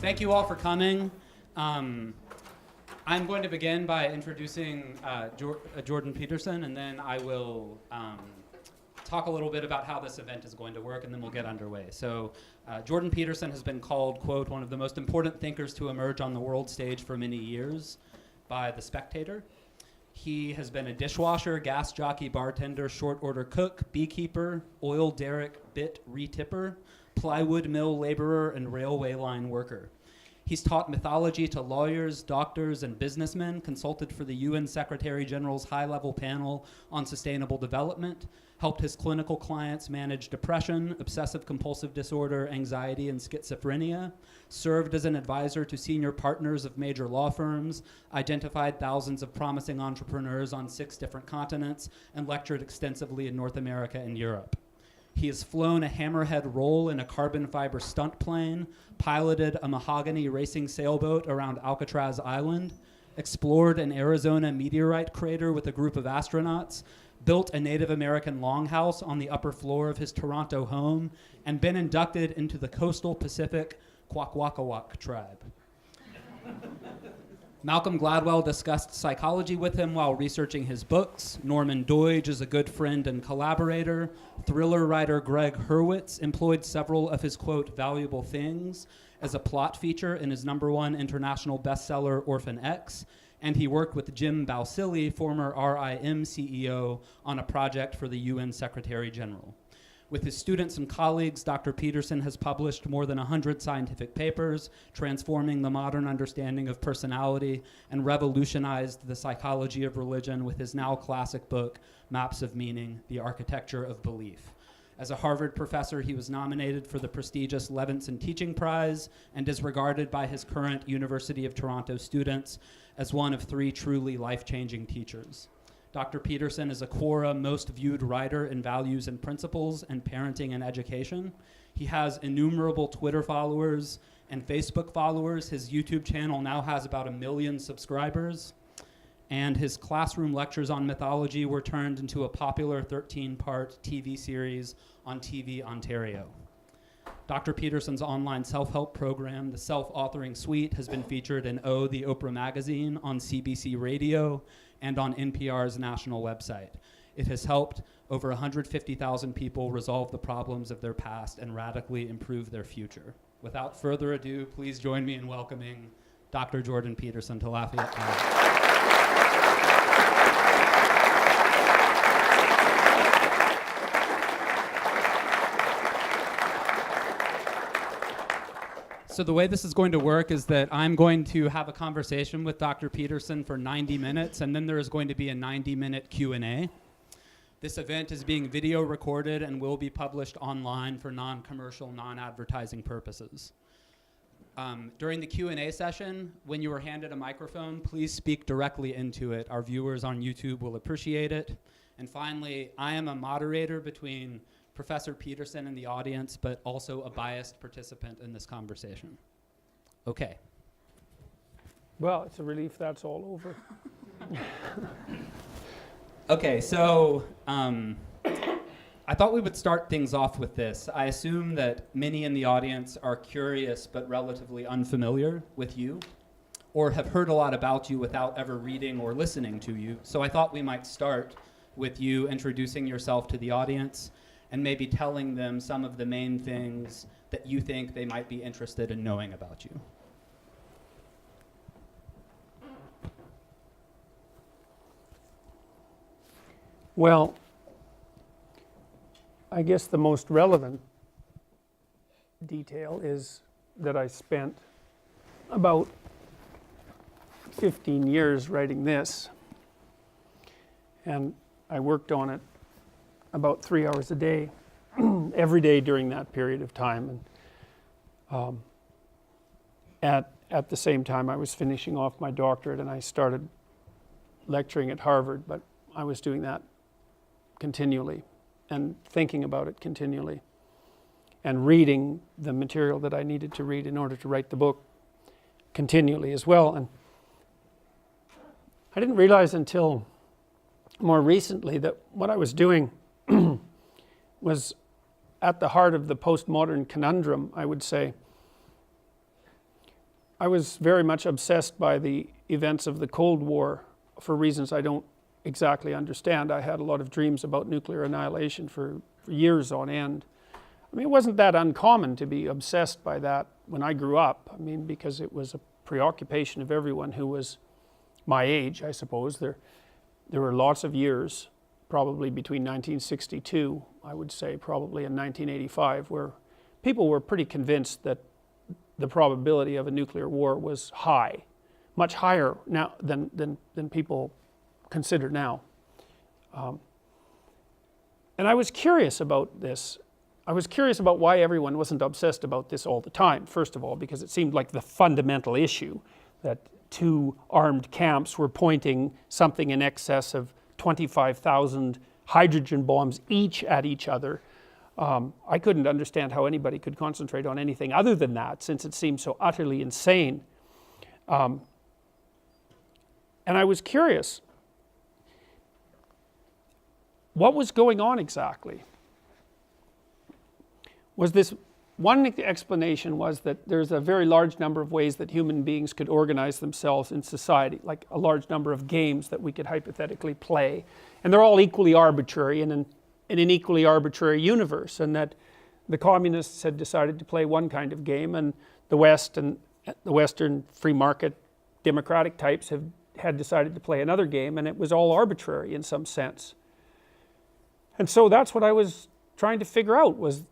Thank you all for coming. I'm going to begin by introducing Jordan Peterson, and then I will talk a little bit about how this event is going to work, and then we'll get underway. So Jordan Peterson has been called, quote, one of the most important thinkers to emerge on the world stage for many years by The Spectator. He has been a dishwasher, gas jockey, bartender, short order cook, beekeeper, oil derrick bit retipper, plywood mill laborer, and railway line worker. He's taught mythology to lawyers, doctors, and businessmen, consulted for the UN Secretary General's high-level panel on sustainable development, helped his clinical clients manage depression, obsessive-compulsive disorder, anxiety, and schizophrenia, served as an advisor to senior partners of major law firms, identified thousands of promising entrepreneurs on 6 different continents, and lectured extensively in North America and Europe. He has flown a hammerhead roll in a carbon fiber stunt plane, piloted a mahogany racing sailboat around Alcatraz Island, explored an Arizona meteorite crater with a group of astronauts, built a Native American longhouse on the upper floor of his Toronto home, and been inducted into the Coastal Pacific Kwakwaka'wakw tribe. Malcolm Gladwell discussed psychology with him while researching his books. Norman Doidge is a good friend and collaborator. Thriller writer Greg Hurwitz employed several of his, quote, valuable things as a plot feature in his #1 international bestseller, Orphan X. And he worked with Jim Balsillie, former RIM CEO, on a project for the UN Secretary General. With his students and colleagues, Dr. Peterson has published more than 100 scientific papers, transforming the modern understanding of personality, and revolutionized the psychology of religion with his now classic book, Maps of Meaning, The Architecture of Belief. As a Harvard professor, he was nominated for the prestigious Levinson Teaching Prize and is regarded by his current University of Toronto students as one of 3 truly life-changing teachers. Dr. Peterson is a Quora most viewed writer in values and principles and parenting and education. He has innumerable Twitter followers and Facebook followers. His YouTube channel now has about 1 million subscribers. And his classroom lectures on mythology were turned into a popular 13-part TV series on TV Ontario. Dr. Peterson's online self-help program, the Self-Authoring Suite, has been featured in Oh, the Oprah Magazine, on CBC Radio, and on NPR's national website. It has helped over 150,000 people resolve the problems of their past and radically improve their future. Without further ado, please join me in welcoming Dr. Jordan Peterson to Lafayette. So the way this is going to work is that I'm going to have a conversation with Dr. Peterson for 90 minutes, and then there is going to be a 90-minute Q&A. This event is being video recorded and will be published online for non-commercial, non-advertising purposes. During the Q&A session, when you are handed a microphone, please speak directly into it. Our viewers on YouTube will appreciate it. And finally, I am a moderator between Professor Peterson and the audience, but also a biased participant in this conversation. Okay. Well, it's a relief that's all over. Okay, so I thought we would start things off with this. I assume that many in the audience are curious but relatively unfamiliar with you, or have heard a lot about you without ever reading or listening to you. So I thought we might start with you introducing yourself to the audience and maybe telling them some of the main things that you think they might be interested in knowing about you. Well, I guess the most relevant detail is that I spent about 15 years writing this, and I worked on it about 3 hours a day, every day during that period of time. And at the same time, I was finishing off my doctorate, and I started lecturing at Harvard, but I was doing that continually and thinking about it continually and reading the material that I needed to read in order to write the book continually as well. And I didn't realize until more recently that what I was doing was at the heart of the postmodern conundrum, I would say. I was very much obsessed by the events of the Cold War for reasons I don't exactly understand. I had a lot of dreams about nuclear annihilation for years on end. I mean, it wasn't that uncommon to be obsessed by that when I grew up. I mean, because it was a preoccupation of everyone who was my age, I suppose. There were lots of years, probably between 1962, I would say, probably in 1985, where people were pretty convinced that the probability of a nuclear war was high, much higher now than people consider now. And I was curious about this. I was curious about why everyone wasn't obsessed about this all the time, first of all, because it seemed like the fundamental issue that two armed camps were pointing something in excess of 25,000 hydrogen bombs each at each other. I couldn't understand how anybody could concentrate on anything other than that, since it seemed so utterly insane. And I was curious, what was going on exactly? Was this, one explanation was that there's a very large number of ways that human beings could organize themselves in society, like a large number of games that we could hypothetically play, and they're all equally arbitrary in an equally arbitrary universe, and that the communists had decided to play one kind of game, and the West and the Western free market democratic types had decided to play another game, and it was all arbitrary in some sense. And so that's what I was trying to figure out, was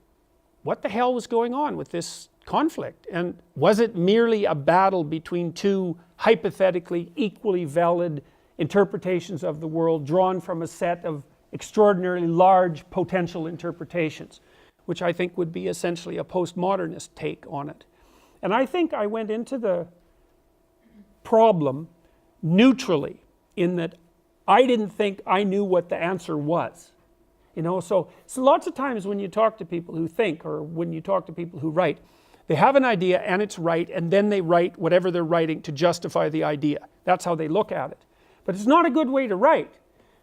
what the hell was going on with this conflict, and was it merely a battle between two hypothetically equally valid interpretations of the world drawn from a set of extraordinarily large potential interpretations, which I think would be essentially a postmodernist take on it. And I think I went into the problem neutrally, in that I didn't think I knew what the answer was. You know, so lots of times when you talk to people who think, or when you talk to people who write, they have an idea and it's right, and then they write whatever they're writing to justify the idea. That's how they look at it. But it's not a good way to write.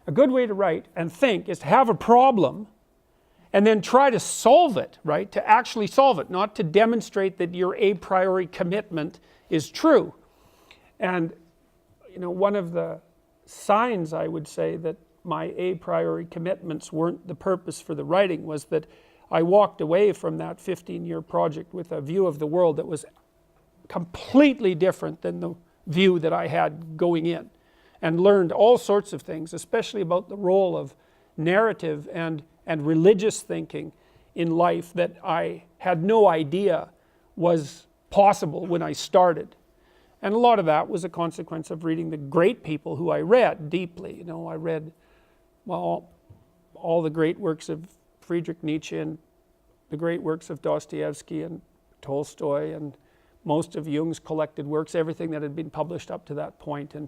A good way to write and think is to have a problem and then try to solve it, right? To actually solve it, not to demonstrate that your a priori commitment is true. And, you know, one of the signs, I would say, that my a priori commitments weren't the purpose for the writing was that I walked away from that 15-year project with a view of the world that was completely different than the view that I had going in, and learned all sorts of things, especially about the role of narrative and religious thinking in life that I had no idea was possible when I started. And a lot of that was a consequence of reading the great people who I read deeply. You know, I read, well, all the great works of Friedrich Nietzsche and the great works of Dostoevsky and Tolstoy and most of Jung's collected works, everything that had been published up to that point, and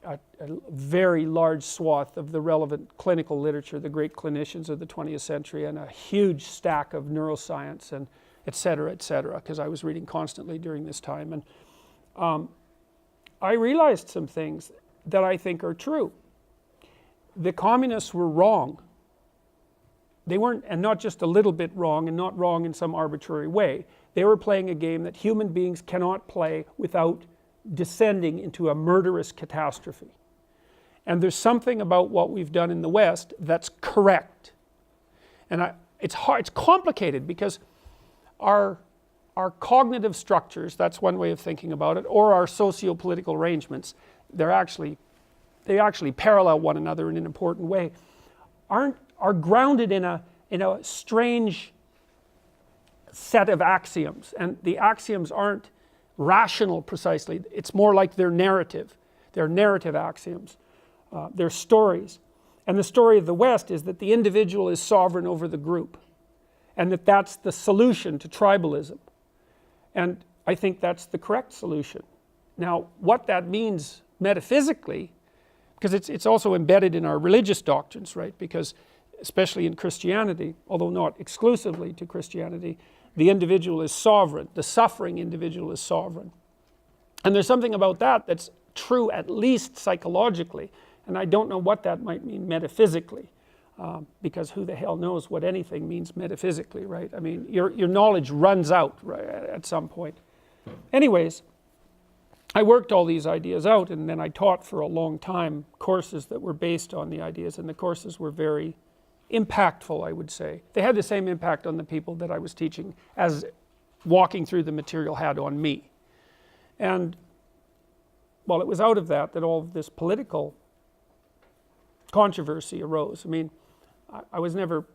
a very large swath of the relevant clinical literature, the great clinicians of the 20th century, and a huge stack of neuroscience, and et cetera, because I was reading constantly during this time. And I realized some things that I think are true. The communists were wrong. They weren't, and not just a little bit wrong, and not wrong in some arbitrary way. They were playing a game that human beings cannot play without descending into a murderous catastrophe. And there's something about what we've done in the West that's correct. And it's hard, it's complicated, because our cognitive structures, that's one way of thinking about it, or our socio-political arrangements, they actually parallel one another in an important way, are grounded in a strange set of axioms. And the axioms aren't rational precisely. It's more like they're narrative. They're narrative axioms. They're stories. And the story of the West is that the individual is sovereign over the group, and that that's the solution to tribalism. And I think that's the correct solution. Now, what that means metaphysically, because it's also embedded in our religious doctrines, right? Because especially in Christianity, although not exclusively to Christianity, the individual is sovereign. The suffering individual is sovereign. And there's something about that that's true, at least psychologically. And I don't know what that might mean metaphysically, because who the hell knows what anything means metaphysically, right? I mean, your knowledge runs out, right, at some point. Anyways, I worked all these ideas out, and then I taught for a long time courses that were based on the ideas, and the courses were very impactful, I would say. They had the same impact on the people that I was teaching as walking through the material had on me. And well, it was out of that all of this political controversy arose. I mean, I was never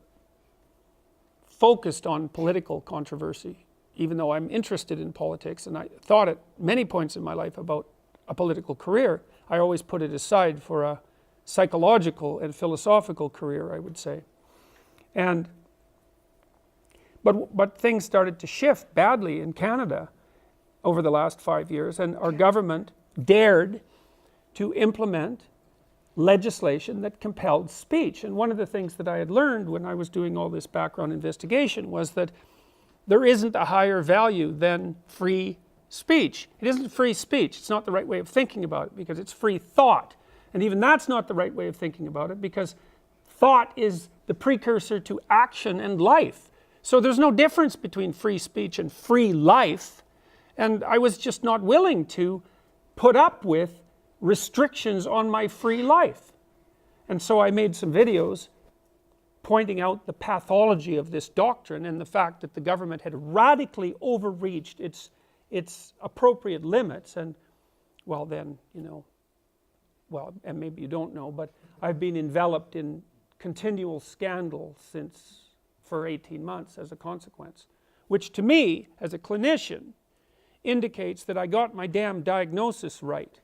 focused on political controversy, even though I'm interested in politics, and I thought at many points in my life about a political career. I always put it aside for a psychological and philosophical career, I would say. And but things started to shift badly in Canada over the last 5 years, and our government dared to implement legislation that compelled speech. And one of the things that I had learned when I was doing all this background investigation was that there isn't a higher value than free speech. It isn't free speech. It's not the right way of thinking about it, because it's free thought. And even that's not the right way of thinking about it, because thought is the precursor to action and life. So there's no difference between free speech and free life. And I was just not willing to put up with restrictions on my free life. And so I made some videos pointing out the pathology of this doctrine and the fact that the government had radically overreached its appropriate limits. And well, then, you know, well, and maybe you don't know, but I've been enveloped in continual scandal for 18 months as a consequence, which to me, as a clinician, indicates that I got my damn diagnosis right.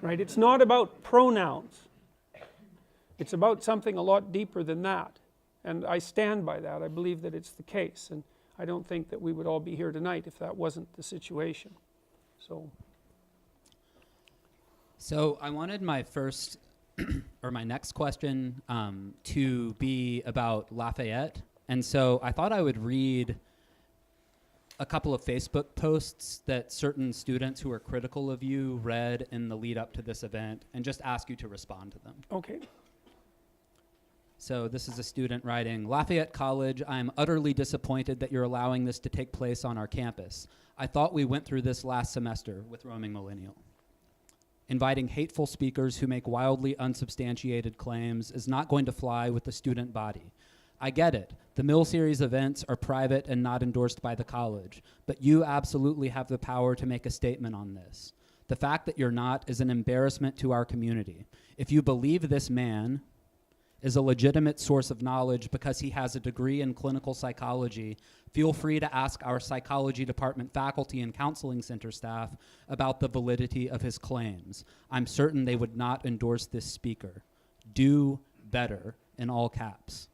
Right? It's not about pronouns. It's about something a lot deeper than that. And I stand by that. I believe that it's the case. And I don't think that we would all be here tonight if that wasn't the situation. So I wanted my first, or my next question to be about Lafayette. And so I thought I would read a couple of Facebook posts that certain students who are critical of you read in the lead up to this event, and just ask you to respond to them. Okay. So this is a student writing, Lafayette College, I am utterly disappointed that you're allowing this to take place on our campus. I thought we went through this last semester with Roaming Millennial. Inviting hateful speakers who make wildly unsubstantiated claims is not going to fly with the student body. I get it. The Mill Series events are private and not endorsed by the college, but you absolutely have the power to make a statement on this. The fact that you're not is an embarrassment to our community. If you believe this man is a legitimate source of knowledge because he has a degree in clinical psychology, feel free to ask our psychology department faculty and counseling center staff about the validity of his claims. I'm certain they would not endorse this speaker. Do better, in all caps.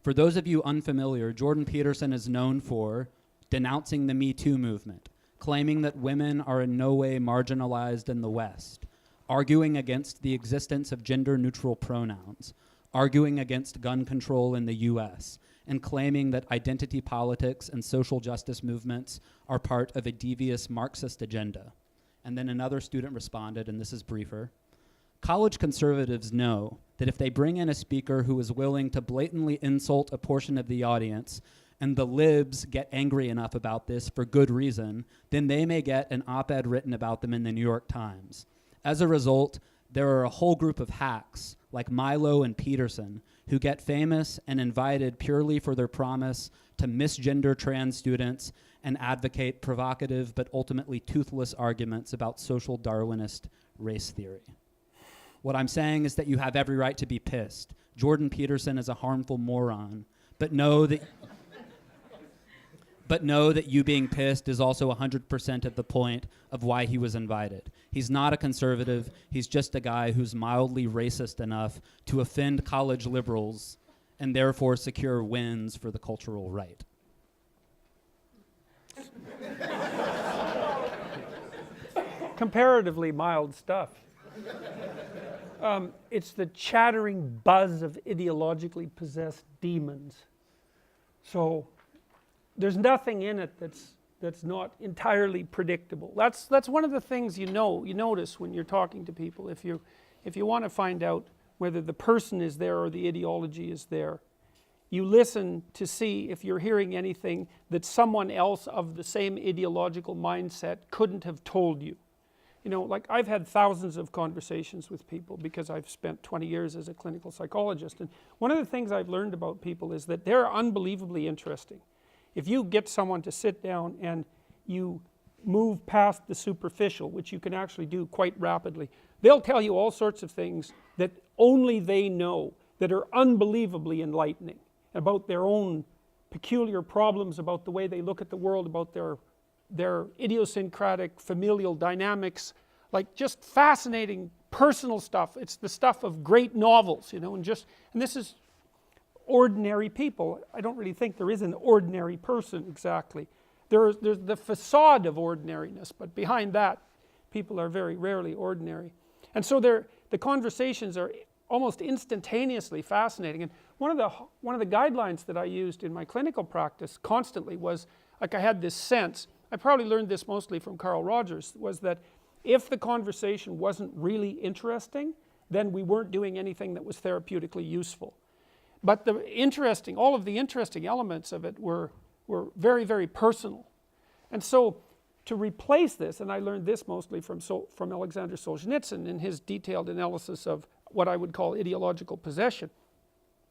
For those of you unfamiliar, Jordan Peterson is known for denouncing the Me Too movement, claiming that women are in no way marginalized in the West, arguing against the existence of gender-neutral pronouns, arguing against gun control in the US, and claiming that identity politics and social justice movements are part of a devious Marxist agenda. And then another student responded, and this is briefer. College conservatives know that if they bring in a speaker who is willing to blatantly insult a portion of the audience, and the libs get angry enough about this for good reason, then they may get an op-ed written about them in the New York Times. As a result, there are a whole group of hacks, like Milo and Peterson, who get famous and invited purely for their promise to misgender trans students and advocate provocative but ultimately toothless arguments about social Darwinist race theory. What I'm saying is that you have every right to be pissed. Jordan Peterson is a harmful moron, but know that you being pissed is also 100% of the point of why he was invited. He's not a conservative. He's just a guy who's mildly racist enough to offend college liberals and therefore secure wins for the cultural right. Comparatively mild stuff. It's the chattering buzz of ideologically possessed demons. So there's nothing in it that's not entirely predictable. That's one of the things you notice when you're talking to people. If you want to find out whether the person is there or the ideology is there, you listen to see if you're hearing anything that someone else of the same ideological mindset couldn't have told you. You know, like I've had thousands of conversations with people because I've spent 20 years as a clinical psychologist, and one of the things I've learned about people is that they're unbelievably interesting. If you get someone to sit down and you move past the superficial, which you can actually do quite rapidly, they'll tell you all sorts of things that only they know, that are unbelievably enlightening about their own peculiar problems, about the way they look at the world, about their idiosyncratic familial dynamics, like just fascinating personal stuff. It's the stuff of great novels, you know, and this is ordinary people. I don't really think there is an ordinary person exactly. There's the facade of ordinariness, but behind that, people are very rarely ordinary. And so the conversations are almost instantaneously fascinating. And one of the guidelines that I used in my clinical practice constantly was, like, I had this sense, I probably learned this mostly from Carl Rogers, was that if the conversation wasn't really interesting, then we weren't doing anything that was therapeutically useful. But all of the interesting elements of it were very, very personal. And so to replace this, and I learned this mostly from Alexander Solzhenitsyn in his detailed analysis of what I would call ideological possession,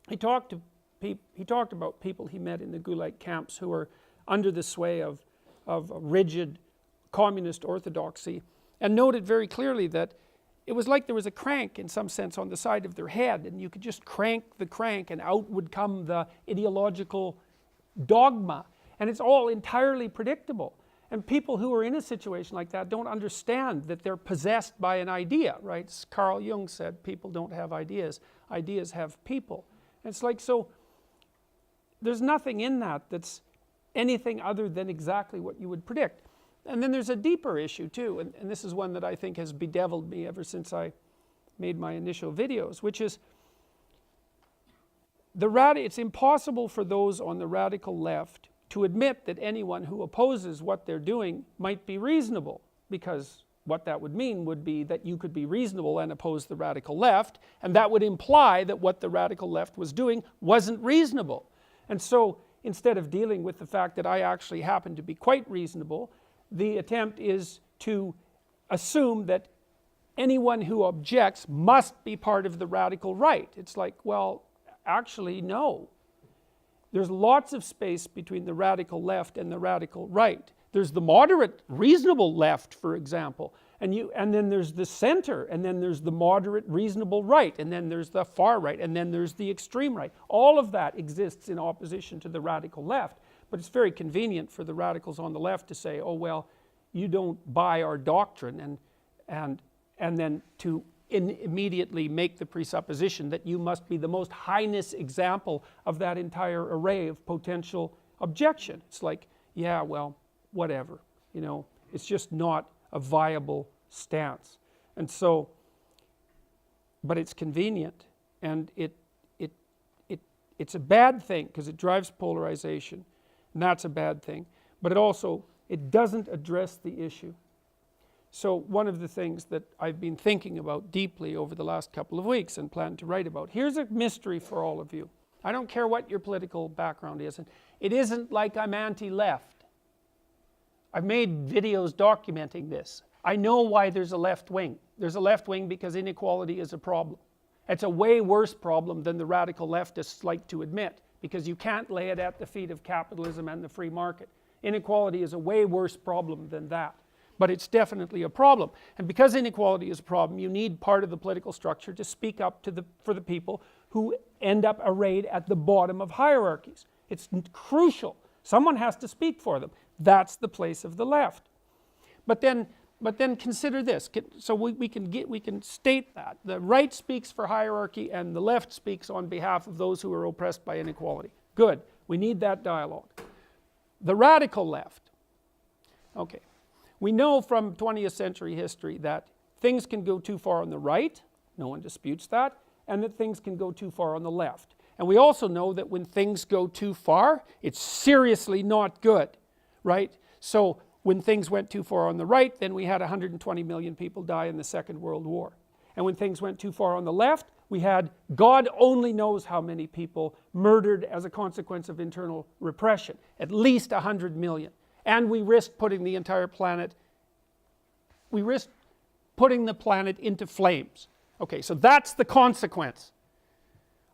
he talked about people he met in the Gulag camps who were under the sway of rigid communist orthodoxy, and noted very clearly that it was like there was a crank in some sense on the side of their head, and you could just crank the crank and out would come the ideological dogma, and it's all entirely predictable. And people who are in a situation like that don't understand that they're possessed by an idea, right? Carl Jung said people don't have ideas, ideas have people. And it's like, so there's nothing in that that's anything other than exactly what you would predict. And then there's a deeper issue too, and this is one that I think has bedeviled me ever since I made my initial videos, which is it's impossible for those on the radical left to admit that anyone who opposes what they're doing might be reasonable, because what that would mean would be that you could be reasonable and oppose the radical left, and that would imply that what the radical left was doing wasn't reasonable. And so instead of dealing with the fact that I actually happen to be quite reasonable, the attempt is to assume that anyone who objects must be part of the radical right. It's like, well, actually, no. There's lots of space between the radical left and the radical right. There's the moderate, reasonable left, for example, and then there's the center, and then there's the moderate, reasonable right, and then there's the far right, and then there's the extreme right. All of that exists in opposition to the radical left, but it's very convenient for the radicals on the left to say, oh well, you don't buy our doctrine, and then to immediately make the presupposition that you must be the most heinous example of that entire array of potential objection. It's like, yeah, well, whatever, you know, it's just not a viable stance. And so, but it's convenient, and it's a bad thing because it drives polarization, and that's a bad thing, but it doesn't address the issue. So one of the things that I've been thinking about deeply over the last couple of weeks and plan to write about, here's a mystery for all of you. I don't care what your political background is, and it isn't like I'm anti-left. I've made videos documenting this. I know why there's a left wing. There's a left wing because inequality is a problem. It's a way worse problem than the radical leftists like to admit, because you can't lay it at the feet of capitalism and the free market. Inequality is a way worse problem than that. But it's definitely a problem. And because inequality is a problem, you need part of the political structure to speak up for the people who end up arrayed at the bottom of hierarchies. It's crucial. Someone has to speak for them. That's the place of the left. But then consider this. So we can state that. The right speaks for hierarchy and the left speaks on behalf of those who are oppressed by inequality. Good. We need that dialogue. The radical left. Okay. We know from 20th century history that things can go too far on the right, no one disputes that, and that things can go too far on the left. And we also know that when things go too far, it's seriously not good, right? So when things went too far on the right, then we had 120 million people die in the Second World War. And when things went too far on the left, we had God only knows how many people murdered as a consequence of internal repression, at least 100 million. And we risked putting the entire planet, we risked putting the planet into flames. Okay, so that's the consequence.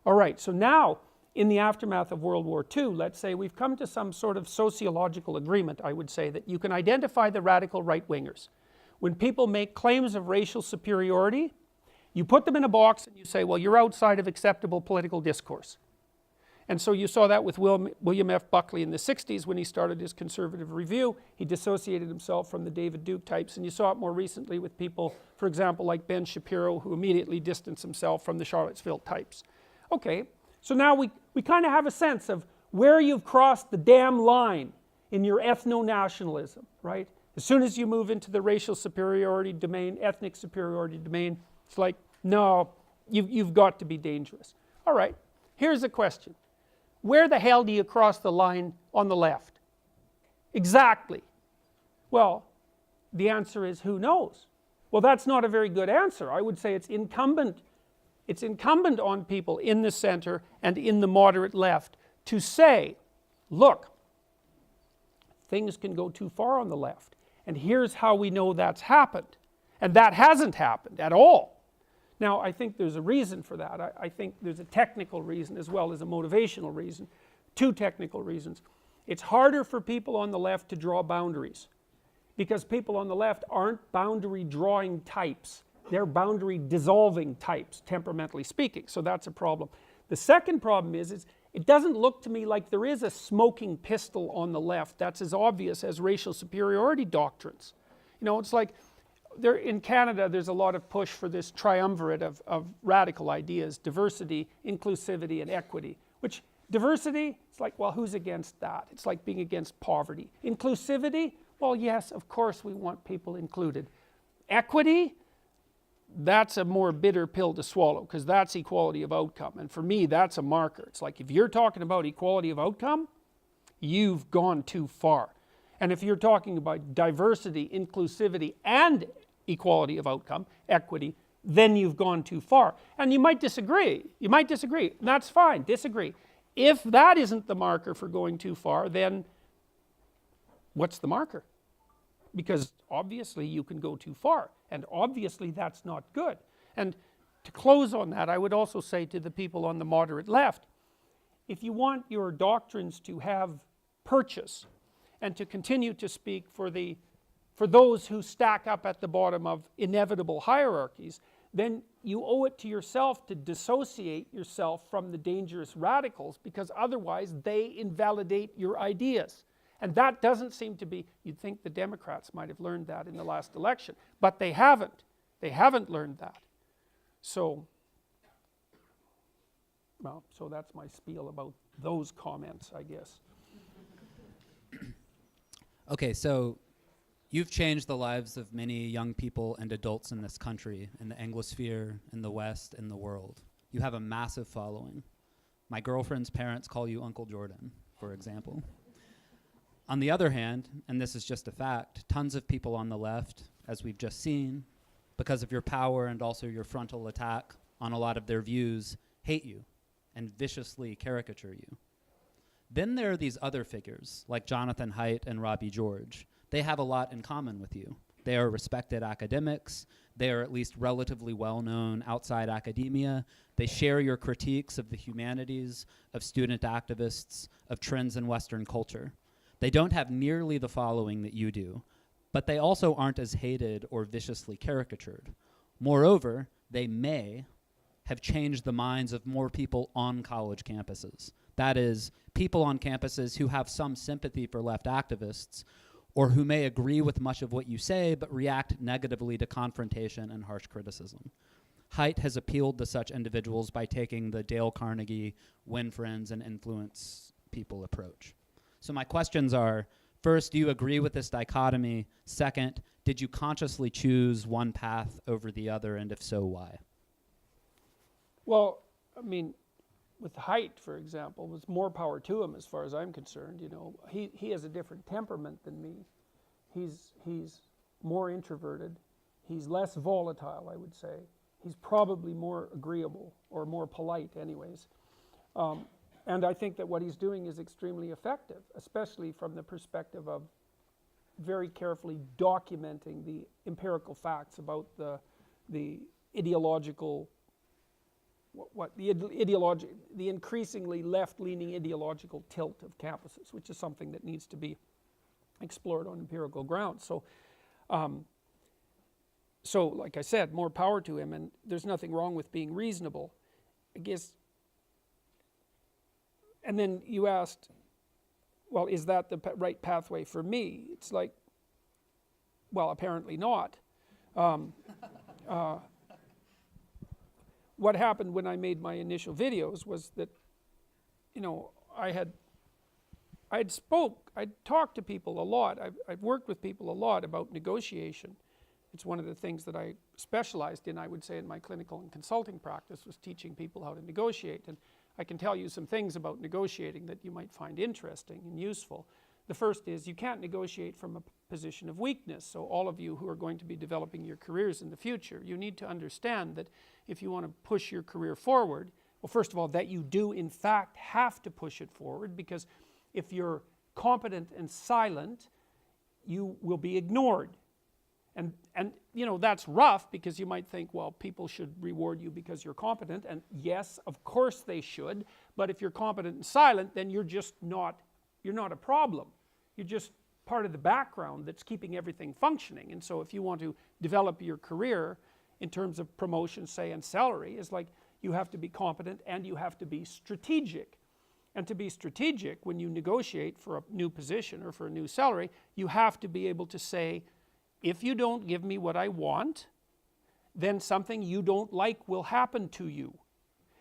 All right, so now in the aftermath of World War II, let's say we've come to some sort of sociological agreement, I would say, that you can identify the radical right-wingers. When people make claims of racial superiority, you put them in a box and you say, well, you're outside of acceptable political discourse. And so you saw that with William F. Buckley in the 60s when he started his conservative review. He dissociated himself from the David Duke types, and you saw it more recently with people, for example, like Ben Shapiro, who immediately distanced himself from the Charlottesville types. Okay, so now we kind of have a sense of where you've crossed the damn line in your ethno-nationalism, right? As soon as you move into the racial superiority domain, ethnic superiority domain, it's like, no, you've got to be dangerous. All right, here's a question. Where the hell do you cross the line on the left? Exactly. Well, the answer is who knows? Well, that's not a very good answer. I would say it's incumbent on people in the center and in the moderate left to say, look, things can go too far on the left, and here's how we know that's happened. And that hasn't happened at all. Now, I think there's a reason for that. I think there's a technical reason as well as a motivational reason. Two technical reasons. It's harder for people on the left to draw boundaries because people on the left aren't boundary drawing types. They're boundary dissolving types, temperamentally speaking. So that's a problem. The second problem is it doesn't look to me like there is a smoking pistol on the left that's as obvious as racial superiority doctrines. You know, it's like in Canada there's a lot of push for this triumvirate of radical ideas: diversity, inclusivity, and equity. Which diversity, it's like, well, who's against that? It's like being against poverty. Inclusivity, well, yes, of course we want people included. Equity, that's a more bitter pill to swallow because that's equality of outcome, and for me that's a marker. It's like if you're talking about equality of outcome, you've gone too far. And if you're talking about diversity, inclusivity, and equality of outcome, equity, then you've gone too far. And you might disagree. You might disagree. That's fine. Disagree. If that isn't the marker for going too far, then what's the marker? Because obviously you can go too far, and obviously that's not good. And to close on that, I would also say to the people on the moderate left, if you want your doctrines to have purchase and to continue to speak for those who stack up at the bottom of inevitable hierarchies, then you owe it to yourself to dissociate yourself from the dangerous radicals, because otherwise they invalidate your ideas. And that doesn't seem to be, you'd think the Democrats might have learned that in the last election, but they haven't. They haven't learned that. So, well, so that's my spiel about those comments, I guess. Okay, so you've changed the lives of many young people and adults in this country, in the Anglosphere, in the West, in the world. You have a massive following. My girlfriend's parents call you Uncle Jordan, for example. On the other hand, and this is just a fact, tons of people on the left, as we've just seen, because of your power and also your frontal attack on a lot of their views, hate you and viciously caricature you. Then there are these other figures, like Jonathan Haidt and Robbie George. They have a lot in common with you. They are respected academics. They are at least relatively well-known outside academia. They share your critiques of the humanities, of student activists, of trends in Western culture. They don't have nearly the following that you do, but they also aren't as hated or viciously caricatured. Moreover, they may have changed the minds of more people on college campuses. That is, people on campuses who have some sympathy for left activists, or who may agree with much of what you say but react negatively to confrontation and harsh criticism. Haidt has appealed to such individuals by taking the Dale Carnegie win friends and influence people approach. So my questions are, first, do you agree with this dichotomy? Second, did you consciously choose one path over the other, and if so, why? Well, I mean, with Haidt, for example, was more power to him as far as I'm concerned. You know, he has a different temperament than me. He's more introverted. He's less volatile, I would say. He's probably more agreeable, or more polite anyways. And I think that what he's doing is extremely effective, especially from the perspective of very carefully documenting the empirical facts about the ideological, the increasingly left-leaning ideological tilt of campuses, which is something that needs to be explored on empirical grounds. So like I said, more power to him, and there's nothing wrong with being reasonable, I guess. And then you asked, well, is that the right pathway for me? It's like, well, apparently not. What happened when I made my initial videos was that, you know, I'd talked to people a lot. I've worked with people a lot about negotiation. It's one of the things that I specialized in, I would say, in my clinical and consulting practice, was teaching people how to negotiate. And I can tell you some things about negotiating that you might find interesting and useful. The first is, you can't negotiate from a position of weakness. So all of you who are going to be developing your careers in the future, you need to understand that if you want to push your career forward, well, first of all, that you do in fact have to push it forward, because if you're competent and silent, you will be ignored. And you know, that's rough, because you might think, well, people should reward you because you're competent, and yes, of course they should, but if you're competent and silent, then you're not a problem. You're just part of the background that's keeping everything functioning. And so if you want to develop your career in terms of promotion, say, and salary, it's like you have to be competent and you have to be strategic. And to be strategic, when you negotiate for a new position or for a new salary, you have to be able to say, if you don't give me what I want, then something you don't like will happen to you.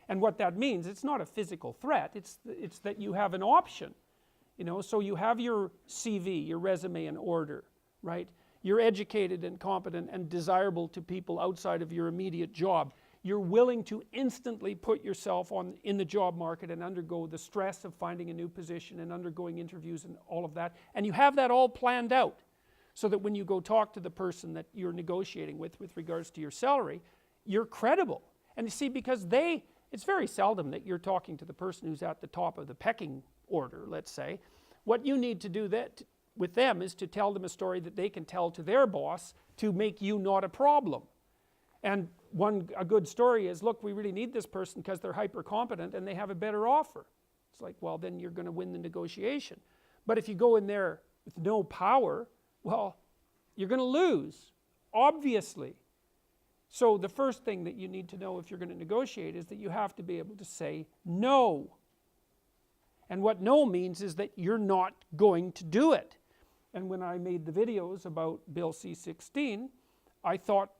And what that means, it's not a physical threat, it's that you have an option. You know, so you have your CV, your resume in order, right? You're educated and competent and desirable to people outside of your immediate job. You're willing to instantly put yourself in the job market and undergo the stress of finding a new position and undergoing interviews and all of that. And you have that all planned out, so that when you go talk to the person that you're negotiating with regards to your salary, you're credible. And you see, because it's very seldom that you're talking to the person who's at the top of the pecking order, let's say. What you need to do with them is to tell them a story that they can tell to their boss to make you not a problem. And a good story is, look, we really need this person because they're hyper competent and they have a better offer. It's like, well, then you're going to win the negotiation. But if you go in there with no power, well, you're going to lose, obviously. So the first thing that you need to know if you're going to negotiate is that you have to be able to say no. And what no means is that you're not going to do it. And when I made the videos about Bill C-16, I thought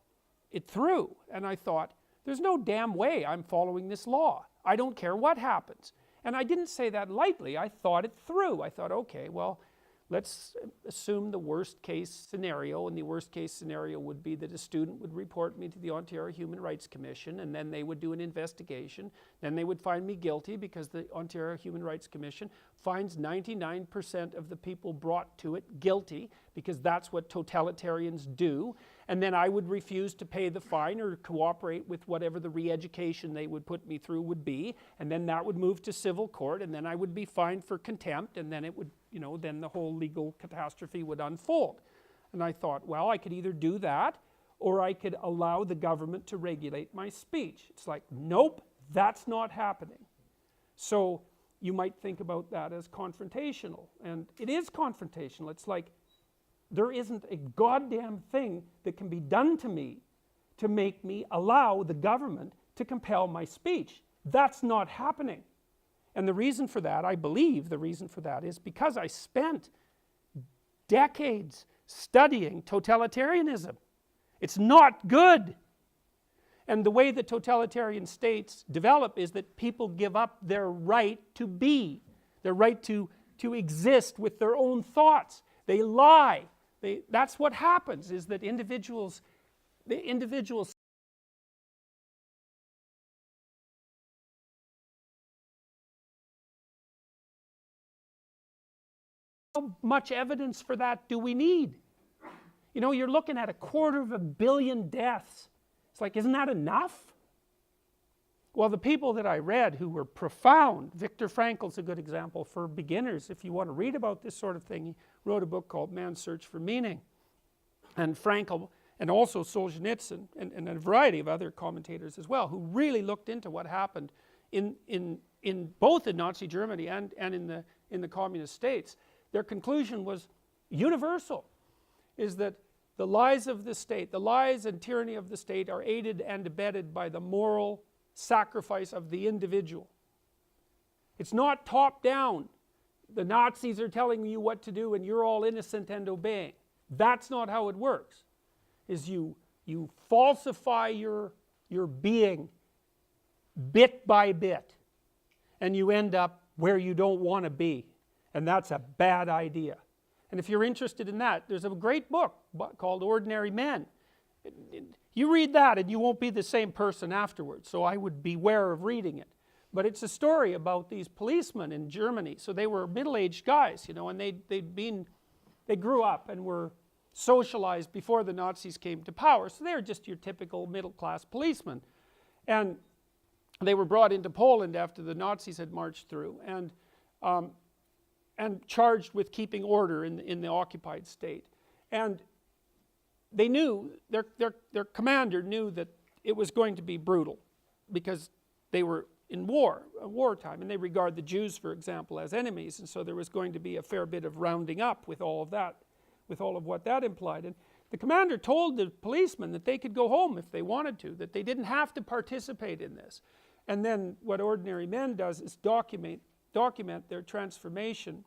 it through. And I thought, there's no damn way I'm following this law. I don't care what happens. And I didn't say that lightly. I thought it through. I thought, okay, well, let's assume the worst case scenario, and the worst case scenario would be that a student would report me to the Ontario Human Rights Commission, and then they would do an investigation. Then they would find me guilty, because the Ontario Human Rights Commission finds 99% of the people brought to it guilty, because that's what totalitarians do. And then I would refuse to pay the fine or cooperate with whatever the re-education they would put me through would be, and then that would move to civil court, and then I would be fined for contempt, and then it would, you know, then the whole legal catastrophe would unfold. And I thought, well, I could either do that, or I could allow the government to regulate my speech. It's like, nope, that's not happening. So you might think about that as confrontational, and it is confrontational. It's like, there isn't a goddamn thing that can be done to me to make me allow the government to compel my speech. That's not happening. And the reason for that, I believe the reason for that, is because I spent decades studying totalitarianism. It's not good. And the way that totalitarian states develop is that people give up their right to be, their right to exist with their own thoughts. They lie. That's what happens, is that individuals how much evidence for that do we need? You know, you're looking at 250 million deaths. It's like, isn't that enough? Well, the people that I read who were profound, Viktor Frankl's a good example for beginners. If you want to read about this sort of thing, he wrote a book called Man's Search for Meaning. And Frankl, and also Solzhenitsyn, and a variety of other commentators as well, who really looked into what happened in both in Nazi Germany and in the communist states. Their conclusion was universal, is that the lies of the state, the lies and tyranny of the state are aided and abetted by the moral sacrifice of the individual. It's not top down. The Nazis are telling you what to do and you're all innocent and obeying. That's not how it works. Is you falsify your being bit by bit, and you end up where you don't want to be, and that's a bad idea. And if you're interested in that, there's a great book called Ordinary Men. You read that and you won't be the same person afterwards, so I would beware of reading it. But it's a story about these policemen in Germany. So they were middle-aged guys, you know, and they grew up and were socialized before the Nazis came to power. So they were just your typical middle-class policemen. And they were brought into Poland after the Nazis had marched through, and charged with keeping order in the occupied state. And they knew, their commander knew that it was going to be brutal because they were in wartime, and they regard the Jews, for example, as enemies, and so there was going to be a fair bit of rounding up with all of that, with all of what that implied. And the commander told the policemen that they could go home if they wanted to, that they didn't have to participate in this. And then what Ordinary Men does is document their transformation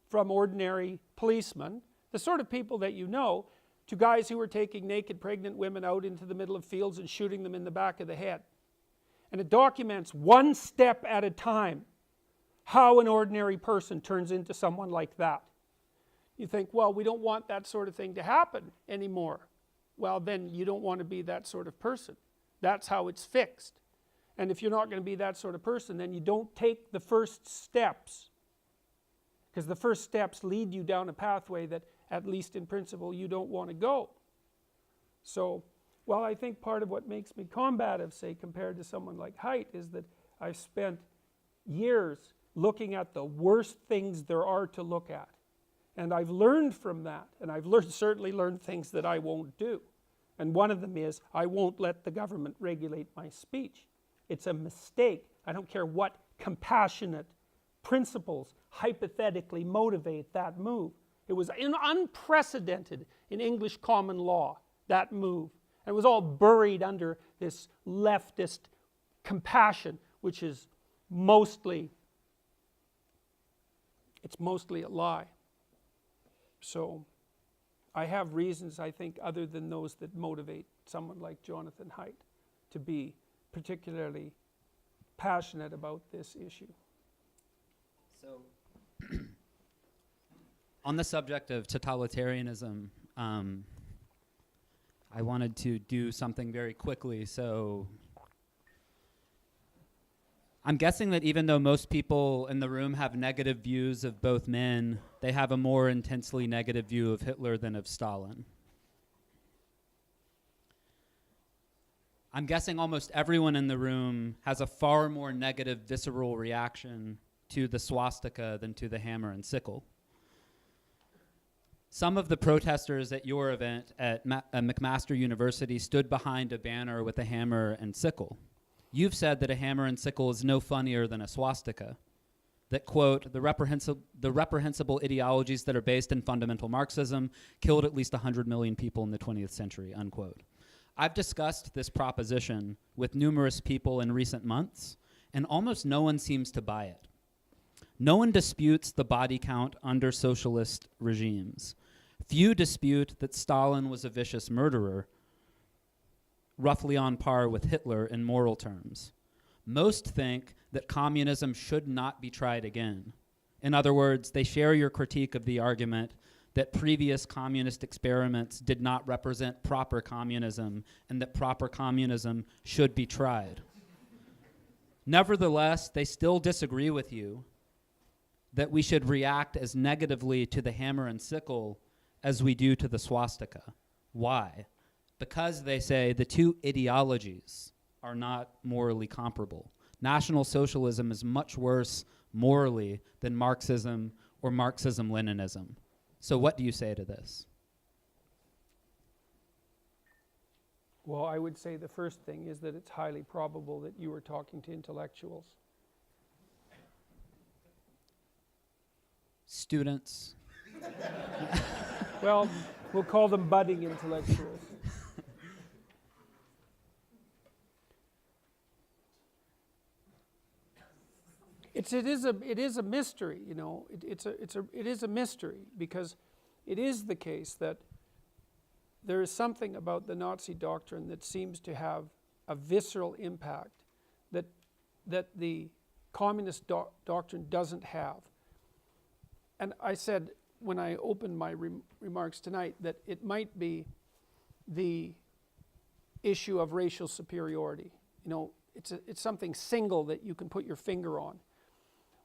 from ordinary policemen, the sort of people that you know, to guys who were taking naked pregnant women out into the middle of fields and shooting them in the back of the head. And it documents one step at a time how an ordinary person turns into someone like that. You think, well, we don't want that sort of thing to happen anymore. Well, then you don't want to be that sort of person. That's how it's fixed. And if you're not going to be that sort of person, then you don't take the first steps. Because the first steps lead you down a pathway that, at least in principle, you don't want to go. So, well, I think part of what makes me combative, say, compared to someone like Haidt, is that I've spent years looking at the worst things there are to look at. And I've learned from that, and I've certainly learned things that I won't do. And one of them is, I won't let the government regulate my speech. It's a mistake. I don't care what compassionate principles hypothetically motivate that move. It was unprecedented in English common law, that move. And it was all buried under this leftist compassion, which is mostly a lie. So I have reasons, I think, other than those that motivate someone like Jonathan Haidt to be particularly passionate about this issue. So, on the subject of totalitarianism, I wanted to do something very quickly. So, I'm guessing that even though most people in the room have negative views of both men, they have a more intensely negative view of Hitler than of Stalin. I'm guessing almost everyone in the room has a far more negative visceral reaction to the swastika than to the hammer and sickle. Some of the protesters at your event at McMaster University stood behind a banner with a hammer and sickle. You've said that a hammer and sickle is no funnier than a swastika. That, quote, the reprehensible ideologies that are based in fundamental Marxism killed at least 100 million people in the 20th century, unquote. I've discussed this proposition with numerous people in recent months, and almost no one seems to buy it. No one disputes the body count under socialist regimes. Few dispute that Stalin was a vicious murderer, roughly on par with Hitler in moral terms. Most think that communism should not be tried again. In other words, they share your critique of the argument that previous communist experiments did not represent proper communism and that proper communism should be tried. Nevertheless, they still disagree with you that we should react as negatively to the hammer and sickle as we do to the swastika. Why? Because they say the two ideologies are not morally comparable. National Socialism is much worse morally than Marxism or Marxism-Leninism. So what do you say to this? Well, I would say the first thing is that it's highly probable that you were talking to intellectuals. Students. Well, we'll call them budding intellectuals. It is a mystery, you know. It is a mystery, because it is the case that there is something about the Nazi doctrine that seems to have a visceral impact that the communist doctrine doesn't have. And I said when I opened my remarks tonight that it might be the issue of racial superiority. You know, it's something single that you can put your finger on.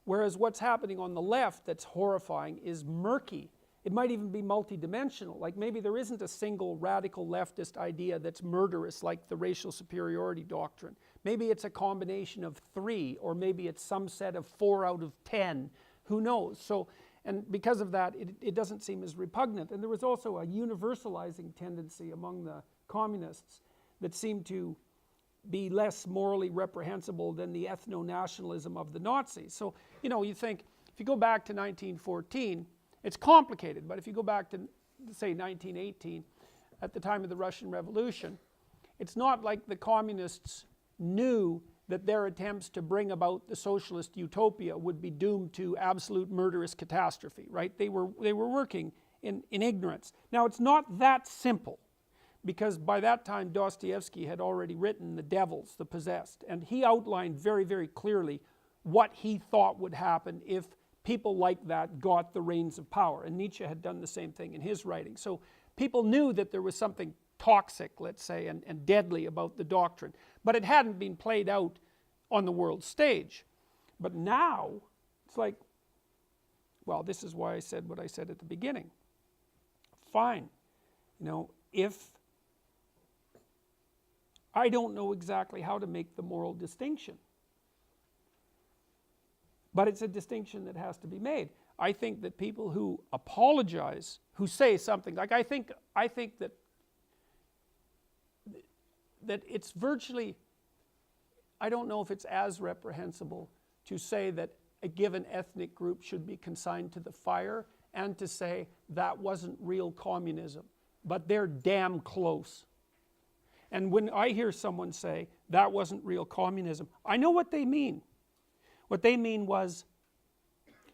Whereas what's happening on the left that's horrifying is murky. It might even be multidimensional. Like maybe there isn't a single radical leftist idea that's murderous like the racial superiority doctrine. Maybe it's a combination of 3, or maybe it's some set of 4 out of 10. Who knows? So, and because of that, it doesn't seem as repugnant. And there was also a universalizing tendency among the communists that seemed to be less morally reprehensible than the ethno-nationalism of the Nazis. So, you know, you think, if you go back to 1914, it's complicated, but if you go back to, say, 1918, at the time of the Russian Revolution, it's not like the communists knew that their attempts to bring about the socialist utopia would be doomed to absolute murderous catastrophe, right? They were working in ignorance. Now, it's not that simple, because by that time Dostoevsky had already written The Devils, The Possessed, and he outlined very, very clearly what he thought would happen if people like that got the reins of power. And Nietzsche had done the same thing in his writing. So people knew that there was something toxic, let's say, and deadly about the doctrine. But it hadn't been played out on the world stage. But now, it's like, well, this is why I said what I said at the beginning. Fine. You know, if I don't know exactly how to make the moral distinction, but it's a distinction that has to be made. I think that people who apologize, who say something, like I think that it's virtually, I don't know if it's as reprehensible to say that a given ethnic group should be consigned to the fire and to say that wasn't real communism, but they're damn close. And when I hear someone say that wasn't real communism, I know what they mean. What they mean was,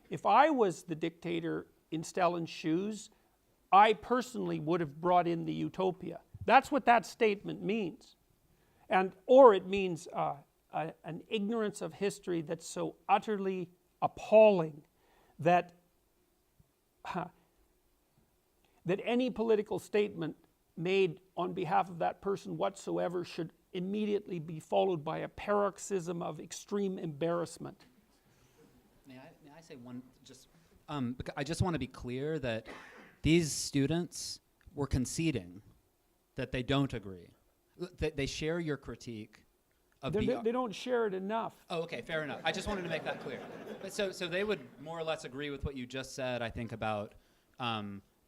if I was the dictator in Stalin's shoes, I personally would have brought in the utopia. That's what that statement means. And, or it means an ignorance of history that's so utterly appalling that, that any political statement made on behalf of that person whatsoever should immediately be followed by a paroxysm of extreme embarrassment. May I say one, because I just want to be clear that these students were conceding that they don't agree. They share your critique of they don't share it enough. Oh, okay, fair enough. I just wanted to make that clear. But so they would more or less agree with what you just said, I think, about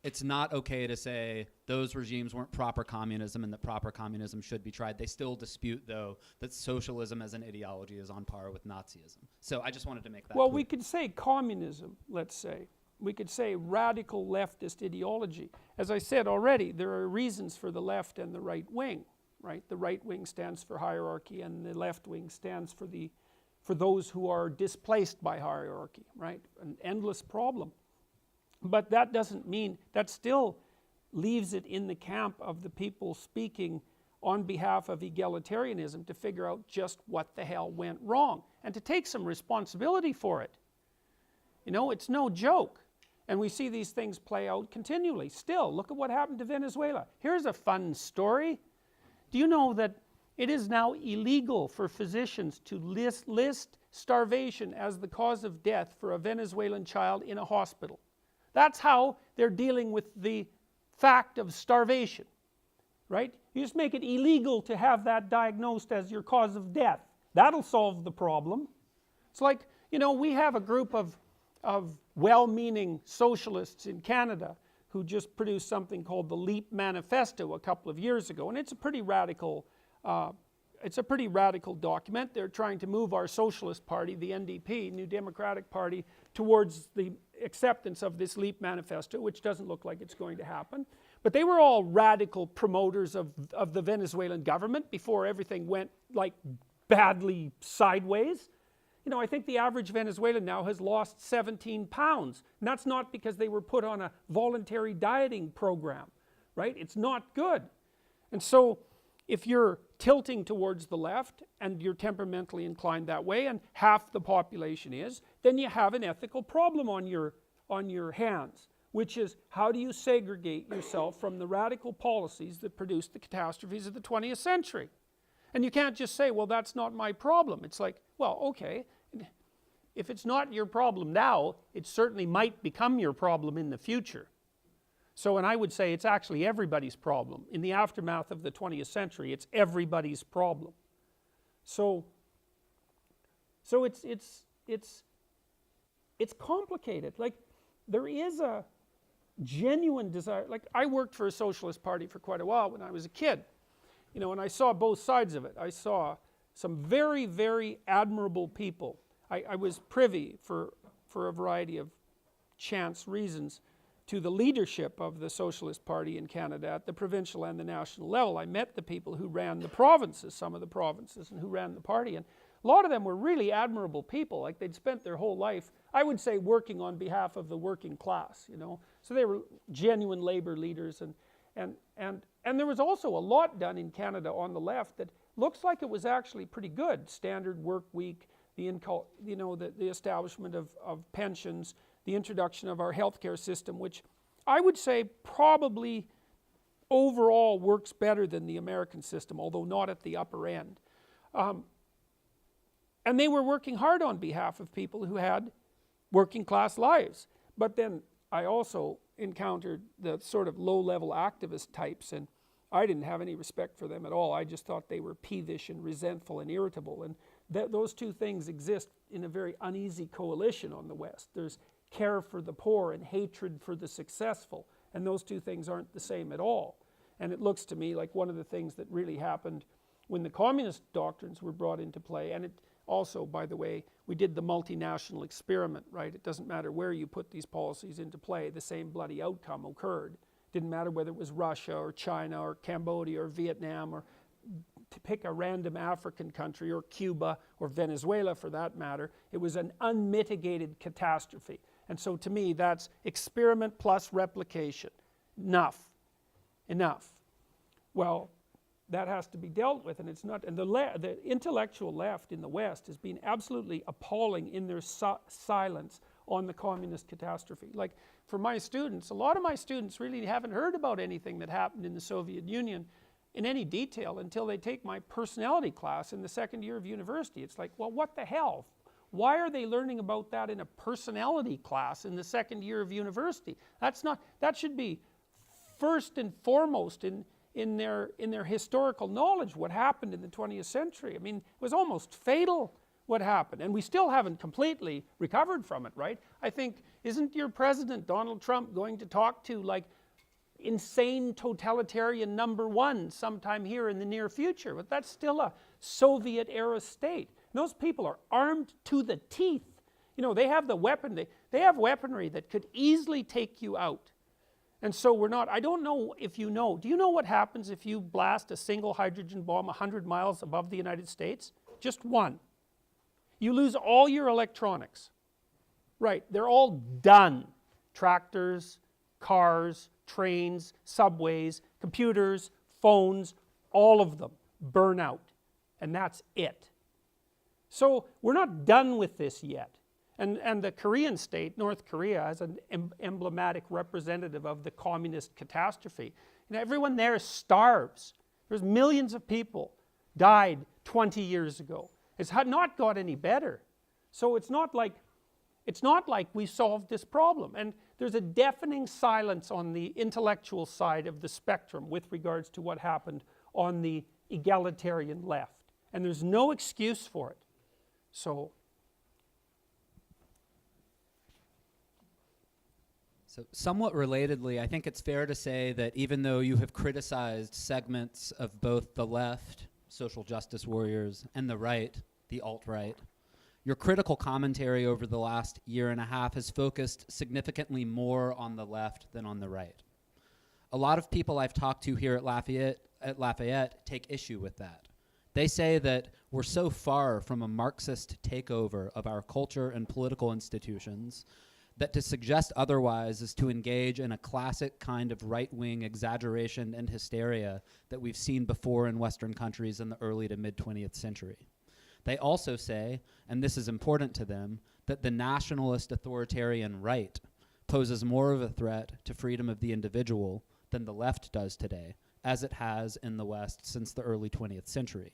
it's not okay to say those regimes weren't proper communism and that proper communism should be tried. They still dispute, though, that socialism as an ideology is on par with Nazism. So I just wanted to make that clear. We could say communism, let's say. We could say radical leftist ideology. As I said already, there are reasons for the left and the right wing, right? The right wing stands for hierarchy and the left wing stands for those who are displaced by hierarchy, right? An endless problem. But that doesn't mean, that still leaves it in the camp of the people speaking on behalf of egalitarianism to figure out just what the hell went wrong and to take some responsibility for it. You know, it's no joke. And we see these things play out continually. Still, look at what happened to Venezuela. Here's a fun story. Do you know that it is now illegal for physicians to list starvation as the cause of death for a Venezuelan child in a hospital? That's how they're dealing with the fact of starvation, right? You just make it illegal to have that diagnosed as your cause of death. That'll solve the problem. It's like, you know, we have a group of well-meaning socialists in Canada who just produced something called the LEAP Manifesto a couple of years ago, and it's a pretty radical document. They're trying to move our socialist party, the NDP, New Democratic Party, towards the acceptance of this LEAP Manifesto, which doesn't look like it's going to happen. But they were all radical promoters of the Venezuelan government before everything went like badly sideways. You know, I think the average Venezuelan now has lost 17 pounds. And that's not because they were put on a voluntary dieting program, right? It's not good. And so if you're tilting towards the left and you're temperamentally inclined that way, and half the population is, then you have an ethical problem on your hands, which is, how do you segregate yourself from the radical policies that produced the catastrophes of the 20th century? And you can't just say, well, that's not my problem. It's like, well, okay, if it's not your problem now, it certainly might become your problem in the future. So, and I would say it's actually everybody's problem. In the aftermath of the 20th century, it's everybody's problem. So it's complicated. Like, there is a genuine desire. Like, I worked for a socialist party for quite a while when I was a kid. You know, and I saw both sides of it. I saw some very, very admirable people. I was privy, for a variety of chance reasons, to the leadership of the Socialist Party in Canada at the provincial and the national level. I met the people who ran the provinces, some of the provinces, and who ran the party. And a lot of them were really admirable people. Like, they'd spent their whole life, I would say, working on behalf of the working class, you know. So they were genuine labor leaders. And there was also a lot done in Canada on the left that looks like it was actually pretty good. Standard work week, the establishment of pensions, the introduction of our healthcare system, which I would say probably overall works better than the American system, although not at the upper end. And they were working hard on behalf of people who had working class lives. But then I also encountered the sort of low-level activist types, and I didn't have any respect for them at all. I just thought they were peevish and resentful and irritable. And those two things exist in a very uneasy coalition on the West. There's care for the poor and hatred for the successful, and those two things aren't the same at all. And it looks to me like one of the things that really happened when the communist doctrines were brought into play, and it also, by the way, we did the multinational experiment, right? It doesn't matter where you put these policies into play, the same bloody outcome occurred. Didn't matter whether it was Russia or China or Cambodia or Vietnam, or to pick a random African country, or Cuba or Venezuela for that matter. It was an unmitigated catastrophe. And so to me, that's experiment plus replication. Enough. Well, that has to be dealt with, and it's not. And the intellectual left in the West has been absolutely appalling in their silence on the communist catastrophe. Like, for my students, a lot of my students really haven't heard about anything that happened in the Soviet Union in any detail until they take my personality class in the second year of university. It's like, well, what the hell? Why are they learning about that in a personality class in the second year of university? That should be first and foremost in their historical knowledge, what happened in the 20th century. I mean, it was almost fatal what happened, and we still haven't completely recovered from it, right? I think, isn't your president, Donald Trump, going to talk to, like, insane totalitarian number one sometime here in the near future? But that's still a Soviet-era state. Those people are armed to the teeth. You know, they have the weapon, they have weaponry that could easily take you out. And so we're not, I don't know if you know, do you know what happens if you blast a single hydrogen bomb 100 miles above the United States? Just one. You lose all your electronics. Right, they're all done. Tractors, cars, trains, subways, computers, phones, all of them burn out. And that's it. So we're not done with this yet. And the Korean state, North Korea, as an emblematic representative of the communist catastrophe, and everyone there starves. There's millions of people died 20 years ago. It's not got any better. So it's not like It's not like we solved this problem. And there's a deafening silence on the intellectual side of the spectrum with regards to what happened on the egalitarian left. And there's no excuse for it. So somewhat relatedly, I think it's fair to say that even though you have criticized segments of both the left, social justice warriors, and the right, the alt-right, your critical commentary over the last year and a half has focused significantly more on the left than on the right. A lot of people I've talked to here at Lafayette take issue with that. They say that we're so far from a Marxist takeover of our culture and political institutions that to suggest otherwise is to engage in a classic kind of right-wing exaggeration and hysteria that we've seen before in Western countries in the early to mid-20th century. They also say, and this is important to them, that the nationalist authoritarian right poses more of a threat to freedom of the individual than the left does today, as it has in the West since the early 20th century.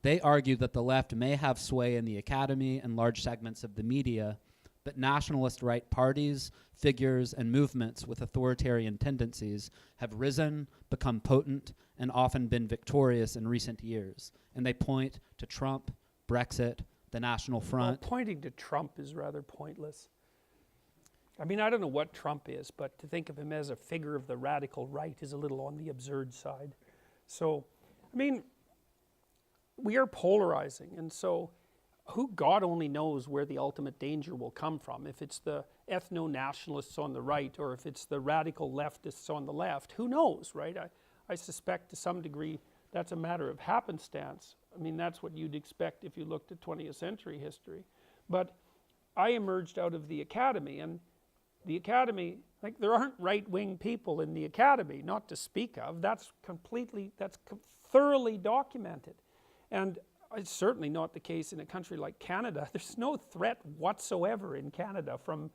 They argue that the left may have sway in the academy and large segments of the media, but nationalist right parties, figures, and movements with authoritarian tendencies have risen, become potent, and often been victorious in recent years. And they point to Trump, Brexit, the National Front. Well, pointing to Trump is rather pointless. I mean, I don't know what Trump is, but to think of him as a figure of the radical right is a little on the absurd side. So, I mean, we are polarizing, and so God only knows where the ultimate danger will come from. If it's the ethno-nationalists on the right, or if it's the radical leftists on the left, who knows, right? I suspect to some degree that's a matter of happenstance. I mean, that's what you'd expect if you looked at 20th century history. But I emerged out of the academy, and the academy, like, there aren't right-wing people in the academy, not to speak of. That's thoroughly documented. And it's certainly not the case in a country like Canada. There's no threat whatsoever in Canada from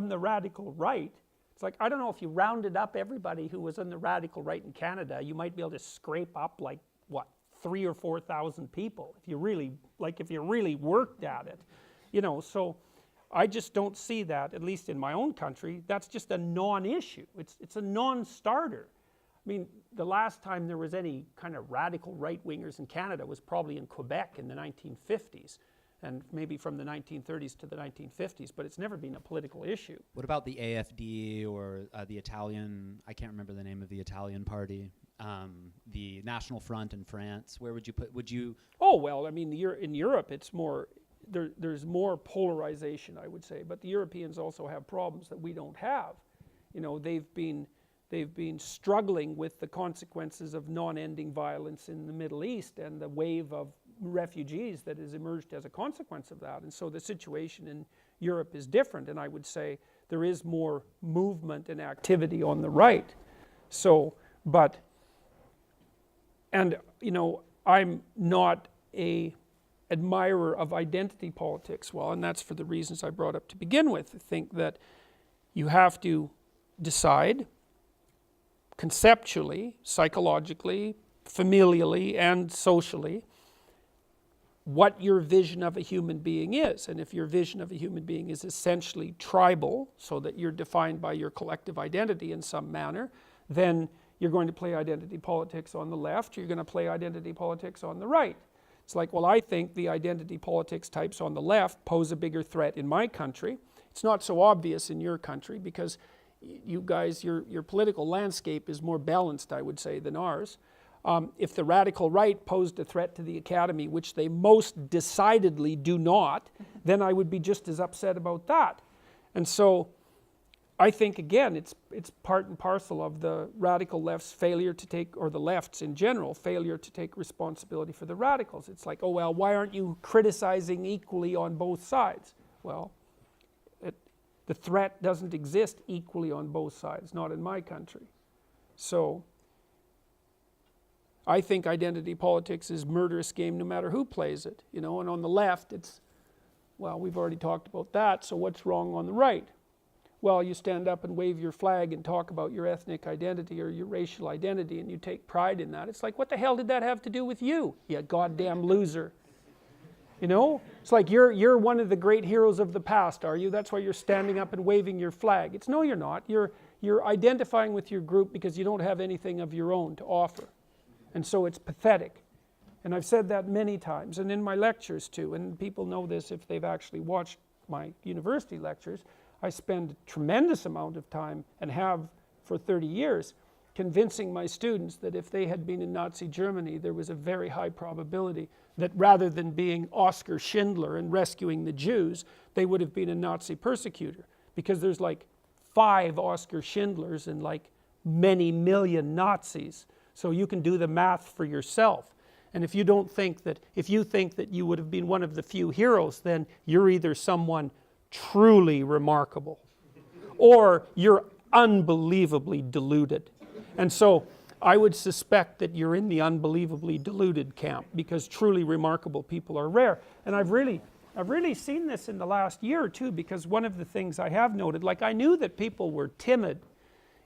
the radical right. It's like, I don't know, if you rounded up everybody who was on the radical right in Canada, you might be able to scrape up, like, what, 3,000 or 4,000 people if you really worked at it, you know. So I just don't see that, at least in my own country. That's just a non-issue. It's a non-starter. I mean, the last time there was any kind of radical right-wingers in Canada was probably in Quebec in the 1950s, and maybe from the 1930s to the 1950s, but it's never been a political issue. What about the AFD or the Italian, I can't remember the name of the Italian party, the National Front in France? Where would you... Oh, well, I mean, in Europe it's more, there's more polarization, I would say, but the Europeans also have problems that we don't have. You know, they've been struggling with the consequences of non-ending violence in the Middle East and the wave of refugees that has emerged as a consequence of that. And so the situation in Europe is different, and I would say there is more movement and activity on the right. So, but, and, you know, I'm not a admirer of identity politics. Well, and that's for the reasons I brought up to begin with. I think that you have to decide conceptually, psychologically, familially, and socially what your vision of a human being is. And if your vision of a human being is essentially tribal, so that you're defined by your collective identity in some manner, then you're going to play identity politics on the left, you're going to play identity politics on the right. It's like, well, I think the identity politics types on the left pose a bigger threat in my country. It's not so obvious in your country because you guys, your political landscape is more balanced, I would say, than ours. If the radical right posed a threat to the academy, which they most decidedly do not, then I would be just as upset about that. And so I think, again, it's part and parcel of the radical left's failure to take, or the left's in general, failure to take responsibility for the radicals. It's like, oh, well, why aren't you criticizing equally on both sides? Well, the threat doesn't exist equally on both sides, not in my country. So I think identity politics is a murderous game no matter who plays it, you know. And on the left, it's, well, we've already talked about that, so what's wrong on the right? Well, you stand up and wave your flag and talk about your ethnic identity or your racial identity, and you take pride in that. It's like, what the hell did that have to do with you, you goddamn loser? You know, it's like you're one of the great heroes of the past, are you? That's why you're standing up and waving your flag. It's no, you're not. You're identifying with your group because you don't have anything of your own to offer. And so it's pathetic. And I've said that many times, and in my lectures too, and people know this if they've actually watched my university lectures. I spend a tremendous amount of time, and have for 30 years, convincing my students that if they had been in Nazi Germany, there was a very high probability that rather than being Oskar Schindler and rescuing the Jews, they would have been a Nazi persecutor. Because there's like 5 Oskar Schindlers and like many million Nazis. So you can do the math for yourself. And if you think that you would have been one of the few heroes, then you're either someone truly remarkable or you're unbelievably deluded. And so I would suspect that you're in the unbelievably deluded camp, because truly remarkable people are rare. And I've really seen this in the last year or two, because one of the things I have noted, like I knew that people were timid,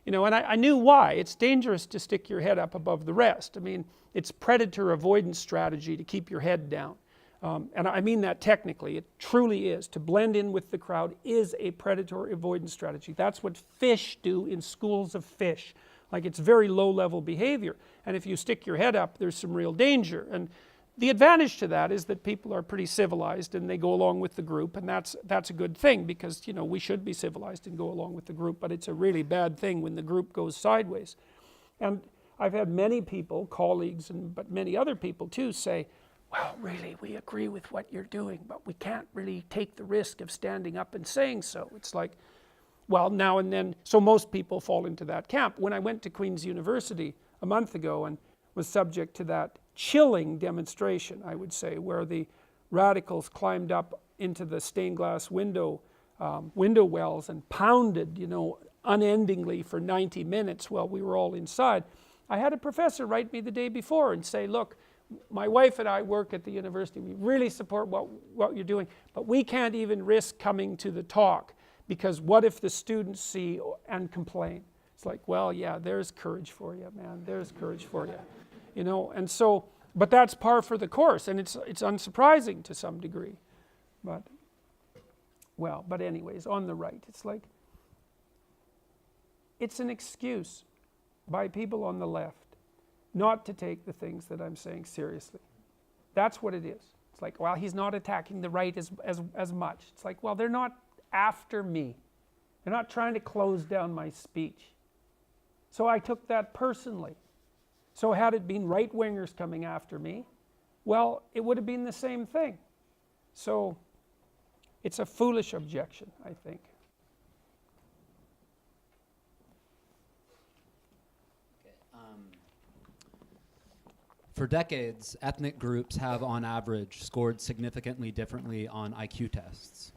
you know, and I knew why. It's dangerous to stick your head up above the rest. I mean, it's predator avoidance strategy to keep your head down. And I mean that technically. It truly is. To blend in with the crowd is a predator avoidance strategy. That's what fish do in schools of fish. Like, it's very low-level behavior. And if you stick your head up, there's some real danger. And the advantage to that is that people are pretty civilized and they go along with the group, and that's a good thing, because, you know, we should be civilized and go along with the group, but it's a really bad thing when the group goes sideways. And I've had many people, colleagues, but many other people too, say, well, really, we agree with what you're doing, but we can't really take the risk of standing up and saying so. It's like, well, now and then, so most people fall into that camp. When I went to Queen's University a month ago and was subject to that chilling demonstration, I would say, where the radicals climbed up into the stained glass window wells and pounded, you know, unendingly for 90 minutes while we were all inside. I had a professor write me the day before and say, look, my wife and I work at the university. We really support what you're doing, but we can't even risk coming to the talk, because what if the students see and complain? It's like, well, yeah, there's courage for you, man. There's courage for you. You know, and so, but that's par for the course, and it's unsurprising to some degree. But, well, but anyways, on the right, it's like, it's an excuse by people on the left not to take the things that I'm saying seriously. That's what it is. It's like, well, he's not attacking the right as much. It's like, well, they're not after me. They're not trying to close down my speech. So I took that personally. So had it been right-wingers coming after me, well, it would have been the same thing. So it's a foolish objection, I think. For decades, ethnic groups have, on average, scored significantly differently on IQ tests.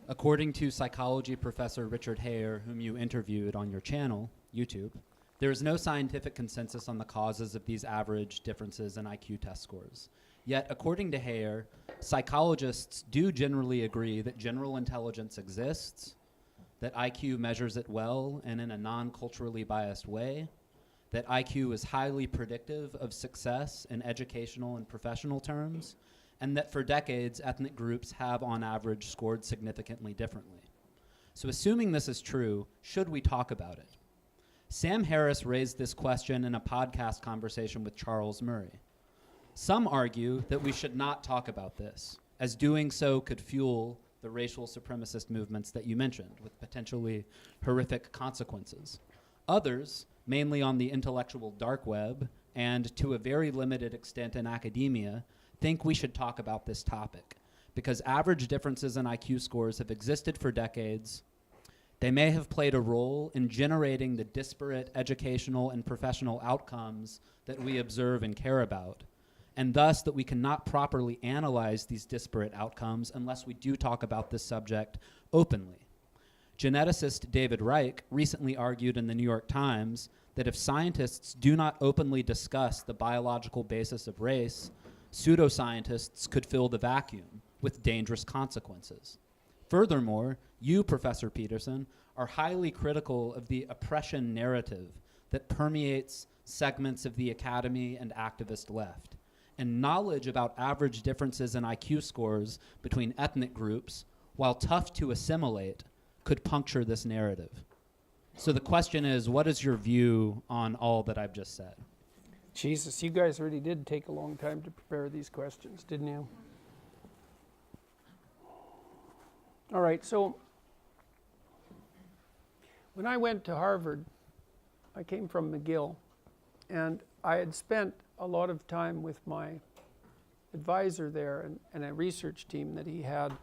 According to psychology professor Richard Hare, whom you interviewed on your channel, YouTube, there is no scientific consensus on the causes of these average differences in IQ test scores. Yet, according to Hare, psychologists do generally agree that general intelligence exists, that IQ measures it well and in a non-culturally biased way, that IQ is highly predictive of success in educational and professional terms, and that for decades, ethnic groups have, on average, scored significantly differently. So assuming this is true, should we talk about it? Sam Harris raised this question in a podcast conversation with Charles Murray. Some argue that we should not talk about this, as doing so could fuel the racial supremacist movements that you mentioned, with potentially horrific consequences. Others, mainly on the intellectual dark web, and to a very limited extent in academia, think we should talk about this topic, because average differences in IQ scores have existed for decades. They may have played a role in generating the disparate educational and professional outcomes that we observe and care about, and thus that we cannot properly analyze these disparate outcomes unless we do talk about this subject openly. Geneticist David Reich recently argued in the New York Times that if scientists do not openly discuss the biological basis of race, pseudoscientists could fill the vacuum with dangerous consequences. Furthermore, you, Professor Peterson, are highly critical of the oppression narrative that permeates segments of the academy and activist left, and knowledge about average differences in IQ scores between ethnic groups, while tough to assimilate, could puncture this narrative. So the question is, what is your view on all that I've just said? Jesus, you guys really did take a long time to prepare these questions, didn't you? All right, so when I went to Harvard, I came from McGill, and I had spent a lot of time with my advisor there and a research team that he had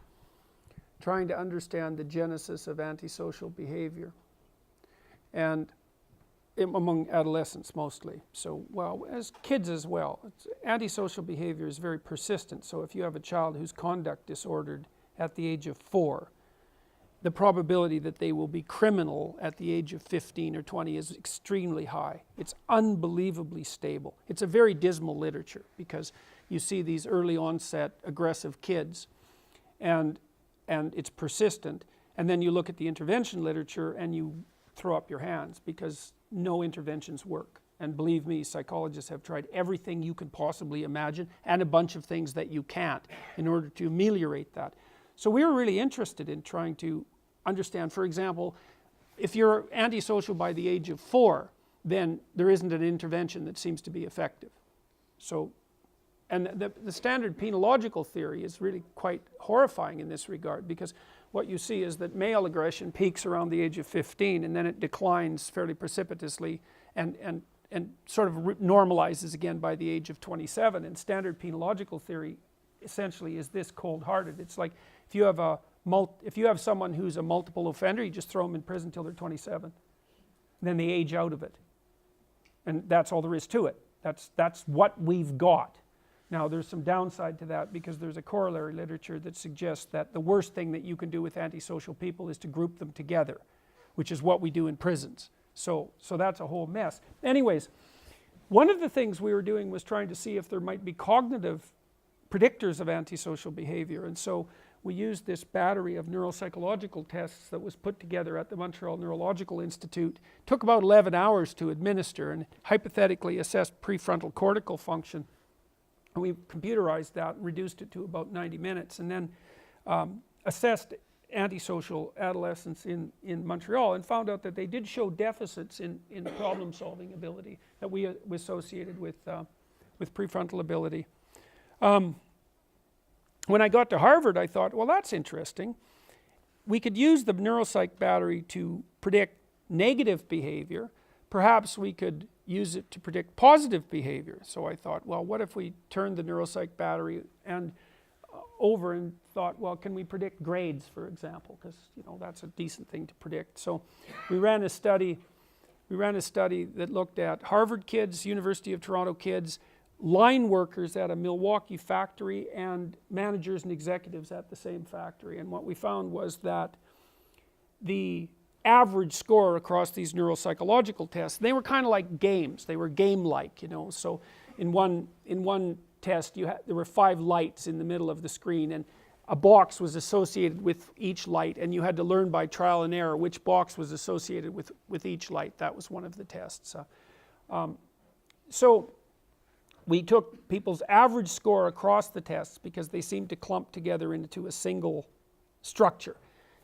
trying to understand the genesis of antisocial behavior, and among adolescents mostly. So, well, as kids as well. Antisocial behavior is very persistent. So if you have a child who's conduct disordered at the age of 4, the probability that they will be criminal at the age of 15 or 20 is extremely high. It's unbelievably stable. It's a very dismal literature because you see these early onset aggressive kids and it's persistent. And then you look at the intervention literature and you throw up your hands because no interventions work. And believe me, psychologists have tried everything you could possibly imagine and a bunch of things that you can't in order to ameliorate that. So we were really interested in trying to understand, for example, if you're antisocial by the age of 4, then there isn't an intervention that seems to be effective. So, and the standard penological theory is really quite horrifying in this regard, because what you see is that male aggression peaks around the age of 15 and then it declines fairly precipitously and sort of normalizes again by the age of 27. And standard penological theory essentially is this cold-hearted. It's like if you have someone who's a multiple offender, you just throw them in prison until they're 27. And then they age out of it. And that's all there is to it. That's what we've got. Now, there's some downside to that because there's a corollary literature that suggests that the worst thing that you can do with antisocial people is to group them together, which is what we do in prisons. So that's a whole mess. Anyways, one of the things we were doing was trying to see if there might be cognitive predictors of antisocial behavior. And so we used this battery of neuropsychological tests that was put together at the Montreal Neurological Institute. It took about 11 hours to administer and hypothetically assessed prefrontal cortical function. And we computerized that and reduced it to about 90 minutes and then assessed antisocial adolescents in Montreal and found out that they did show deficits in problem solving ability that we associated with prefrontal ability. When I got to Harvard, I thought, well, that's interesting. We could use the neuropsych battery to predict negative behavior. Perhaps we could use it to predict positive behavior. So I thought, well, what if we turned the neuropsych battery over and thought, well, can we predict grades, for example? Because that's a decent thing to predict. So we ran a study that looked at Harvard kids, University of Toronto kids, line workers at a Milwaukee factory, and managers and executives at the same factory. And what we found was that the average score across these neuropsychological tests, they were kind of like games. They were game-like, So in one test, there were 5 lights in the middle of the screen, and a box was associated with each light, and you had to learn by trial and error which box was associated with each light. That was one of the tests. So we took people's average score across the tests because they seemed to clump together into a single structure.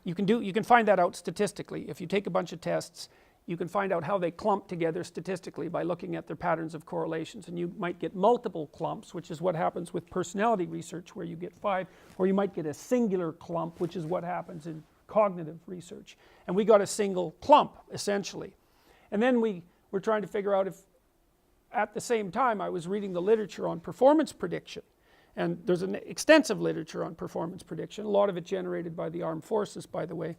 You can find that out statistically. If you take a bunch of tests, you can find out how they clump together statistically by looking at their patterns of correlations. And you might get multiple clumps, which is what happens with personality research, where you get 5, or you might get a singular clump, which is what happens in cognitive research. And we got a single clump, essentially. And then we were trying to figure out if, at the same time, I was reading the literature on performance prediction. And there's an extensive literature on performance prediction, a lot of it generated by the armed forces, by the way,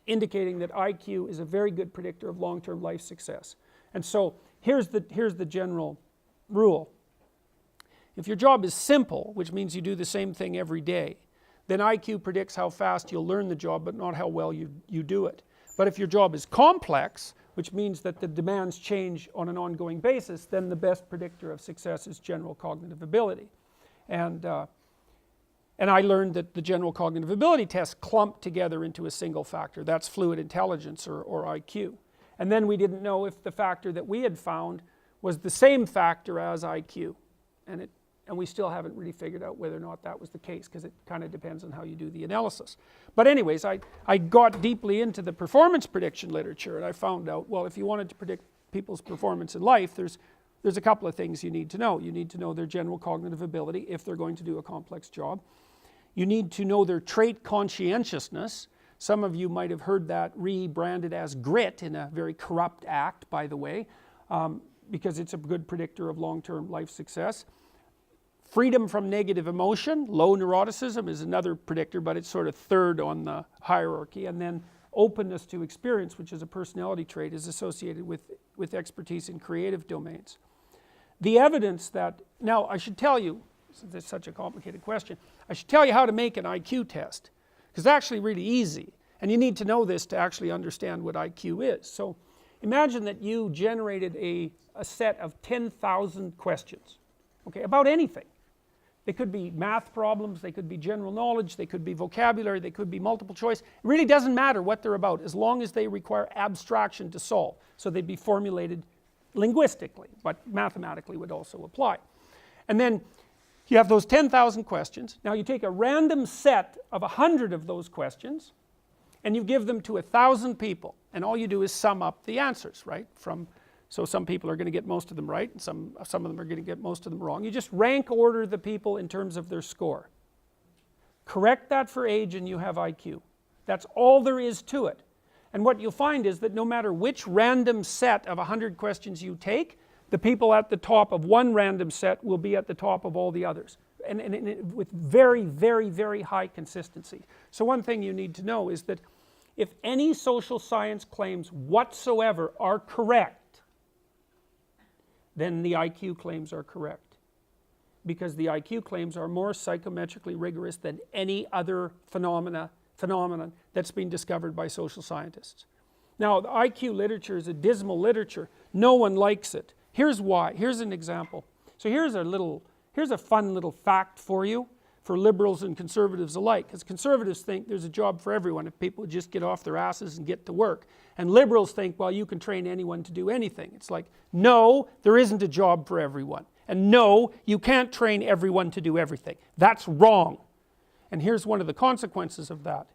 indicating that IQ is a very good predictor of long-term life success. And so here's the general rule. If your job is simple, which means you do the same thing every day, then IQ predicts how fast you'll learn the job, but not how well you do it. But if your job is complex, which means that the demands change on an ongoing basis, then the best predictor of success is general cognitive ability. And I learned that the general cognitive ability tests clump together into a single factor. That's fluid intelligence, or IQ. And then we didn't know if the factor that we had found was the same factor as IQ. And And we still haven't really figured out whether or not that was the case, because it kind of depends on how you do the analysis. But anyways, I got deeply into the performance prediction literature, and I found out, well, if you wanted to predict people's performance in life, there's a couple of things you need to know. You need to know their general cognitive ability if they're going to do a complex job. You need to know their trait conscientiousness. Some of you might have heard that rebranded as grit in a very corrupt act, by the way, because it's a good predictor of long-term life success. Freedom from negative emotion, low neuroticism is another predictor, but it's sort of third on the hierarchy. And then openness to experience, which is a personality trait, is associated with expertise in creative domains. The evidence that, now I should tell you, since it's such a complicated question, I should tell you how to make an IQ test, because it's actually really easy, and you need to know this to actually understand what IQ is. So imagine that you generated a set of 10,000 questions, okay, about anything. They could be math problems, they could be general knowledge, they could be vocabulary, they could be multiple choice. It really doesn't matter what they're about, as long as they require abstraction to solve. So they'd be formulated linguistically, but mathematically would also apply. And then you have those 10,000 questions. Now you take a random set of 100 of those questions, and you give them to 1,000 people, and all you do is sum up the answers, right? So some people are going to get most of them right, and some of them are going to get most of them wrong. You just rank order the people in terms of their score. Correct that for age and you have IQ. That's all there is to it. And what you'll find is that no matter which random set of 100 questions you take, the people at the top of one random set will be at the top of all the others, and with very, very, very high consistency. So one thing you need to know is that if any social science claims whatsoever are correct, then the IQ claims are correct, because the IQ claims are more psychometrically rigorous than any other phenomenon that's been discovered by social scientists. Now, the IQ literature is a dismal literature. No one likes it. Here's why. Here's an example. So here's a fun little fact for you, for liberals and conservatives alike, because conservatives think there's a job for everyone if people just get off their asses and get to work. And liberals think, well, you can train anyone to do anything. It's like, no, there isn't a job for everyone. And no, you can't train everyone to do everything. That's wrong. And here's one of the consequences of that.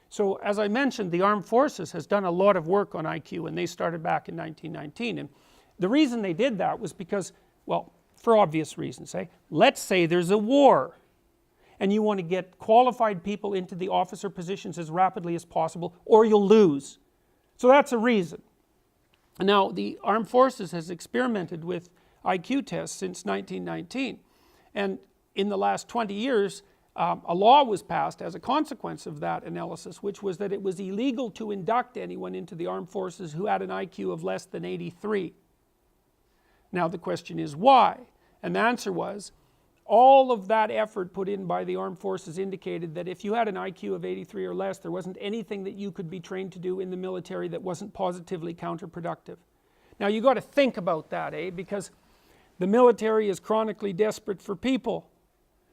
So as I mentioned, the Armed Forces has done a lot of work on IQ, and they started back in 1919. And the reason they did that was because, well, for obvious reasons. Let's say there's a war, and you want to get qualified people into the officer positions as rapidly as possible, or you'll lose. So that's a reason. Now, the Armed Forces has experimented with IQ tests since 1919, and in the last 20 years, a law was passed as a consequence of that analysis, which was that it was illegal to induct anyone into the Armed Forces who had an IQ of less than 83. Now the question is why? And the answer was, all of that effort put in by the Armed Forces indicated that if you had an IQ of 83 or less, there wasn't anything that you could be trained to do in the military that wasn't positively counterproductive. Now you got to think about that, because the military is chronically desperate for people,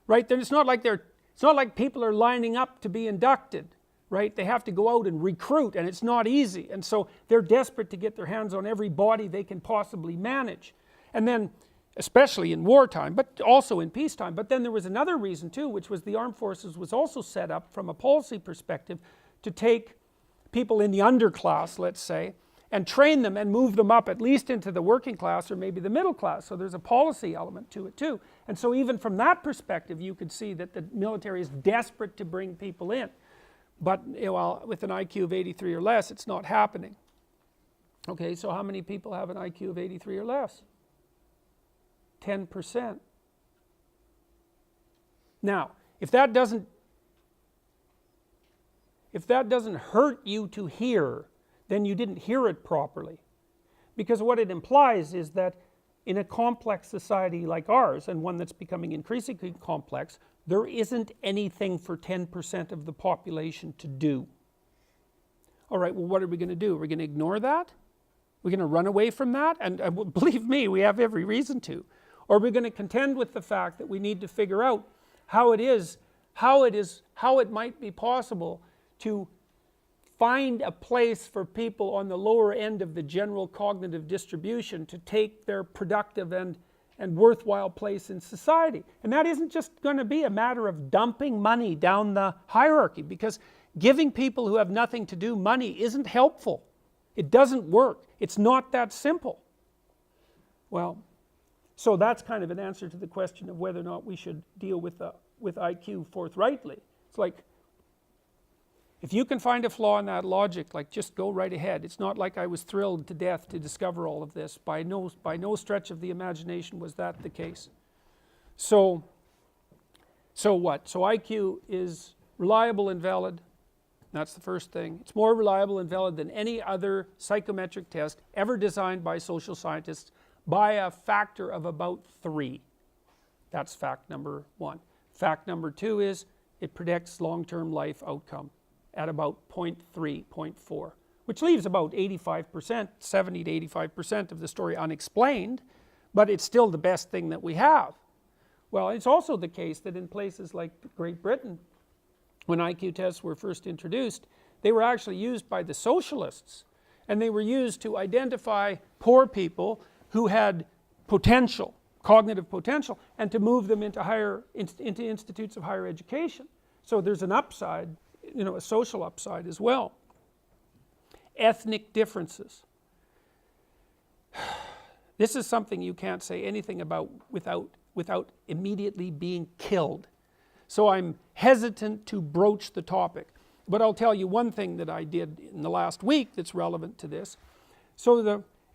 right? It's not like people are lining up to be inducted, right? They have to go out and recruit, and it's not easy. And so they're desperate to get their hands on every body they can possibly manage. And then, especially in wartime, but also in peacetime. But then there was another reason too, which was the Armed Forces was also set up from a policy perspective to take people in the underclass, let's say, and train them and move them up at least into the working class or maybe the middle class. So there's a policy element to it too. And so even from that perspective, you could see that the military is desperate to bring people in. But with an IQ of 83 or less, it's not happening. Okay, so how many people have an IQ of 83 or less? 10%. Now, if that doesn't hurt you to hear, then you didn't hear it properly. Because what it implies is that in a complex society like ours, and one that's becoming increasingly complex, there isn't anything for 10% of the population to do. All right, well, what are we going to do? Are we going to ignore that? We're going to run away from that? And believe me, we have every reason to. Or we're going to contend with the fact that we need to figure out how it might be possible to find a place for people on the lower end of the general cognitive distribution to take their productive and and worthwhile place in society. And that isn't just going to be a matter of dumping money down the hierarchy, because giving people who have nothing to do money isn't helpful. It doesn't work. It's not that simple. Well, so that's kind of an answer to the question of whether or not we should deal with IQ forthrightly. It's like, if you can find a flaw in that logic, like, just go right ahead. It's not like I was thrilled to death to discover all of this. By no stretch of the imagination was that the case. So what? So IQ is reliable and valid. That's the first thing. It's more reliable and valid than any other psychometric test ever designed by social scientists by a factor of about 3. That's fact number 1. Fact number 2 is it predicts long-term life outcome at about 0.3, 0.4, which leaves about 85%, 70 to 85% of the story unexplained, but it's still the best thing that we have. Well, it's also the case that in places like Great Britain, when IQ tests were first introduced, they were actually used by the socialists, and they were used to identify poor people who had potential, cognitive potential, and to move them into institutes of higher education. So there's an upside, a social upside as well. Ethnic differences. This is something you can't say anything about without immediately being killed. So I'm hesitant to broach the topic. But I'll tell you one thing that I did in the last week that's relevant to this.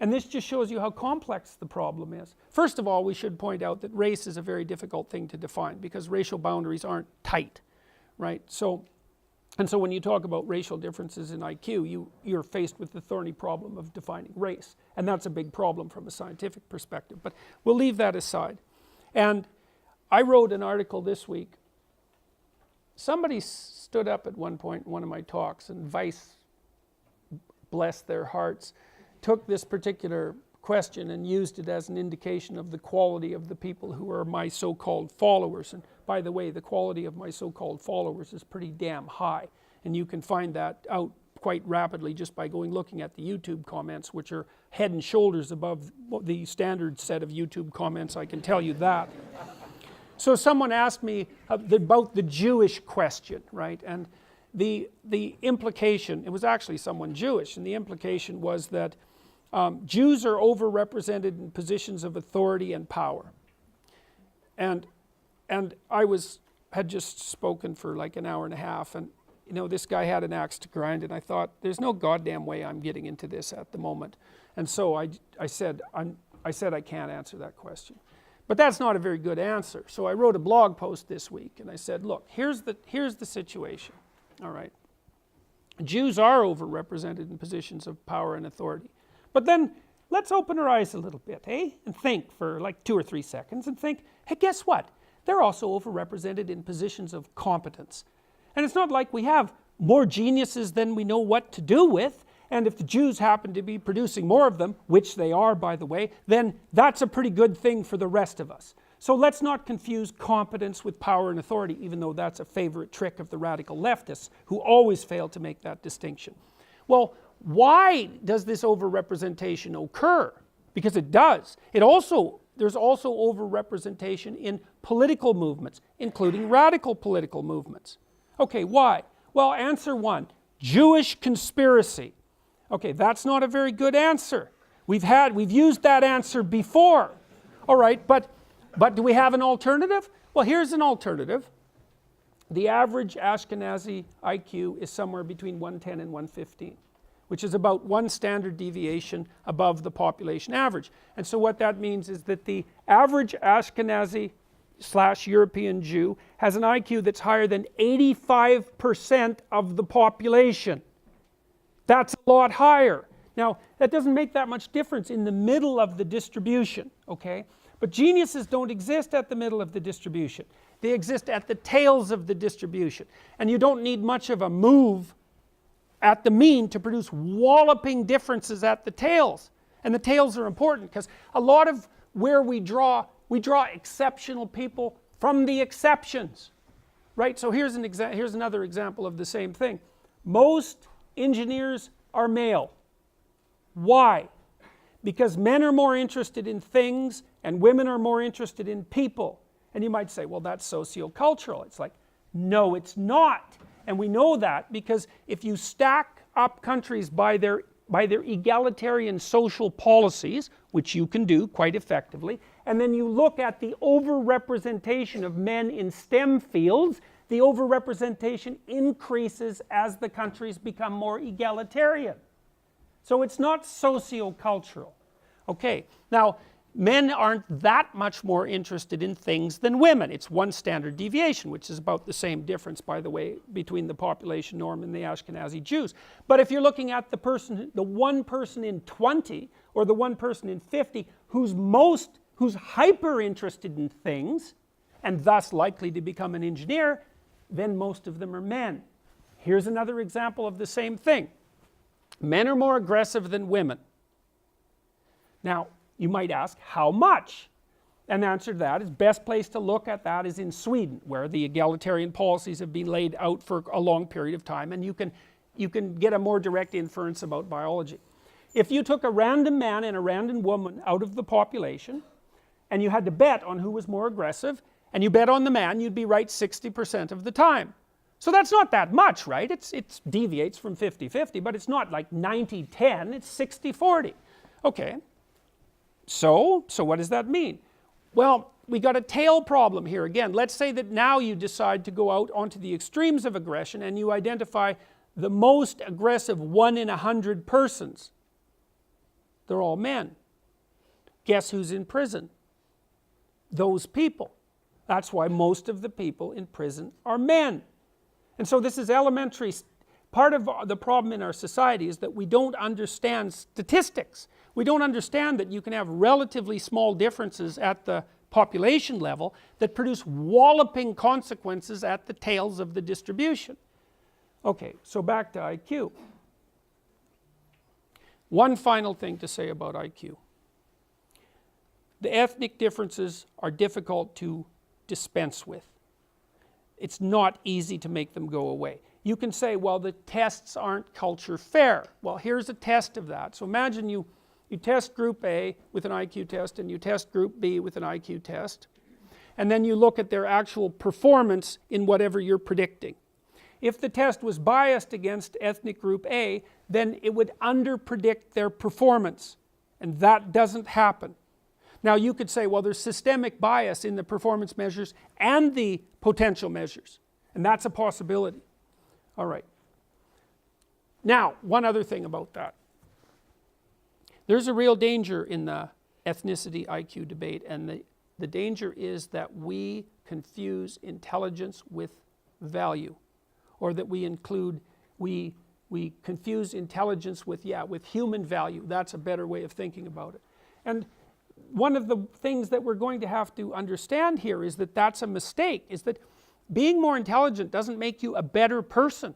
And this just shows you how complex the problem is. First of all, we should point out that race is a very difficult thing to define, because racial boundaries aren't tight, right? So when you talk about racial differences in IQ, you're faced with the thorny problem of defining race. And that's a big problem from a scientific perspective. But we'll leave that aside. And I wrote an article this week. Somebody stood up at one point in one of my talks, and Vice, bless their hearts, took this particular question and used it as an indication of the quality of the people who are my so-called followers. And by the way, the quality of my so-called followers is pretty damn high, and you can find that out quite rapidly just by looking at the YouTube comments, which are head and shoulders above the standard set of YouTube comments, I can tell you that. So someone asked me about the Jewish question, right? And the implication, it was actually someone Jewish, and the implication was that Jews are overrepresented in positions of authority and power. And I had just spoken for like an hour and a half, and this guy had an axe to grind, and I thought, there's no goddamn way I'm getting into this at the moment. And so I said I can't answer that question. But that's not a very good answer. So I wrote a blog post this week, and I said, look, here's the situation. All right. Jews are overrepresented in positions of power and authority. But then let's open our eyes a little bit, and think for like 2 or 3 seconds and think, hey, guess what? They're also overrepresented in positions of competence. And it's not like we have more geniuses than we know what to do with. And if the Jews happen to be producing more of them, which they are, by the way, then that's a pretty good thing for the rest of us. So let's not confuse competence with power and authority, even though that's a favorite trick of the radical leftists, who always fail to make that distinction. Well, why does this overrepresentation occur? Because it does. There's also overrepresentation in political movements, including radical political movements. Okay, why? Well, answer 1, Jewish conspiracy. Okay, that's not a very good answer. We've used that answer before. All right, but do we have an alternative? Well, here's an alternative. The average Ashkenazi IQ is somewhere between 110 and 115, which is about 1 standard deviation above the population average. And so what that means is that the average Ashkenazi / European Jew has an IQ that's higher than 85% of the population. That's a lot higher. Now, that doesn't make that much difference in the middle of the distribution, okay? But geniuses don't exist at the middle of the distribution. They exist at the tails of the distribution. And you don't need much of a move at the mean to produce walloping differences at the tails. And the tails are important because a lot of where we draw exceptional people from the exceptions, right? So here's another example of the same thing. Most engineers are male. Why? because men are more interested in things and women are more interested in people. And you might say, well, that's sociocultural. It's like, no, it's not. And we know that because if you stack up countries by their egalitarian social policies, which you can do quite effectively, and then you look at the overrepresentation of men in STEM fields, the overrepresentation increases as the countries become more egalitarian. So it's not sociocultural. Okay, now men aren't that much more interested in things than women. It's one standard deviation, which is about the same difference, by the way, between the population norm and the Ashkenazi Jews. But if you're looking at the one person in 20 or the one person in 50 who's hyper interested in things and thus likely to become an engineer, then most of them are men. Here's another example of the same thing. Men are more aggressive than women. Now, you might ask, how much? And the answer to that is, best place to look at that is in Sweden, where the egalitarian policies have been laid out for a long period of time, and you can get a more direct inference about biology. If you took a random man and a random woman out of the population, and you had to bet on who was more aggressive, and you bet on the man, you'd be right 60% of the time. So that's not that much, right? It deviates from 50-50, but it's not like 90-10, it's 60-40. Okay, so what does that mean? Well, we got a tail problem here again. Let's say that now you decide to go out onto the extremes of aggression and you identify the most aggressive 1 in 100 persons. They're all men. Guess who's in prison? Those people. That's why most of the people in prison are men. And so this is elementary. Part of the problem in our society is that we don't understand statistics. We don't understand that you can have relatively small differences at the population level that produce walloping consequences at the tails of the distribution. Okay, so back to IQ. One final thing to say about IQ. The ethnic differences are difficult to dispense with. It's not easy to make them go away. You can say, well, the tests aren't culture fair. Well, here's a test of that. So imagine you test group A with an IQ test and you test group B with an IQ test, and then you look at their actual performance in whatever you're predicting. If the test was biased against ethnic group A, then it would underpredict their performance, and that doesn't happen. Now you could say, well, there's systemic bias in the performance measures and the potential measures, and that's a possibility. All right. Now, one other thing about that. There's a real danger in the ethnicity IQ debate, and the danger is that we confuse intelligence with value, or that we confuse intelligence with human value. That's a better way of thinking about it. And one of the things that we're going to have to understand here is that that's a mistake, is that being more intelligent doesn't make you a better person.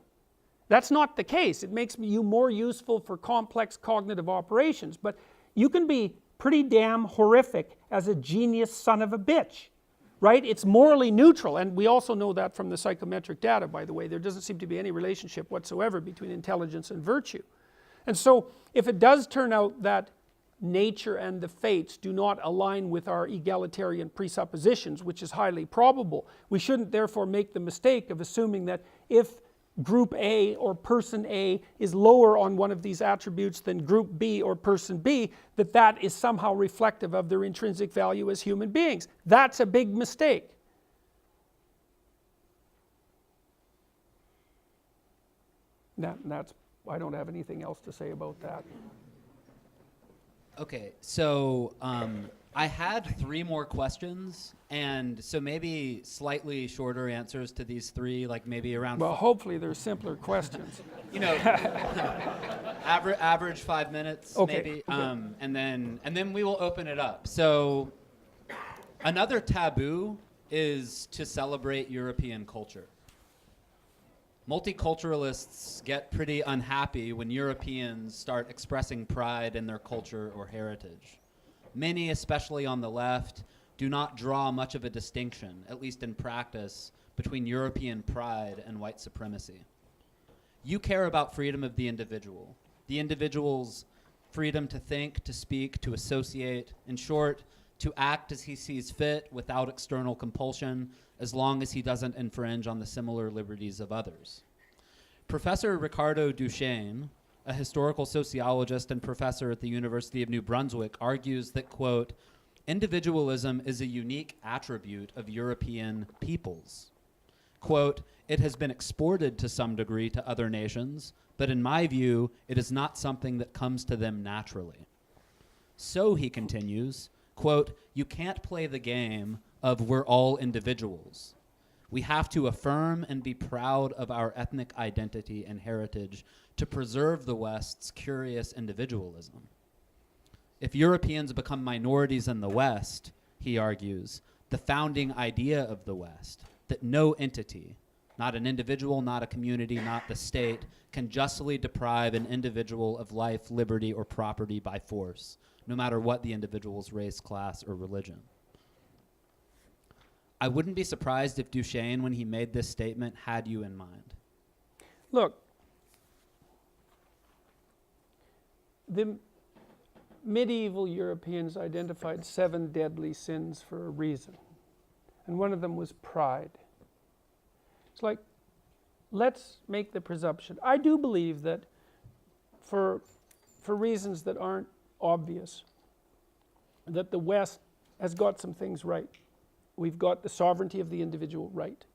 That's not the case. It makes you more useful for complex cognitive operations, but you can be pretty damn horrific as a genius son of a bitch, right? It's morally neutral, and we also know that from the psychometric data, by the way. There doesn't seem to be any relationship whatsoever between intelligence and virtue. And so if it does turn out that nature and the fates do not align with our egalitarian presuppositions, which is highly probable, we shouldn't therefore make the mistake of assuming that if group A or person A is lower on one of these attributes than group B or person B, that is somehow reflective of their intrinsic value as human beings. That's a big mistake. I don't have anything else to say about that. Okay, so I had 3 more questions, and so maybe slightly shorter answers to these 3, like maybe around. Well, hopefully they're simpler questions. You know, average 5 minutes, okay, maybe, okay. And then we will open it up. So, another taboo is to celebrate European culture. Multiculturalists get pretty unhappy when Europeans start expressing pride in their culture or heritage. Many, especially on the left, do not draw much of a distinction, at least in practice, between European pride and white supremacy. You care about freedom of the individual. The individual's freedom to think, to speak, to associate, in short, to act as he sees fit without external compulsion, as long as he doesn't infringe on the similar liberties of others. Professor Ricardo Duchesne, a historical sociologist and professor at the University of New Brunswick, argues that, quote, individualism is a unique attribute of European peoples. Quote, it has been exported to some degree to other nations, but in my view, it is not something that comes to them naturally. So, he continues, quote, you can't play the game of we're all individuals. We have to affirm and be proud of our ethnic identity and heritage to preserve the West's curious individualism. If Europeans become minorities in the West, he argues, the founding idea of the West, that no entity, not an individual, not a community, not the state, can justly deprive an individual of life, liberty, or property by force, no matter what the individual's race, class, or religion. I wouldn't be surprised if Duchesne, when he made this statement, had you in mind. Look, the medieval Europeans identified 7 deadly sins for a reason. And one of them was pride. It's like, let's make the presumption. I do believe that for reasons that aren't obvious, that the West has got some things right. We've got the sovereignty of the individual right.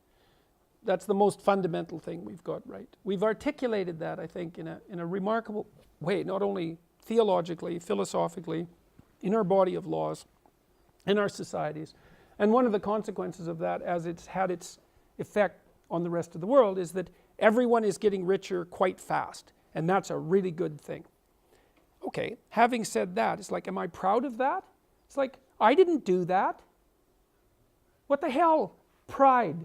That's the most fundamental thing we've got right. We've articulated that, I think, in a remarkable way, not only theologically, philosophically, in our body of laws, in our societies. And one of the consequences of that, as it's had its effect on the rest of the world, is that everyone is getting richer quite fast. And that's a really good thing. Okay, having said that, it's like, am I proud of that? It's like, I didn't do that. What the hell? Pride.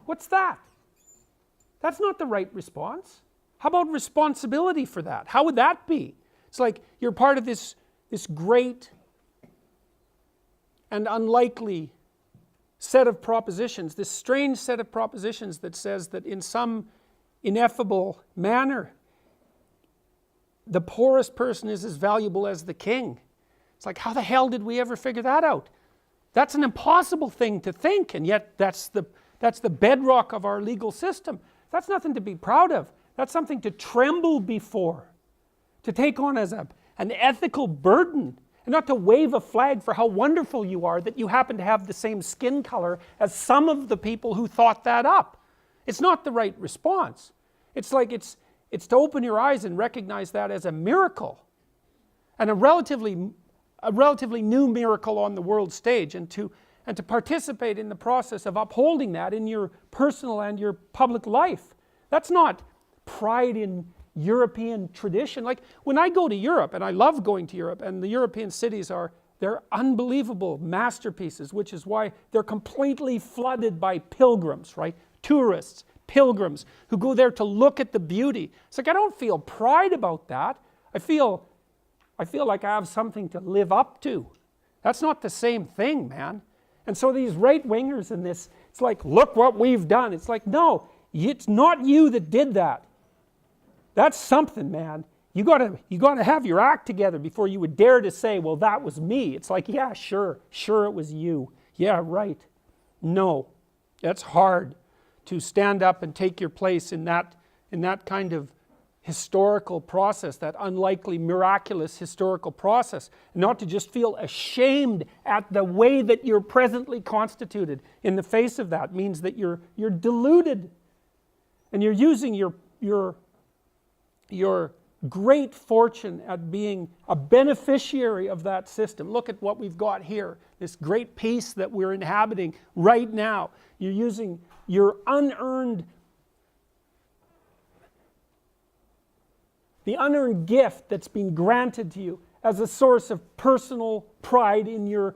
What's that? That's not the right response. How about responsibility for that? How would that be? It's like you're part of this great and unlikely set of propositions, this strange set of propositions that says that in some ineffable manner, the poorest person is as valuable as the king. It's like, how the hell did we ever figure that out? That's an impossible thing to think, and yet that's the bedrock of our legal system. That's nothing to be proud of. That's something to tremble before, to take on as an ethical burden, and not to wave a flag for how wonderful you are that you happen to have the same skin color as some of the people who thought that up. It's not the right response. It's like it's to open your eyes and recognize that as a miracle, and a relatively new miracle on the world stage, and to participate in the process of upholding that in your personal and your public life. That's not pride in European tradition. Like when I go to Europe, and I love going to Europe, and the European cities they're unbelievable masterpieces, which is why they're completely flooded by pilgrims, right? Tourists, pilgrims, who go there to look at the beauty. It's like, I don't feel pride about that. I feel like I have something to live up to. That's not the same thing, man. And so these right-wingers in this, it's like, look what we've done. It's like, no, it's not you that did that. That's something, man. You gotta have your act together before you would dare to say, well, that was me. It's like, yeah, sure it was you. Yeah, right. No, that's hard to stand up and take your place in that kind of historical process, that unlikely, miraculous historical process. Not to just feel ashamed at the way that you're presently constituted in the face of that means that you're deluded, and you're using your great fortune at being a beneficiary of that system. Look at what we've got here, this great peace that we're inhabiting right now. You're using your the unearned gift that's been granted to you as a source of personal pride in your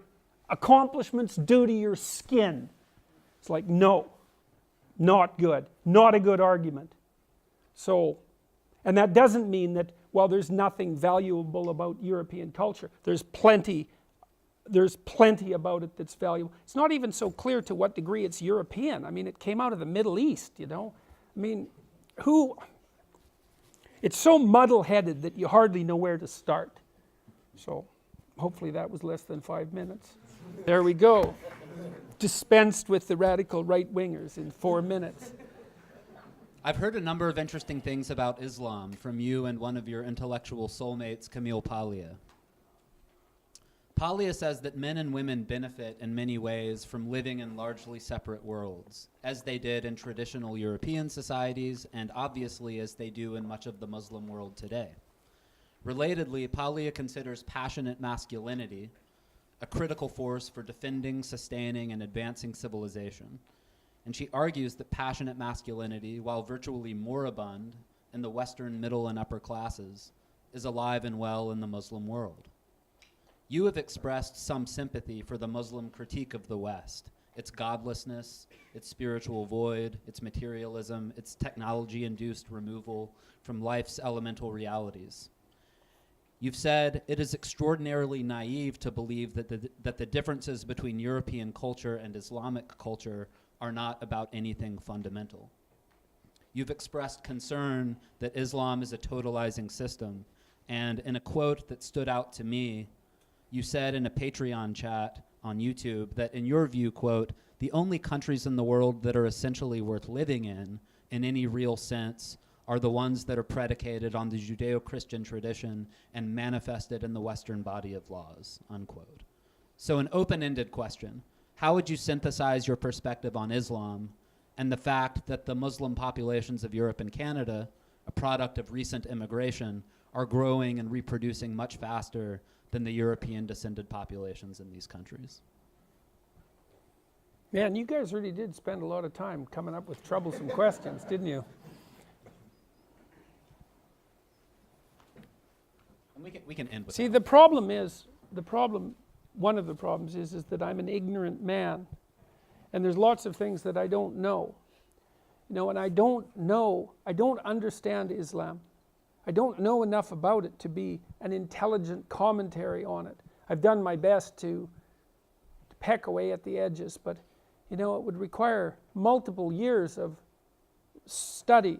accomplishments due to your skin. It's like, no, not good, not a good argument. So, and that doesn't mean that, well, there's nothing valuable about European culture. There's plenty about it that's valuable. It's not even so clear to what degree it's European. I mean, it came out of the Middle East, you know. I mean, It's so muddle-headed that you hardly know where to start. So hopefully that was less than 5 minutes. There we go. Dispensed with the radical right-wingers in 4 minutes. I've heard a number of interesting things about Islam from you and one of your intellectual soulmates, Camille Paglia. Paglia says that men and women benefit in many ways from living in largely separate worlds, as they did in traditional European societies and obviously as they do in much of the Muslim world today. Relatedly, Paglia considers passionate masculinity a critical force for defending, sustaining, and advancing civilization. And she argues that passionate masculinity, while virtually moribund in the Western middle and upper classes, is alive and well in the Muslim world. You have expressed some sympathy for the Muslim critique of the West, its godlessness, its spiritual void, its materialism, its technology-induced removal from life's elemental realities. You've said it is extraordinarily naive to believe that the differences between European culture and Islamic culture are not about anything fundamental. You've expressed concern that Islam is a totalizing system, and in a quote that stood out to me, you said in a Patreon chat on YouTube that in your view, quote, the only countries in the world that are essentially worth living in any real sense, are the ones that are predicated on the Judeo-Christian tradition and manifested in the Western body of laws, unquote. So an open-ended question, how would you synthesize your perspective on Islam and the fact that the Muslim populations of Europe and Canada, a product of recent immigration, are growing and reproducing much faster than the European descended populations in these countries? Man, you guys really did spend a lot of time coming up with troublesome questions, didn't you? And we can end with See, that. the problem is, one of the problems is that I'm an ignorant man, and there's lots of things that I don't know. You know, and I don't understand Islam. I don't know enough about it to be an intelligent commentary on it. I've done my best to peck away at the edges, but you know, it would require multiple years of study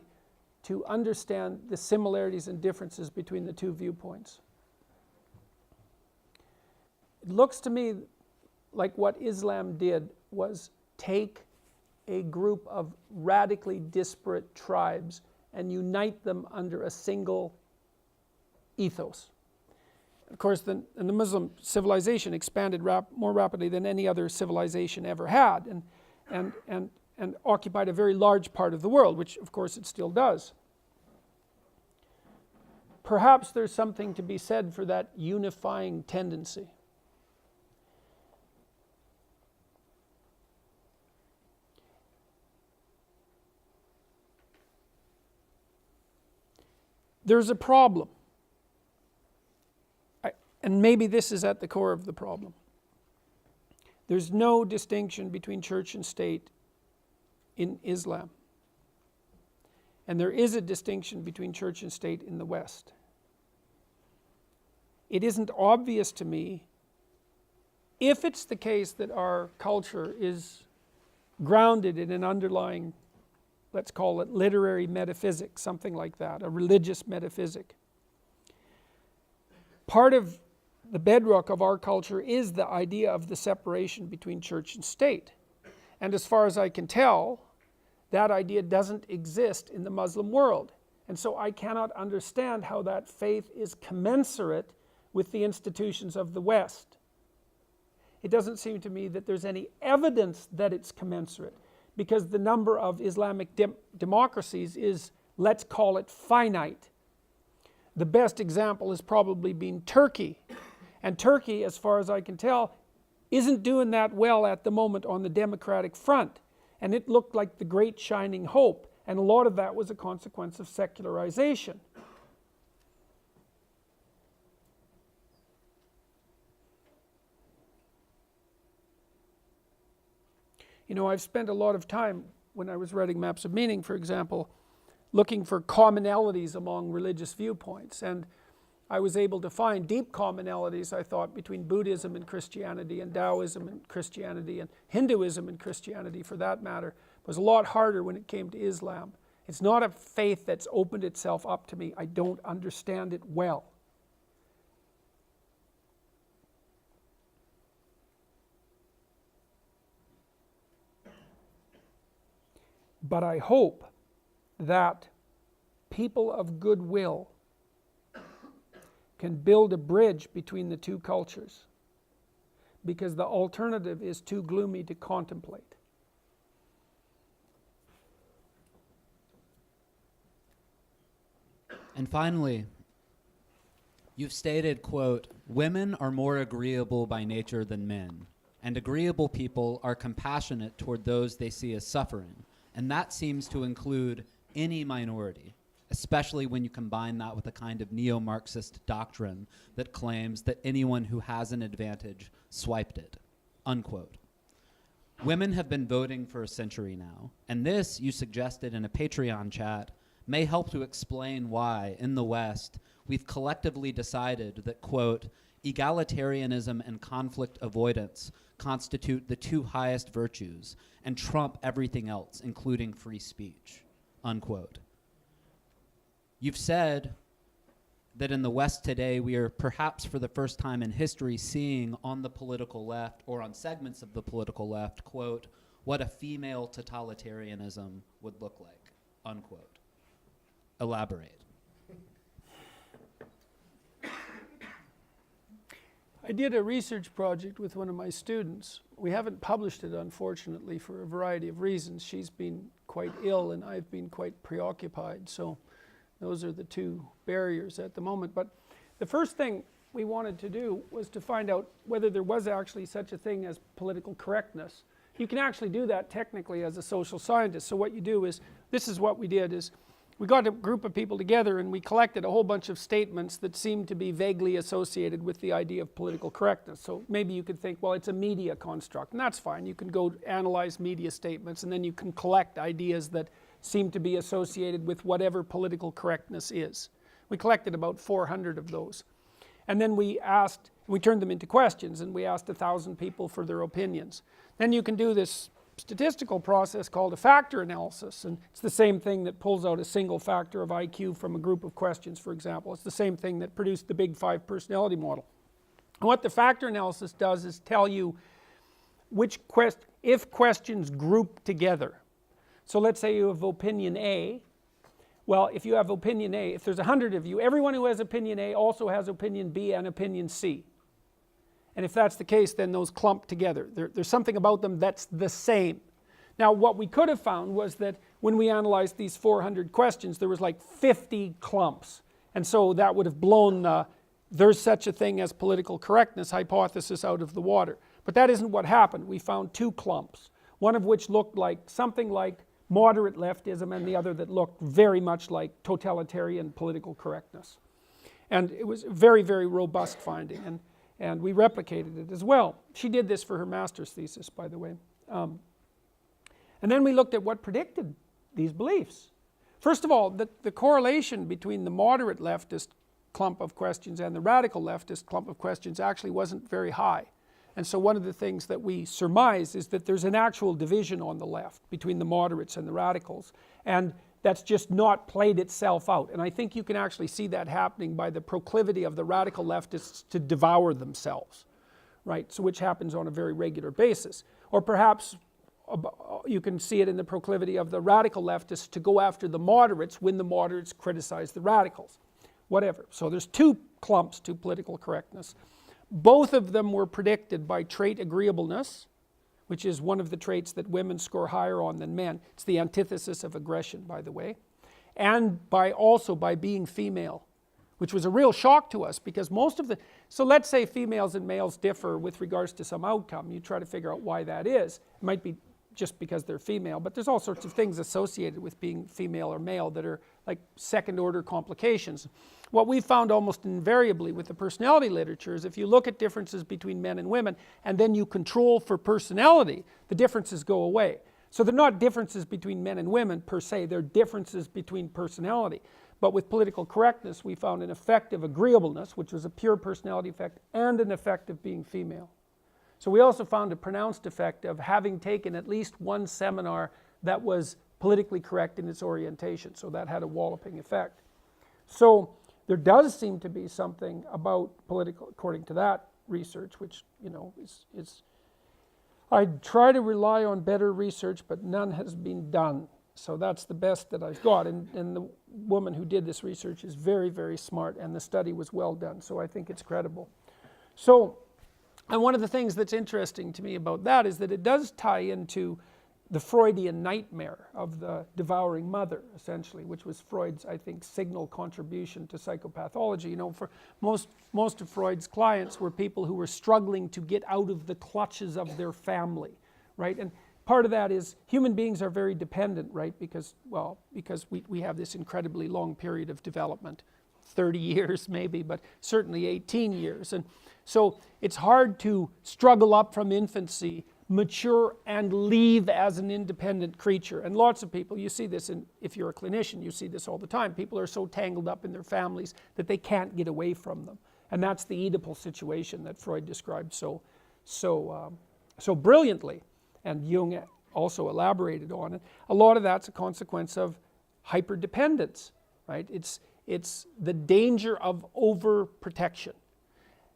to understand the similarities and differences between the two viewpoints. It looks to me like what Islam did was take a group of radically disparate tribes and unite them under a single ethos. Of course, the Muslim civilization expanded more rapidly than any other civilization ever had, and occupied a very large part of the world, which of course it still does. Perhaps there's something to be said for that unifying tendency. There's a problem. And maybe this is at the core of the problem. There's no distinction between church and state in Islam. And there is a distinction between church and state in the West. It isn't obvious to me, if it's the case that our culture is grounded in an underlying, let's call it literary metaphysics, something like that, a religious metaphysic. Part of the bedrock of our culture is the idea of the separation between church and state. And as far as I can tell, that idea doesn't exist in the Muslim world. And so I cannot understand how that faith is commensurate with the institutions of the West. It doesn't seem to me that there's any evidence that it's commensurate, because the number of Islamic democracies is, let's call it, finite. The best example has probably been Turkey. And Turkey, as far as I can tell, isn't doing that well at the moment on the democratic front. And it looked like the great shining hope. And a lot of that was a consequence of secularization. You know, I've spent a lot of time, when I was writing Maps of Meaning, for example, looking for commonalities among religious viewpoints. And I was able to find deep commonalities, I thought, between Buddhism and Christianity, and Taoism and Christianity, and Hinduism and Christianity, for that matter. It was a lot harder when it came to Islam. It's not a faith that's opened itself up to me. I don't understand it well. But I hope that people of goodwill can build a bridge between the two cultures, because the alternative is too gloomy to contemplate. And finally, you've stated, quote, "Women are more agreeable by nature than men, and agreeable people are compassionate toward those they see as suffering. And that seems to include any minority, especially when you combine that with a kind of neo-Marxist doctrine that claims that anyone who has an advantage swiped it," unquote. Women have been voting for a century now, and this, you suggested in a Patreon chat, may help to explain why, in the West, we've collectively decided that, quote, "egalitarianism and conflict avoidance constitute the two highest virtues and trump everything else, including free speech," unquote. You've said that in the West today, we are perhaps for the first time in history seeing on the political left, or on segments of the political left, quote, "what a female totalitarianism would look like," unquote. Elaborate. I did a research project with one of my students. We haven't published it, unfortunately, for a variety of reasons. She's been quite ill and I've been quite preoccupied, so those are the two barriers at the moment. But the first thing we wanted to do was to find out whether there was actually such a thing as political correctness. You can actually do that technically as a social scientist. So what you do is, this is what we did, is we got a group of people together and we collected a whole bunch of statements that seemed to be vaguely associated with the idea of political correctness. So maybe you could think, well, it's a media construct, and that's fine. You can go analyze media statements, and then you can collect ideas that seem to be associated with whatever political correctness is. We collected about 400 of those. And then we turned them into questions, and we asked 1,000 people for their opinions. Then you can do this statistical process called a factor analysis, and it's the same thing that pulls out a single factor of IQ from a group of questions, for example. It's the same thing that produced the Big Five personality model. And what the factor analysis does is tell you if questions group together. So let's say you have opinion A. Well, if you have opinion A, if there's 100 of you, everyone who has opinion A also has opinion B and opinion C. And if that's the case, then those clump together. There's something about them that's the same. Now, what we could have found was that when we analyzed these 400 questions, there was like 50 clumps. And so that would have blown the "there's such a thing as political correctness" hypothesis out of the water. But that isn't what happened. We found two clumps, one of which looked like something like moderate leftism, and the other that looked very much like totalitarian political correctness. And it was a very, very robust finding. And we replicated it as well. She did this for her master's thesis, by the way. And then we looked at what predicted these beliefs. First of all, the correlation between the moderate leftist clump of questions and the radical leftist clump of questions actually wasn't very high. And so one of the things that we surmise is that there's an actual division on the left between the moderates and the radicals. And that's just not played itself out. And I think you can actually see that happening by the proclivity of the radical leftists to devour themselves, right? So which happens on a very regular basis. Or perhaps you can see it in the proclivity of the radical leftists to go after the moderates when the moderates criticize the radicals. Whatever. So there's two clumps to political correctness. Both of them were predicted by trait agreeableness, which is one of the traits that women score higher on than men. It's the antithesis of aggression, by the way. And also by being female, which was a real shock to us, because so let's say females and males differ with regards to some outcome. You try to figure out why that is. It might be just because they're female, but there's all sorts of things associated with being female or male that are like second order complications. What we found almost invariably with the personality literature is if you look at differences between men and women and then you control for personality, the differences go away. So they're not differences between men and women per se, they're differences between personality. But with political correctness, we found an effect of agreeableness, which was a pure personality effect, and an effect of being female. So we also found a pronounced effect of having taken at least one seminar that was politically correct in its orientation. So that had a walloping effect. So there does seem to be something about political, according to that research, which, you know, is I try to rely on better research, but none has been done. So that's the best that I've got. And the woman who did this research is very, very smart, and the study was well done. So I think it's credible. So, and one of the things that's interesting to me about that is that it does tie into the Freudian nightmare of the devouring mother, essentially, which was Freud's, I think, signal contribution to psychopathology. You know, for most of Freud's clients were people who were struggling to get out of the clutches of their family, right? And part of that is human beings are very dependent, right? Because we have this incredibly long period of development, 30 years maybe, but certainly 18 years. And so it's hard to struggle up from infancy, mature, and leave as an independent creature. And lots of people, you see this, if you're a clinician, you see this all the time. People are so tangled up in their families that they can't get away from them. And that's the Oedipal situation that Freud described so brilliantly. And Jung also elaborated on it. A lot of that's a consequence of hyperdependence, right? It's the danger of overprotection.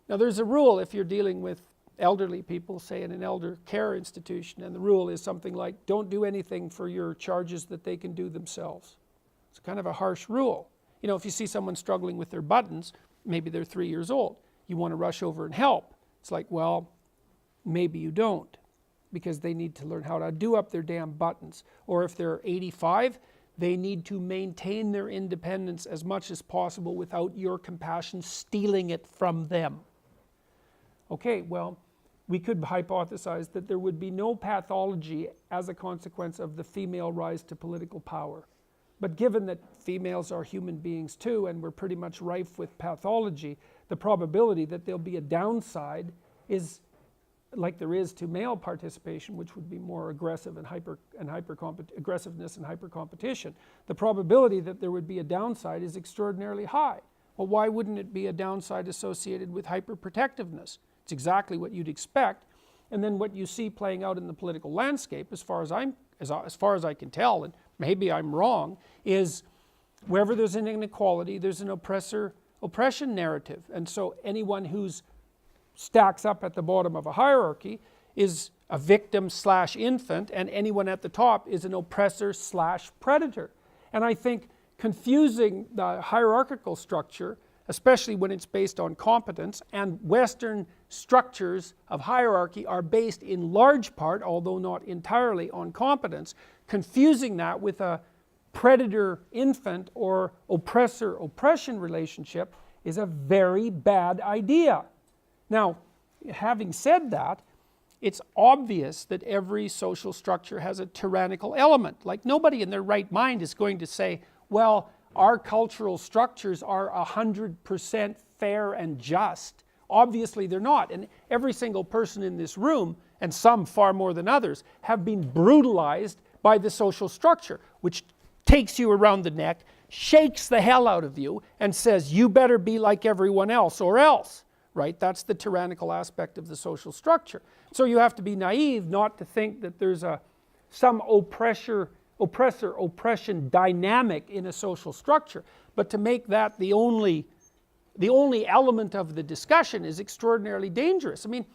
Now there's a rule if you're dealing with elderly people, say in an elder care institution, and the rule is something like, don't do anything for your charges that they can do themselves. It's kind of a harsh rule. You know, if you see someone struggling with their buttons, maybe they're 3 years old, you want to rush over and help. It's like, well, maybe you don't, because they need to learn how to do up their damn buttons. Or if they're 85, they need to maintain their independence as much as possible without your compassion stealing it from them. Okay, well, we could hypothesize that there would be no pathology as a consequence of the female rise to political power. But given that females are human beings too, and we're pretty much rife with pathology, the probability that there'll be a downside is like there is to male participation, which would be more aggressive and aggressiveness and hyper competition. The probability that there would be a downside is extraordinarily high. Well, why wouldn't it be a downside associated with hyperprotectiveness? It's exactly what you'd expect. And then what you see playing out in the political landscape, as far as I can tell, and maybe I'm wrong, is wherever there's an inequality, there's an oppression narrative. And so anyone who's stacks up at the bottom of a hierarchy is a victim / infant, and anyone at the top is an oppressor / predator. And I think confusing the hierarchical structure, especially when it's based on competence, and Western structures of hierarchy are based in large part, although not entirely, on competence, confusing that with a predator-infant or oppressor-oppression relationship is a very bad idea. Now, having said that, it's obvious that every social structure has a tyrannical element. Like, nobody in their right mind is going to say, well, our cultural structures are 100% fair and just. Obviously they're not, and every single person in this room, and some far more than others, have been brutalized by the social structure, which takes you around the neck, shakes the hell out of you, and says, you better be like everyone else or else. Right? That's the tyrannical aspect of the social structure. So you have to be naive not to think that there's some oppressor-oppression dynamic in a social structure, but to make that the only element of the discussion is extraordinarily dangerous. I mean,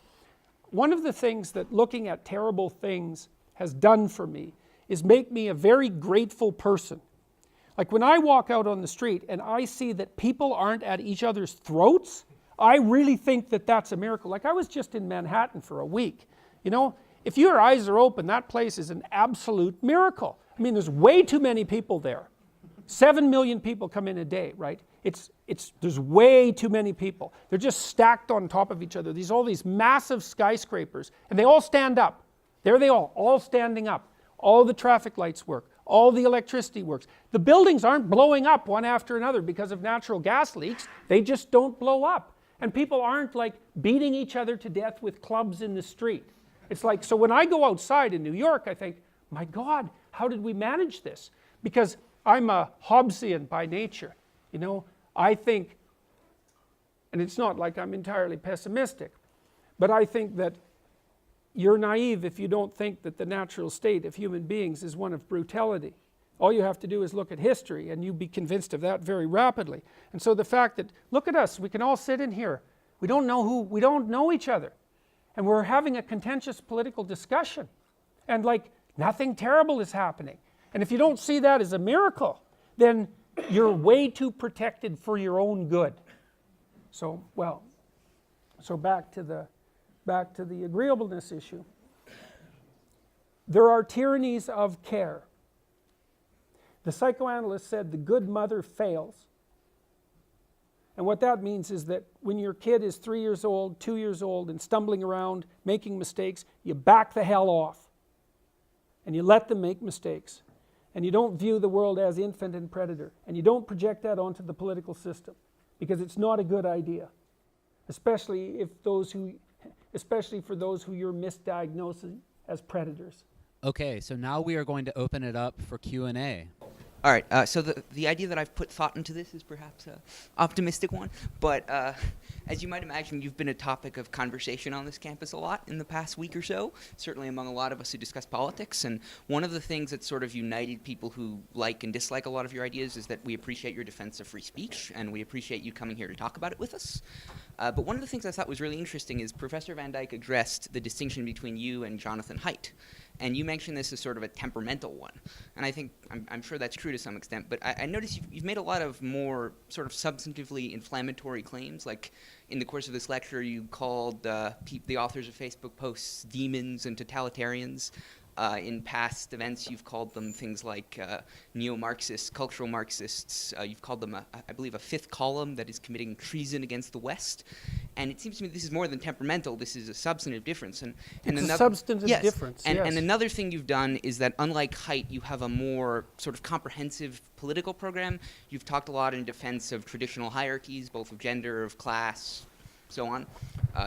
one of the things that looking at terrible things has done for me is make me a very grateful person. Like when I walk out on the street and I see that people aren't at each other's throats, I really think that that's a miracle. Like I was just in Manhattan for a week. You know, if your eyes are open, that place is an absolute miracle. I mean, there's way too many people there. 7 million people come in a day, right? There's way too many people. They're just stacked on top of each other. All these massive skyscrapers, and they all stand up. There they all standing up. All the traffic lights work. All the electricity works. The buildings aren't blowing up one after another because of natural gas leaks. They just don't blow up. And people aren't like beating each other to death with clubs in the street. It's like, so when I go outside in New York, I think, my God, how did we manage this? Because I'm a Hobbesian by nature. You know, I think, and it's not like I'm entirely pessimistic, but I think that you're naive if you don't think that the natural state of human beings is one of brutality. All you have to do is look at history and you'll be convinced of that very rapidly. And so the fact that, look at us, we can all sit in here, we don't know each other, and we're having a contentious political discussion, and like nothing terrible is happening. And if you don't see that as a miracle, then you're way too protected for your own good. So, well, so back to the agreeableness issue. There are tyrannies of care. The psychoanalyst said the good mother fails. And what that means is that when your kid is 3 years old, 2 years old, and stumbling around, making mistakes, you back the hell off. And you let them make mistakes. And you don't view the world as infant and predator. And you don't project that onto the political system. Because it's not a good idea. Especially for those who you're misdiagnosing as predators. Okay, so now we are going to open it up for Q&A. All right, so the idea that I've put thought into this is perhaps an optimistic one, but as you might imagine, you've been a topic of conversation on this campus a lot in the past week or so, certainly among a lot of us who discuss politics, and one of the things that sort of united people who like and dislike a lot of your ideas is that we appreciate your defense of free speech, and we appreciate you coming here to talk about it with us. But one of the things I thought was really interesting is Professor Van Dyke addressed the distinction between you and Jonathan Haidt. And you mentioned this as sort of a temperamental one. And I think, I'm sure that's true to some extent, but I noticed you've made a lot of more sort of substantively inflammatory claims. Like in the course of this lecture, you called the authors of Facebook posts demons and totalitarians. In past events, you've called them things like neo-Marxists, cultural Marxists. You've called them, I believe, a fifth column that is committing treason against the West. And it seems to me this is more than temperamental. This is a substantive difference. And it's a substantive difference, yes. And another thing you've done is that, unlike Haidt, you have a more sort of comprehensive political program. You've talked a lot in defense of traditional hierarchies, both of gender, of class, so on,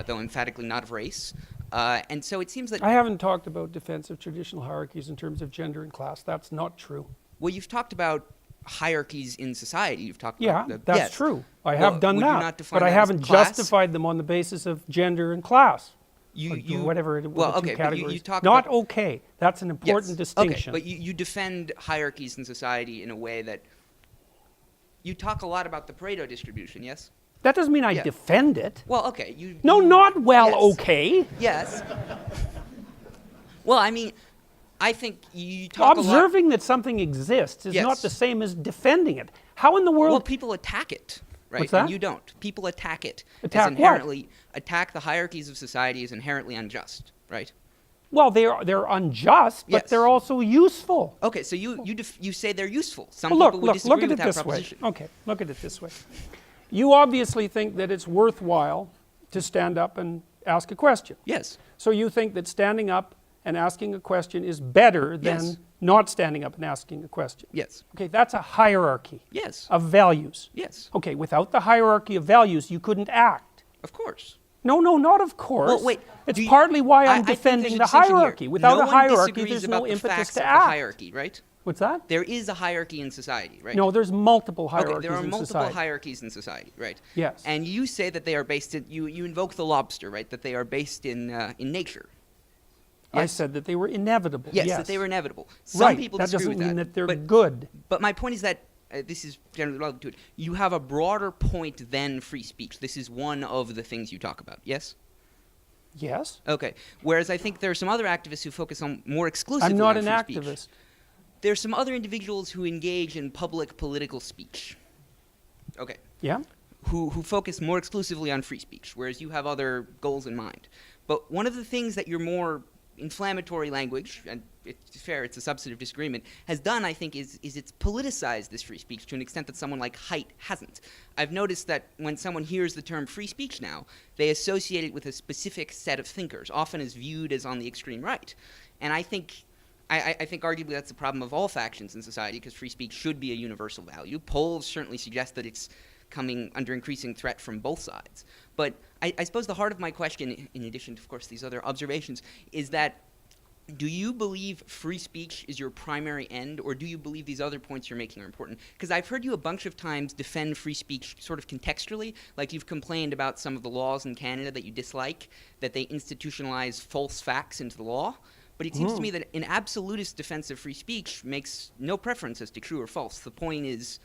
though emphatically not of race. And so it seems that I haven't talked about defense of traditional hierarchies in terms of gender and class. That's not true. Well, you've talked about hierarchies in society. You've talked about that's true. I have done that, but I haven't justified them on the basis of gender and class. Whatever the two categories. You talk not about, okay. That's an important distinction. Okay, but you defend hierarchies in society in a way that you talk a lot about the Pareto distribution. Yes. That doesn't mean I defend it. Well, okay. Okay. Yes. Well, I mean, I think you talk Observing that something exists is not the same as defending it. How in the world? Well, people attack it, right? What's that? And you don't. People attack it. Attack as inherently, attack the hierarchies of society as inherently unjust, right? Well, they're unjust, but they're also useful. Okay, so you say they're useful. Some people would disagree with that proposition. Okay, look at it this way. You obviously think that it's worthwhile to stand up and ask a question. Yes. So you think that standing up and asking a question is better than not standing up and asking a question. Yes. Okay, that's a hierarchy of values. Yes. Okay, without the hierarchy of values, you couldn't act. Of course. No, not of course. Well, wait. It's partly why I'm defending the hierarchy. Without a hierarchy, there's no impetus to act. Hierarchy, right? What's that? There is a hierarchy in society, right? No, there's multiple hierarchies in society. Okay, there are multiple hierarchies in society, right? Yes. And you say that they are based in, you invoke the lobster, right? That they are based in nature. Yes? I said that they were inevitable. Yes, that they were inevitable. Some people disagree with that. That doesn't mean that they're good. But my point is that, this is generally relevant to it, you have a broader point than free speech. This is one of the things you talk about, yes? Yes. Okay. Whereas I think there are some other activists who focus on more exclusively I'm not on an free activist. Speech. There's some other individuals who engage in public political speech. Okay. Yeah. Who focus more exclusively on free speech, whereas you have other goals in mind. But one of the things that your more inflammatory language, and it's fair, it's a substantive disagreement, has done, I think, is it's politicized this free speech to an extent that someone like Haidt hasn't. I've noticed that when someone hears the term free speech now, they associate it with a specific set of thinkers, often as viewed as on the extreme right. And I think arguably that's the problem of all factions in society, because free speech should be a universal value. Polls certainly suggest that it's coming under increasing threat from both sides. But I suppose the heart of my question, in addition to, of course, these other observations, is that do you believe free speech is your primary end, or do you believe these other points you're making are important? Because I've heard you a bunch of times defend free speech sort of contextually, like you've complained about some of the laws in Canada that you dislike, that they institutionalize false facts into the law. But it seems to me that an absolutist defense of free speech makes no preference as to true or false. The point is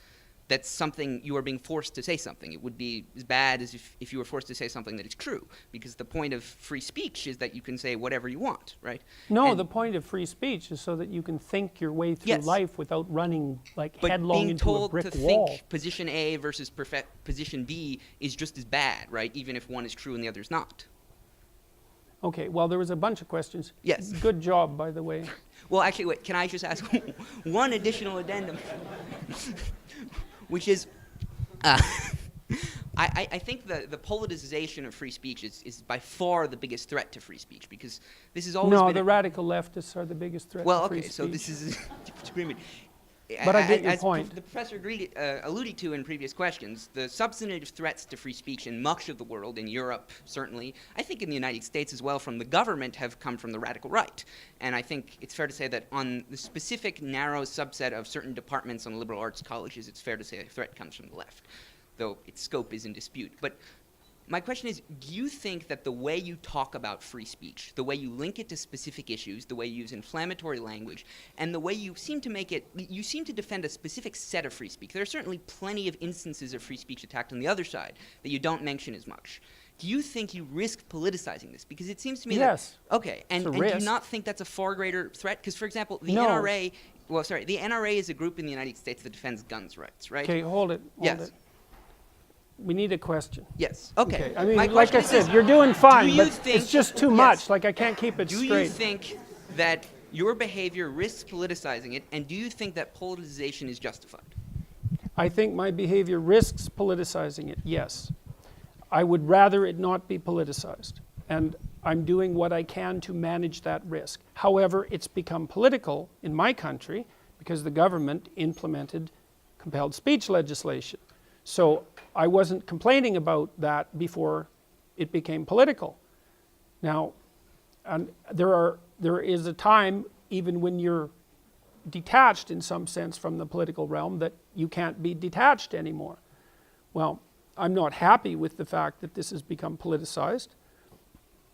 that something, you are being forced to say something. It would be as bad as if you were forced to say something that is true, because the point of free speech is that you can say whatever you want, right? No, And the point of free speech is so that you can think your way through Yes. life without running like But headlong being into a told brick to wall. think position A versus position B is just as bad, right? Even if one is true and the other is not. Okay, well, there was a bunch of questions. Yes. Good job, by the way. Well, actually, wait, can I just ask one additional addendum? Which is, I think the politicization of free speech is by far the biggest threat to free speech, because this has always No, been... the radical leftists are the biggest threat well, to free okay, speech. so this is a disagreement. But I get your As point. the professor alluded to in previous questions, the substantive threats to free speech in much of the world, in Europe certainly, I think in the United States as well, from the government have come from the radical right. And I think it's fair to say that on the specific narrow subset of certain departments on liberal arts colleges, it's fair to say a threat comes from the left, though its scope is in dispute. But my question is, do you think that the way you talk about free speech, the way you link it to specific issues, the way you use inflammatory language, and the way you seem to make it, you seem to defend a specific set of free speech. There are certainly plenty of instances of free speech attacked on the other side that you don't mention as much. Do you think you risk politicizing this? Because it seems to me Yes. that... Okay, and It's a do you risk. not think that's a far greater threat? Because, for example, the No. NRA... Well, sorry, the NRA is a group in the United States that defends guns rights, right? Okay, hold it. Hold Yes. it. We need a question. Yes. Okay. I mean, My like I question is said, you're doing fine, you but think- it's just too Yes. much. Like, I can't keep it Do straight. you think that your behavior risks politicizing it, and do you think that politicization is justified? I think my behavior risks politicizing it, yes. I would rather it not be politicized. And I'm doing what I can to manage that risk. However, it's become political in my country because the government implemented compelled speech legislation. So I wasn't complaining about that before it became political. Now, and there is a time, even when you're detached in some sense from the political realm, that you can't be detached anymore. Well, I'm not happy with the fact that this has become politicized.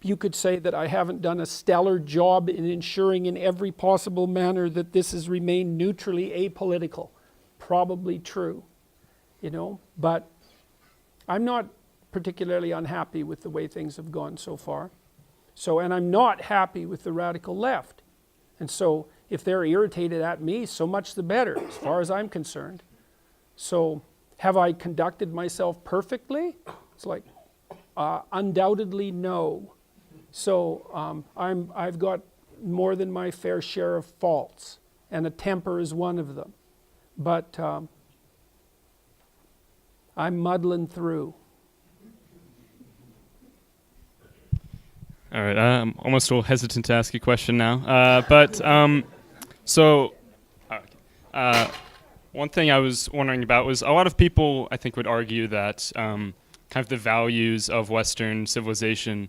You could say that I haven't done a stellar job in ensuring in every possible manner that this has remained neutrally apolitical. Probably true, you know, but I'm not particularly unhappy with the way things have gone so far. So, and I'm not happy with the radical left. And so, if they're irritated at me, so much the better, as far as I'm concerned. So, have I conducted myself perfectly? It's like, undoubtedly no. So, I've got more than my fair share of faults, and a temper is one of them. But I'm muddling through. All right, I'm almost a little hesitant to ask a question now. One thing I was wondering about was a lot of people, I think, would argue that kind of the values of Western civilization,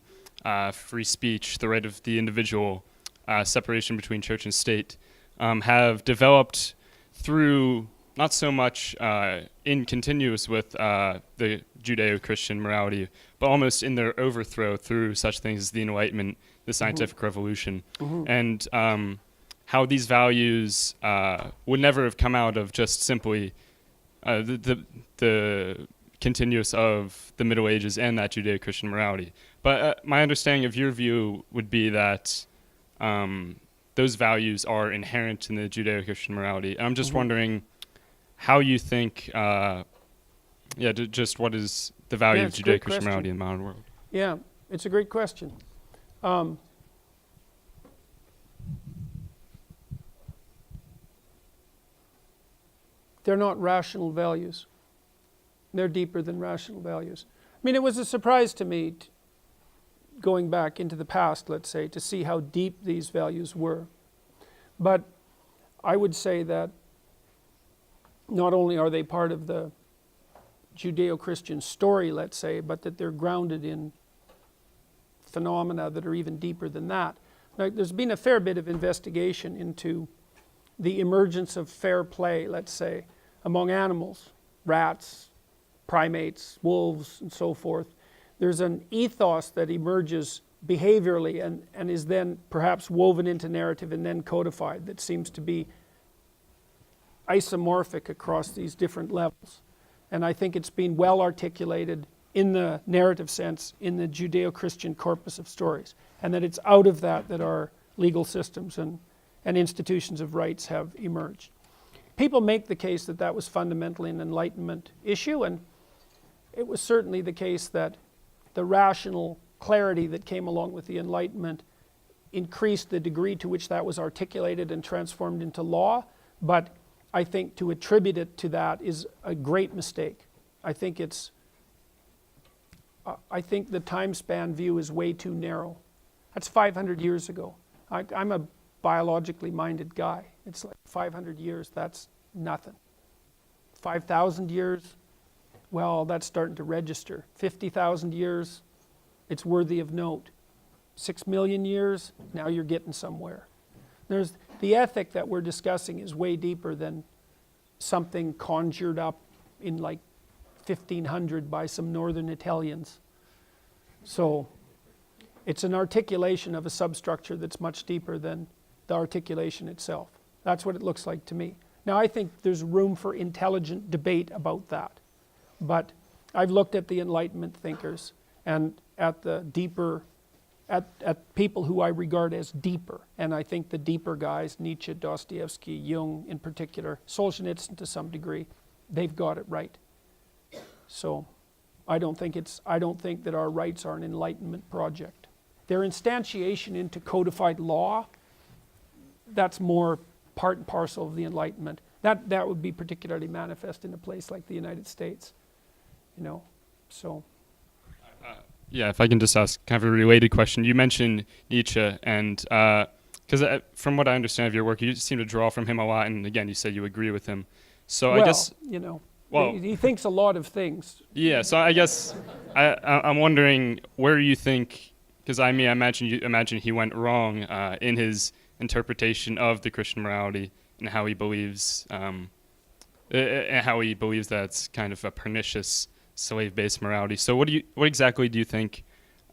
free speech, the right of the individual, separation between church and state, have developed through not so much in continuous with the Judeo-Christian morality, but almost in their overthrow through such things as the Enlightenment, the scientific revolution, and how these values would never have come out of just simply the continuous of the Middle Ages and that Judeo-Christian morality. But my understanding of your view would be that those values are inherent in the Judeo-Christian morality. And I'm just wondering how you think, just what is the value of it's a great Judeo-Christian question. morality in the modern world? Yeah, it's a great question. They're not rational values. They're deeper than rational values. I mean, it was a surprise to me, going back into the past, let's say, to see how deep these values were. But I would say that not only are they part of the Judeo-Christian story, let's say, but that they're grounded in phenomena that are even deeper than that. Like, there's been a fair bit of investigation into the emergence of fair play, let's say, among animals, rats, primates, wolves, and so forth. There's an ethos that emerges behaviorally and is then perhaps woven into narrative and then codified that seems to be isomorphic across these different levels. And I think it's been well articulated in the narrative sense in the Judeo-Christian corpus of stories, and that it's out of that that our legal systems and institutions of rights have emerged. People make the case that that was fundamentally an Enlightenment issue, and it was certainly the case that the rational clarity that came along with the Enlightenment increased the degree to which that was articulated and transformed into law, but I think to attribute it to that is a great mistake. I think the time span view is way too narrow. That's 500 years ago. I'm a biologically minded guy. It's like 500 years, that's nothing. 5,000 years, well, that's starting to register. 50,000 years, it's worthy of note. 6 million years, now you're getting somewhere. The ethic that we're discussing is way deeper than something conjured up in like 1500 by some northern Italians. So it's an articulation of a substructure that's much deeper than the articulation itself. That's what it looks like to me. Now, I think there's room for intelligent debate about that. But I've looked at the Enlightenment thinkers and at the deeper, at people who I regard as deeper. And I think the deeper guys, Nietzsche, Dostoevsky, Jung in particular, Solzhenitsyn to some degree, they've got it right. So I don't think that our rights are an Enlightenment project. Their instantiation into codified law, that's more part and parcel of the Enlightenment. That would be particularly manifest in a place like the United States, so. Yeah, if I can just ask kind of a related question. You mentioned Nietzsche, and because from what I understand of your work, you seem to draw from him a lot, and again, you said you agree with him. So I guess... he thinks a lot of things. Yeah, so I guess I'm wondering where you think, because I imagine he went wrong in his interpretation of the Christian morality and how he believes that's kind of a pernicious slave-based morality. So what exactly do you think?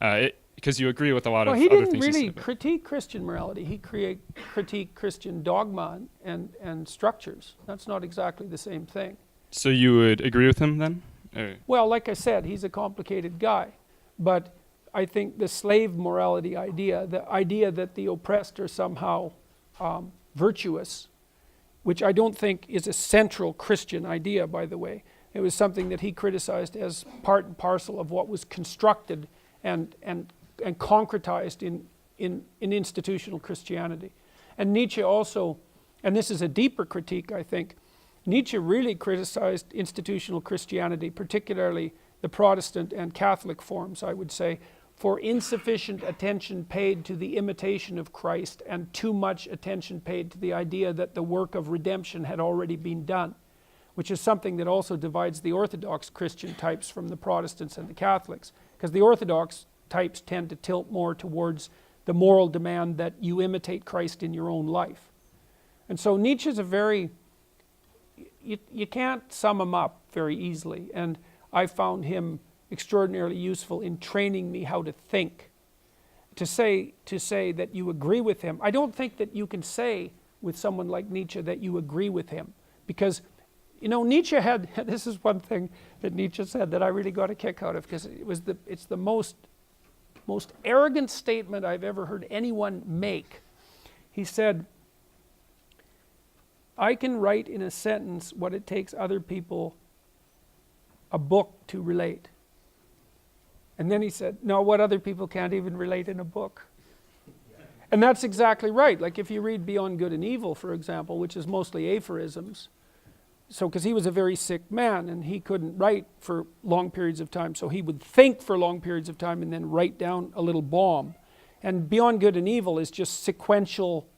Because you agree with a lot of other things. Well, he didn't really critique Christian morality. He critiqued Christian dogma and structures. That's not exactly the same thing. So you would agree with him then? Well, like I said, he's a complicated guy. But I think the slave morality idea, the idea that the oppressed are somehow virtuous, which I don't think is a central Christian idea, by the way. It was something that he criticized as part and parcel of what was constructed and concretized in institutional Christianity. And Nietzsche also, and this is a deeper critique, I think, Nietzsche really criticized institutional Christianity, particularly the Protestant and Catholic forms, I would say, for insufficient attention paid to the imitation of Christ and too much attention paid to the idea that the work of redemption had already been done, which is something that also divides the Orthodox Christian types from the Protestants and the Catholics, because the Orthodox types tend to tilt more towards the moral demand that you imitate Christ in your own life. And so Nietzsche's you can't sum him up very easily, and I found him extraordinarily useful in training me how to think. To say that you agree with him, I don't think that you can say with someone like Nietzsche that you agree with him, because Nietzsche had, this is one thing that Nietzsche said that I really got a kick out of, because it's the most arrogant statement I've ever heard anyone make. He said, I can write in a sentence what it takes other people a book to relate. And then he said, no, what other people can't even relate in a book. And that's exactly right. Like if you read Beyond Good and Evil, for example, which is mostly aphorisms, so because he was a very sick man and he couldn't write for long periods of time, so he would think for long periods of time and then write down a little bomb. And Beyond Good and Evil is just sequential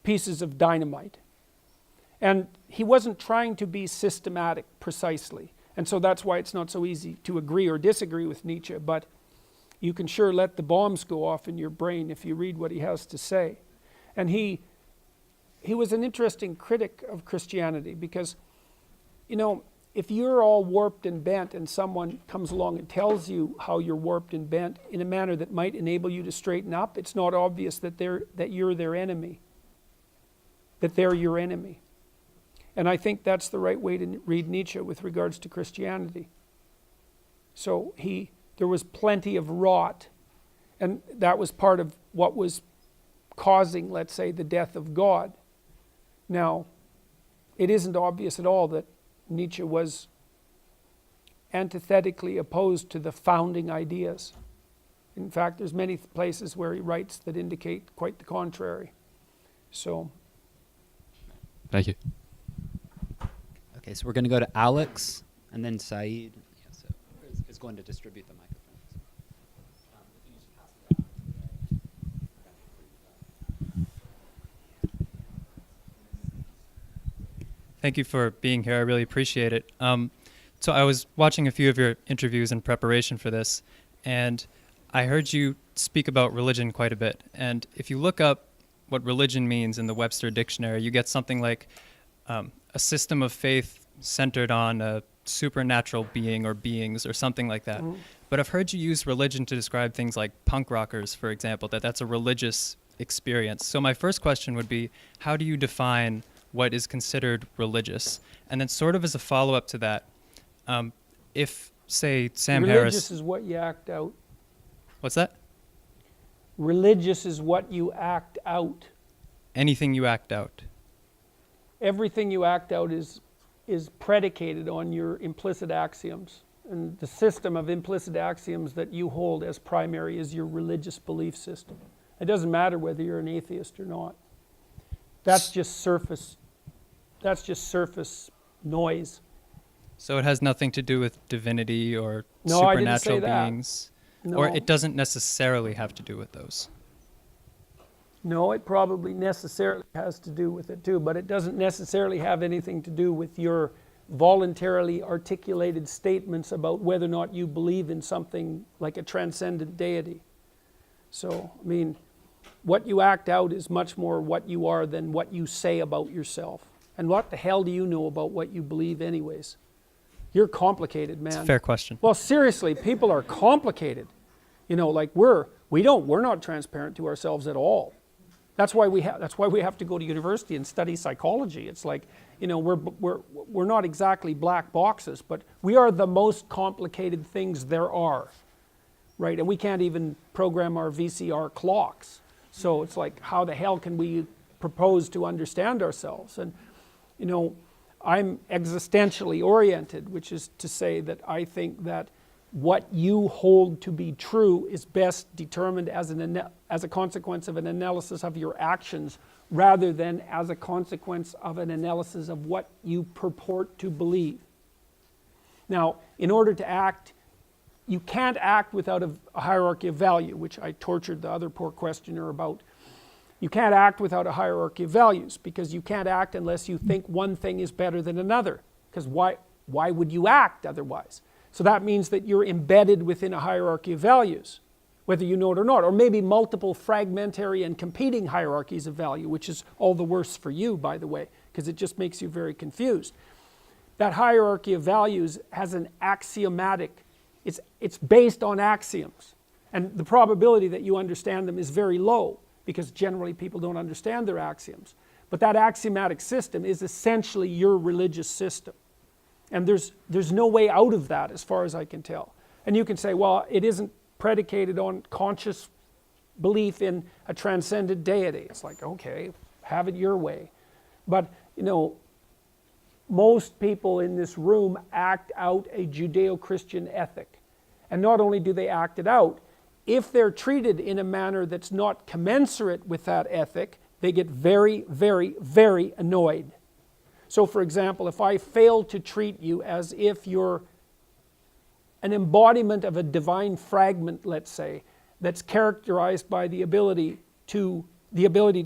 pieces of dynamite. And he wasn't trying to be systematic precisely. And so that's why it's not so easy to agree or disagree with Nietzsche. But, you can sure let the bombs go off in your brain if you read what he has to say. And he was an interesting critic of Christianity because, you know, if you're all warped and bent and someone comes along and tells you how you're warped and bent in a manner that might enable you to straighten up, it's not obvious that you're their enemy, that they're your enemy. And I think that's the right way to read Nietzsche with regards to Christianity. So there was plenty of rot, and that was part of what was causing, let's say, the death of God. Now, it isn't obvious at all that Nietzsche was antithetically opposed to the founding ideas. In fact, there's many places where he writes that indicate quite the contrary. So, Thank you. Okay, so we're going to go to Alex and then Saeed. Yeah, so is going to distribute the microphones. Thank you for being here. I really appreciate it. So I was watching a few of your interviews in preparation for this, and I heard you speak about religion quite a bit. And if you look up what religion means in the Webster Dictionary, you get something like a system of faith centered on a supernatural being or beings or something like that. Mm-hmm. But I've heard you use religion to describe things like punk rockers, for example, that's a religious experience. So my first question would be, how do you define what is considered religious? And then sort of as a follow-up to that, if, say, Sam Harris... Religious is what you act out. What's that? Religious is what you act out. Anything you act out. Everything you act out is predicated on your implicit axioms. And the system of implicit axioms that you hold as primary is your religious belief system. It doesn't matter whether you're an atheist or not. That's just surface noise. So it has nothing to do with divinity or No, I didn't say supernatural that. beings? No. Or it doesn't necessarily have to do with those? No, it probably necessarily has to do with it too, but it doesn't necessarily have anything to do with your voluntarily articulated statements about whether or not you believe in something like a transcendent deity. So, I mean, what you act out is much more what you are than what you say about yourself. And what the hell do you know about what you believe anyways? You're complicated, man. It's a fair question. Well, seriously, people are complicated. You know, like we're not transparent to ourselves at all. That's why we have to go to university and study psychology. It's like, you know, we're not exactly black boxes, but we are the most complicated things there are, right? And we can't even program our VCR clocks. So it's like, how the hell can we propose to understand ourselves? And, you know, I'm existentially oriented, which is to say that I think that what you hold to be true is best determined as a consequence of an analysis of your actions rather than as a consequence of an analysis of what you purport to believe. Now, in order to act, you can't act without a hierarchy of value, which I tortured the other poor questioner about. You can't act without a hierarchy of values because you can't act unless you think one thing is better than another. Because why would you act otherwise? So that means that you're embedded within a hierarchy of values, whether you know it or not, or maybe multiple fragmentary and competing hierarchies of value, which is all the worse for you, by the way, because it just makes you very confused. That hierarchy of values has an axiomatic, it's based on axioms. And the probability that you understand them is very low, because generally people don't understand their axioms. But that axiomatic system is essentially your religious system. And there's no way out of that as far as I can tell. And you can say, well, it isn't predicated on conscious belief in a transcendent deity. It's like, okay, have it your way. But, you know, most people in this room act out a Judeo-Christian ethic. And not only do they act it out, if they're treated in a manner that's not commensurate with that ethic, they get very, very, very annoyed. So, for example, if I fail to treat you as if you're an embodiment of a divine fragment, let's say, that's characterized by the ability to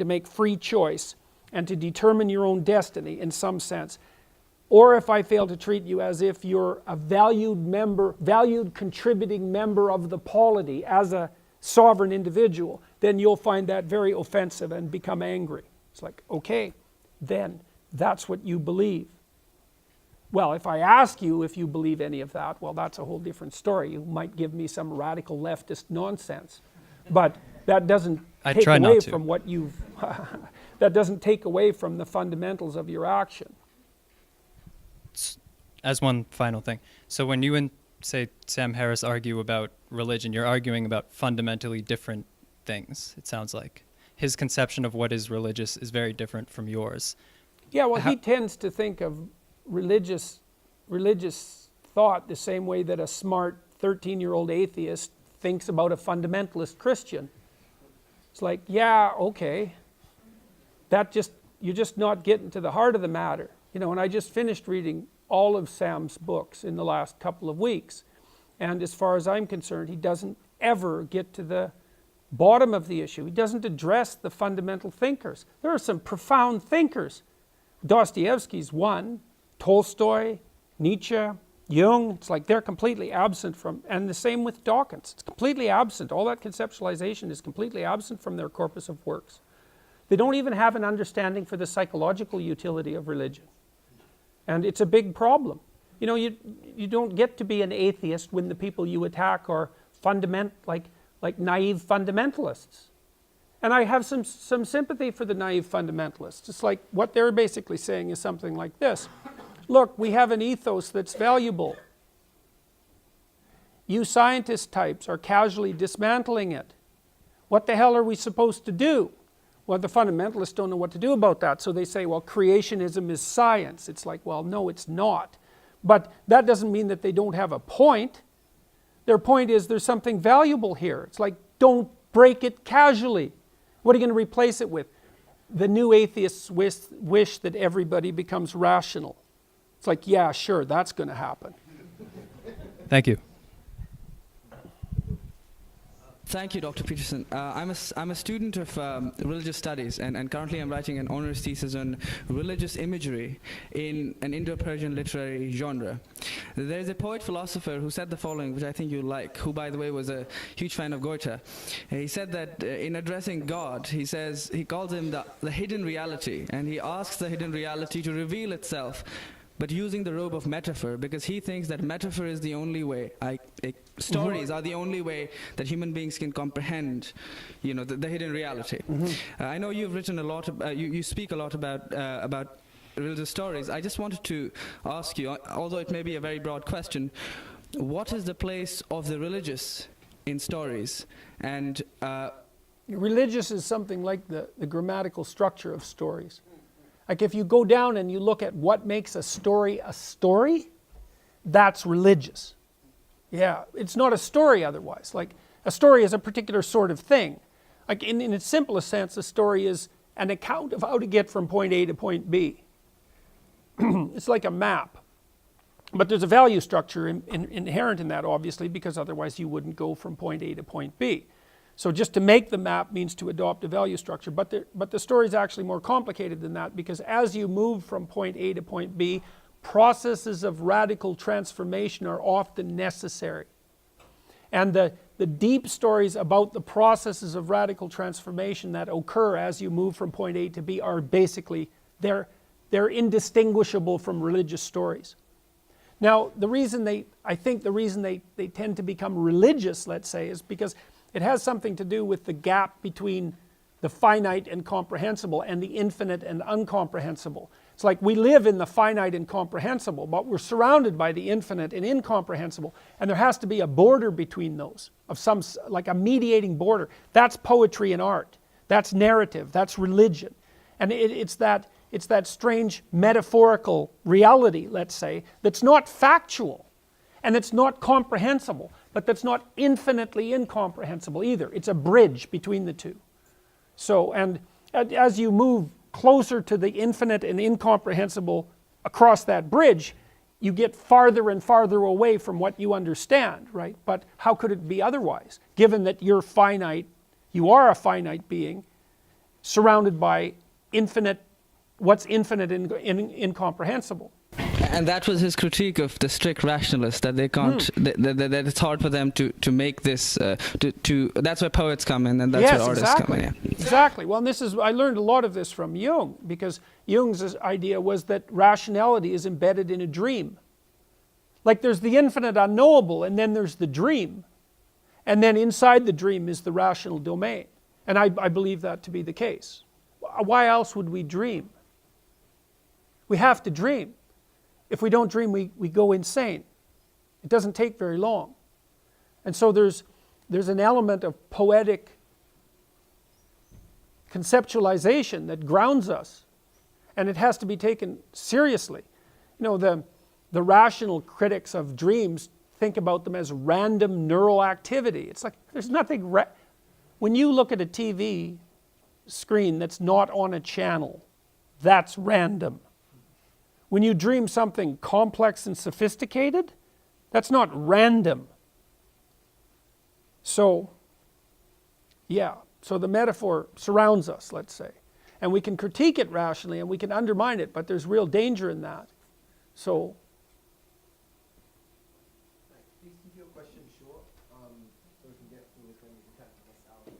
make free choice and to determine your own destiny in some sense, or if I fail to treat you as if you're a valued contributing member of the polity as a sovereign individual, then you'll find that very offensive and become angry. It's like, okay, then that's what you believe. Well, if I ask you if you believe any of that, well, that's a whole different story. You might give me some radical leftist nonsense. But that doesn't take away from what you've that doesn't take away from the fundamentals of your action. As one final thing, so when you and, say, Sam Harris argue about religion, you're arguing about fundamentally different things, it sounds like. His conception of what is religious is very different from yours. Yeah, well, he tends to think of religious thought the same way that a smart 13-year-old atheist thinks about a fundamentalist Christian. It's like, yeah, okay, you're just not getting to the heart of the matter. You know, and I just finished reading all of Sam's books in the last couple of weeks. And as far as I'm concerned, he doesn't ever get to the bottom of the issue. He doesn't address the fundamental thinkers. There are some profound thinkers. Dostoevsky's one, Tolstoy, Nietzsche, Jung. It's like they're completely absent from, and the same with Dawkins. It's completely absent. All that conceptualization is completely absent from their corpus of works. They don't even have an understanding for the psychological utility of religion. And it's a big problem. You know, you don't get to be an atheist when the people you attack are like naive fundamentalists. And I have some sympathy for the naive fundamentalists. It's like what they're basically saying is something like this. Look, we have an ethos that's valuable. You scientist types are casually dismantling it. What the hell are we supposed to do? Well, the fundamentalists don't know what to do about that, so they say, well, creationism is science. It's like, well, no, it's not. But that doesn't mean that they don't have a point. Their point is there's something valuable here. It's like, don't break it casually. What are you going to replace it with? The new atheists wish that everybody becomes rational. It's like, yeah, sure, that's going to happen. Thank you. Thank you, Dr. Peterson. I'm a student of religious studies, and currently I'm writing an honors thesis on religious imagery in an Indo-Persian literary genre. There's a poet-philosopher who said the following, which I think you'll like, who, by the way, was a huge fan of Goethe. He said that in addressing God, he calls him the hidden reality, and he asks the hidden reality to reveal itself, but using the robe of metaphor, because he thinks that metaphor is the only way, stories are the only way that human beings can comprehend, you know, the hidden reality. I know you've written a lot, you speak a lot about religious stories. I just wanted to ask you, although it may be a very broad question, what is the place of the religious in stories? And religious is something like the grammatical structure of stories. Like if you go down and you look at what makes a story, that's religious. Yeah, it's not a story otherwise. Like a story is a particular sort of thing. Like in its simplest sense, a story is an account of how to get from point A to point B. It's like a map. But there's a value structure inherent in that, obviously, because otherwise you wouldn't go from point A to point B. So just to make the map means to adopt a value structure. But the story is actually more complicated than that, because as you move from point A to point B, processes of radical transformation are often necessary. And the deep stories about the processes of radical transformation that occur as you move from point A to B are basically, they're indistinguishable from religious stories. Now, I think the reason they tend to become religious, let's say, is because it has something to do with the gap between the finite and comprehensible and the infinite and incomprehensible. It's like we live in the finite and comprehensible, but we're surrounded by the infinite and incomprehensible, and there has to be a border between those, of some, like a mediating border. That's poetry and art. That's narrative. That's religion. And it's that strange metaphorical reality, let's say, that's not factual and it's not comprehensible, but that's not infinitely incomprehensible either. It's a bridge between the two. So, and as you move closer to the infinite and incomprehensible across that bridge, you get farther and farther away from what you understand, right? But how could it be otherwise, given that you're finite, you are a finite being, surrounded by infinite, what's infinite and incomprehensible? And that was his critique of the strict rationalists, that they can't, that it's hard for them to make this, that's where poets come in, and that's Yes, where artists exactly. come in. Yeah. Exactly. Well, and I learned a lot of this from Jung, because Jung's idea was that rationality is embedded in a dream. Like there's the infinite unknowable, and then there's the dream. And then inside the dream is the rational domain. And I believe that to be the case. Why else would we dream? We have to dream. If we don't dream, we go insane. It doesn't take very long. And so there's an element of poetic conceptualization that grounds us. And it has to be taken seriously. You know, the rational critics of dreams think about them as random neural activity. It's like there's nothing... When you look at a TV screen that's not on a channel, that's random. When you dream something complex and sophisticated, that's not random. So, yeah, so the metaphor surrounds us, let's say. And we can critique it rationally and we can undermine it, but there's real danger in that. So, please keep your question short, so we can get through as many as we can to this hour.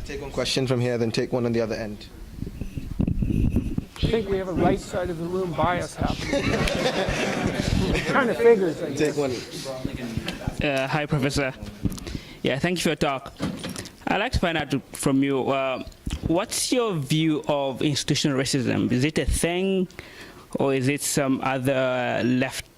Take one question from here, then take one on the other end. I think we have a right side of the room bias happening. Kind of figures, I guess. Take one. Hi, Professor. Yeah, thank you for your talk. I'd like to find out from you, what's your view of institutional racism? Is it a thing, or is it some other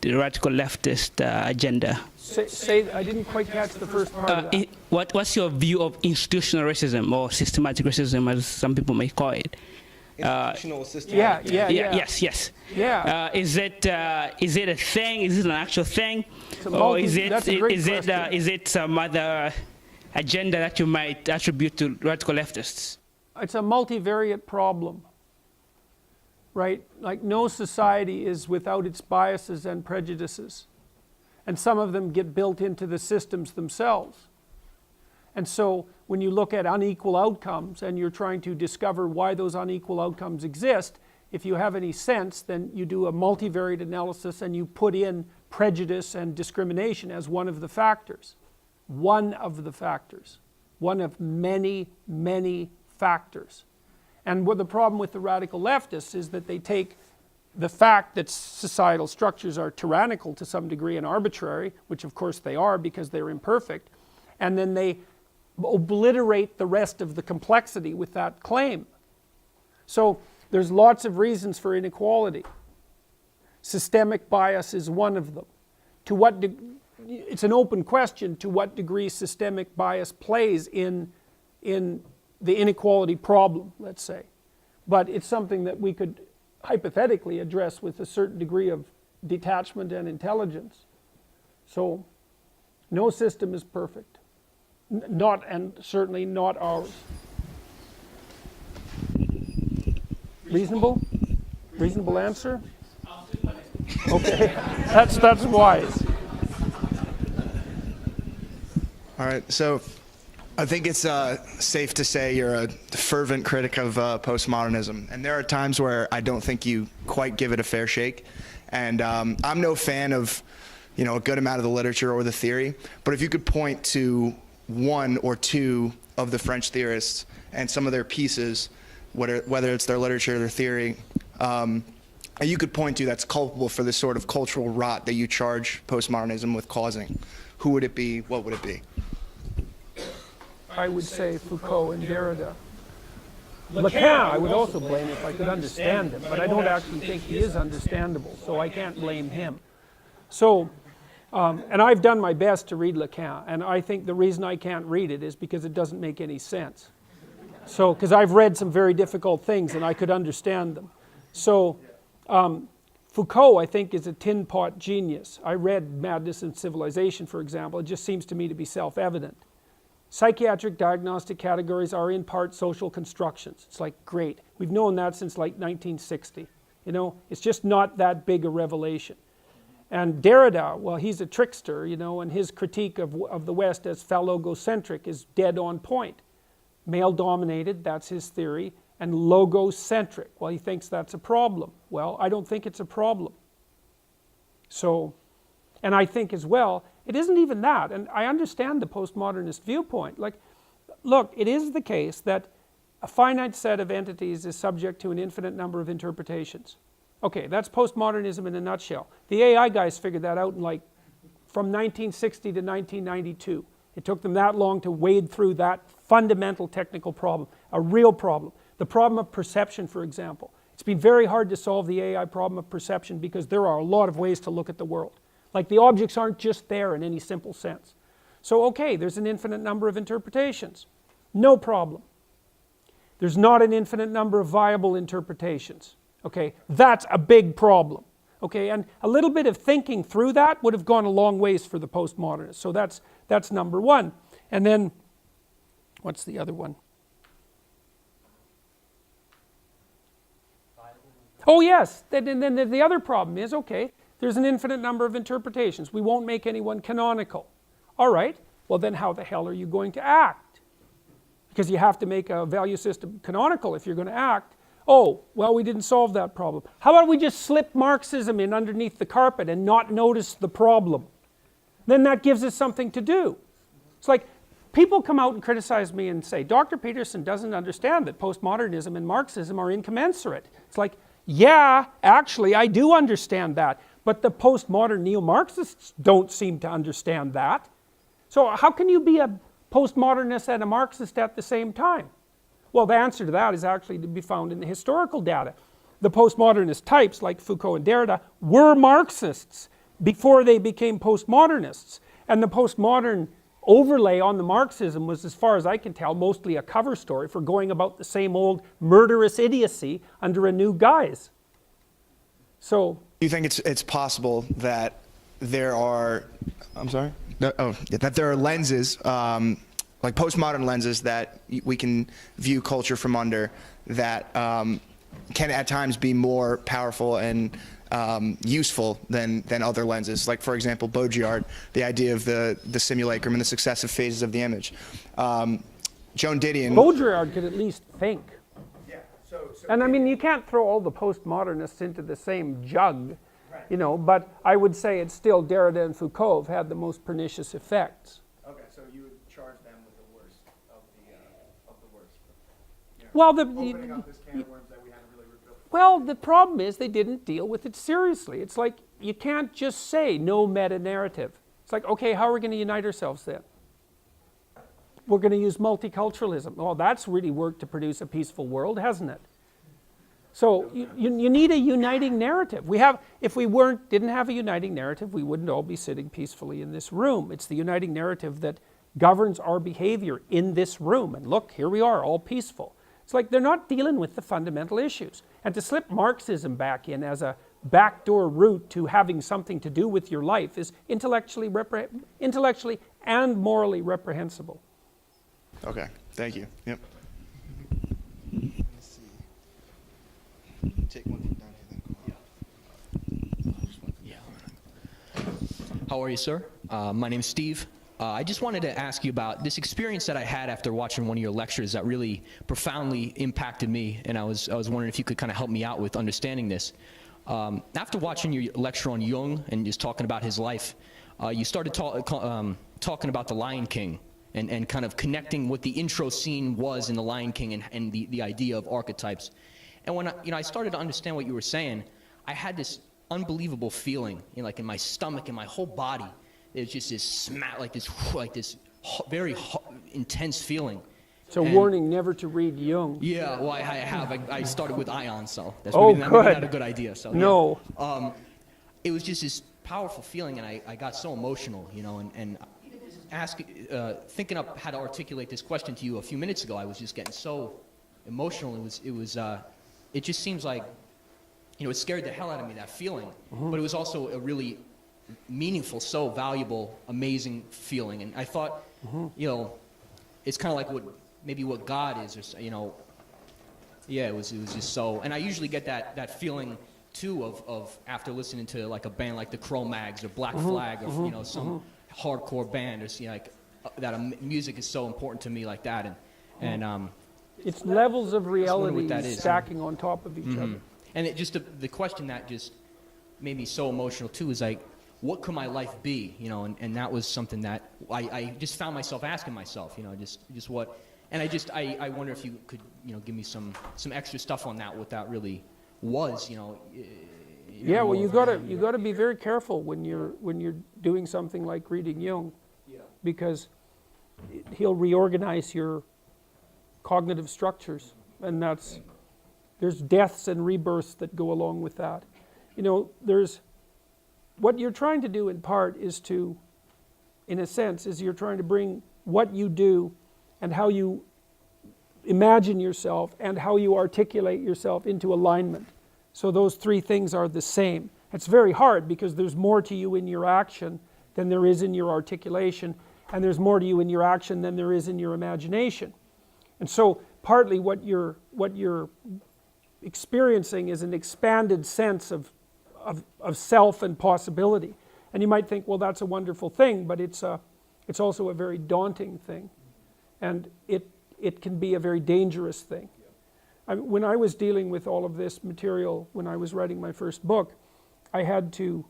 radical leftist agenda? Say, I didn't quite catch the first part of that. What's your view of institutional racism, or systematic racism, as some people may call it? Institutional system. Yeah. Yes. Yeah. Is it a thing? Is it an actual thing, Or is it some other agenda that you might attribute to radical leftists? It's a multivariate problem, right? Like no society is without its biases and prejudices. And some of them get built into the systems themselves. And so when you look at unequal outcomes and you're trying to discover why those unequal outcomes exist, if you have any sense, then you do a multivariate analysis and you put in prejudice and discrimination as one of the factors. One of the factors. One of many, many factors. And what the problem with the radical leftists is that they take the fact that societal structures are tyrannical to some degree and arbitrary, which of course they are because they're imperfect, and then they obliterate the rest of the complexity with that claim. So there's lots of reasons for inequality. Systemic bias is one of them. It's an open question to what degree systemic bias plays in the inequality problem, let's say. But it's something that we could hypothetically address with a certain degree of detachment and intelligence. So no system is perfect. Not, and certainly not ours. Reasonable? Reasonable answer? Okay, that's wise. All right, so I think it's safe to say you're a fervent critic of postmodernism, and there are times where I don't think you quite give it a fair shake. And I'm no fan of, a good amount of the literature or the theory, but if you could point to one or two of the French theorists and some of their pieces, whether it's their literature or their theory, you could point to that's culpable for this sort of cultural rot that you charge postmodernism with causing. Who would it be? What would it be? I would say Foucault and Derrida. Lacan, I would also blame if I could understand him, but I don't actually think he is understandable, so I can't blame him. So, and I've done my best to read Lacan, and I think the reason I can't read it is because it doesn't make any sense. So, because I've read some very difficult things and I could understand them. So, Foucault, I think, is a tin pot genius. I read Madness and Civilization, for example. It just seems to me to be self-evident. Psychiatric diagnostic categories are in part social constructions. It's like, great. We've known that since like 1960. It's just not that big a revelation. And Derrida, well, he's a trickster, and his critique of the West as phallogocentric is dead on point. Male-dominated, that's his theory, and logocentric. Well, he thinks that's a problem. Well, I don't think it's a problem. So, and I think as well, it isn't even that. And I understand the postmodernist viewpoint. Like, look, it is the case that a finite set of entities is subject to an infinite number of interpretations. Okay, that's postmodernism in a nutshell. The AI guys figured that out in like from 1960 to 1992. It took them that long to wade through that fundamental technical problem, a real problem. The problem of perception, for example. It's been very hard to solve the AI problem of perception because there are a lot of ways to look at the world. Like the objects aren't just there in any simple sense. So okay, there's an infinite number of interpretations. No problem. There's not an infinite number of viable interpretations. Okay, that's a big problem. Okay, and a little bit of thinking through that would have gone a long ways for the postmodernists. So that's number one. And then, what's the other one? Oh yes, and then the other problem is, okay, there's an infinite number of interpretations. We won't make anyone canonical. All right, well then how the hell are you going to act? Because you have to make a value system canonical if you're going to act. Oh, well, we didn't solve that problem. How about we just slip Marxism in underneath the carpet and not notice the problem? Then that gives us something to do. It's like people come out and criticize me and say, Dr. Peterson doesn't understand that postmodernism and Marxism are incommensurate. It's like, yeah, actually, I do understand that. But the postmodern neo-Marxists don't seem to understand that. So how can you be a postmodernist and a Marxist at the same time? Well, the answer to that is actually to be found in the historical data. The postmodernist types, like Foucault and Derrida, were Marxists before they became postmodernists. And the postmodern overlay on the Marxism was, as far as I can tell, mostly a cover story for going about the same old murderous idiocy under a new guise. So, do you think it's possible that there are, I'm sorry? That there are lenses, like postmodern lenses that we can view culture from under that can at times be more powerful and useful than other lenses. Like, for example, Baudrillard, the idea of the simulacrum and the successive phases of the image. Joan Didion. Baudrillard could at least think. Yeah. And I mean, you can't throw all the postmodernists into the same jug, right. You know, but I would say it's still Derrida and Foucault have had the most pernicious effects. Okay, so you would charge them with the worst of the worst. You know, well, opening up this can of worms that we haven't really revealed. Well, the problem is they didn't deal with it seriously. It's like you can't just say no meta-narrative. It's like, okay, how are we going to unite ourselves then? We're going to use multiculturalism. Well, that's really worked to produce a peaceful world, hasn't it? So you need a uniting narrative. If we didn't have a uniting narrative, we wouldn't all be sitting peacefully in this room. It's the uniting narrative that governs our behavior in this room. And look, here we are, all peaceful. It's like they're not dealing with the fundamental issues. And to slip Marxism back in as a backdoor route to having something to do with your life is intellectually and morally reprehensible. Okay, thank you. Yep. Take one down here then. How are you, sir? My name's Steve. I just wanted to ask you about this experience that I had after watching one of your lectures that really profoundly impacted me, and I was wondering if you could kind of help me out with understanding this. After watching your lecture on Jung and just talking about his life, you started talking about the Lion King and kind of connecting what the intro scene was in the Lion King and the idea of archetypes. And when I started to understand what you were saying, I had this unbelievable feeling, like in my stomach and my whole body. There's just this smack, like this very intense feeling. It's a warning never to read Jung. Yeah, well, I have. I started with Ion, so that's maybe not a good idea. So no. Yeah. It was just this powerful feeling, and I got so emotional, and thinking up how to articulate this question to you a few minutes ago, I was just getting so emotional. It just seems like, it scared the hell out of me, that feeling. Mm-hmm. But it was also a really meaningful, so valuable, amazing feeling. And I thought, mm-hmm. It's kind of like what God is, or yeah, it was just so. And I usually get that feeling too of after listening to like a band like the Cro-Mags or Black mm-hmm. Flag or mm-hmm. Some mm-hmm. hardcore band, or that music is so important to me like that. And It's levels of wonder what reality that is. stacking on top of each other. And it just the question that just made me so emotional too is like, what could my life be? You know, and that was something that I just found myself asking myself. You know, just what, and I wonder if you could, you know, give me some extra stuff on that, what that really was. You know. Yeah, well, you gotta be very careful when you're doing something like reading Jung, because he'll reorganize your cognitive structures, and there's deaths and rebirths that go along with that. You know, what you're trying to do in part is to, in a sense, you're trying to bring what you do and how you imagine yourself and how you articulate yourself into alignment. So those three things are the same. It's very hard because there's more to you in your action than there is in your articulation, and there's more to you in your action than there is in your imagination. And so partly what you're experiencing is an expanded sense of self and possibility. And you might think, well, that's a wonderful thing, but it's also a very daunting thing. And it can be a very dangerous thing. When I was dealing with all of this material, when I was writing my first book, I had to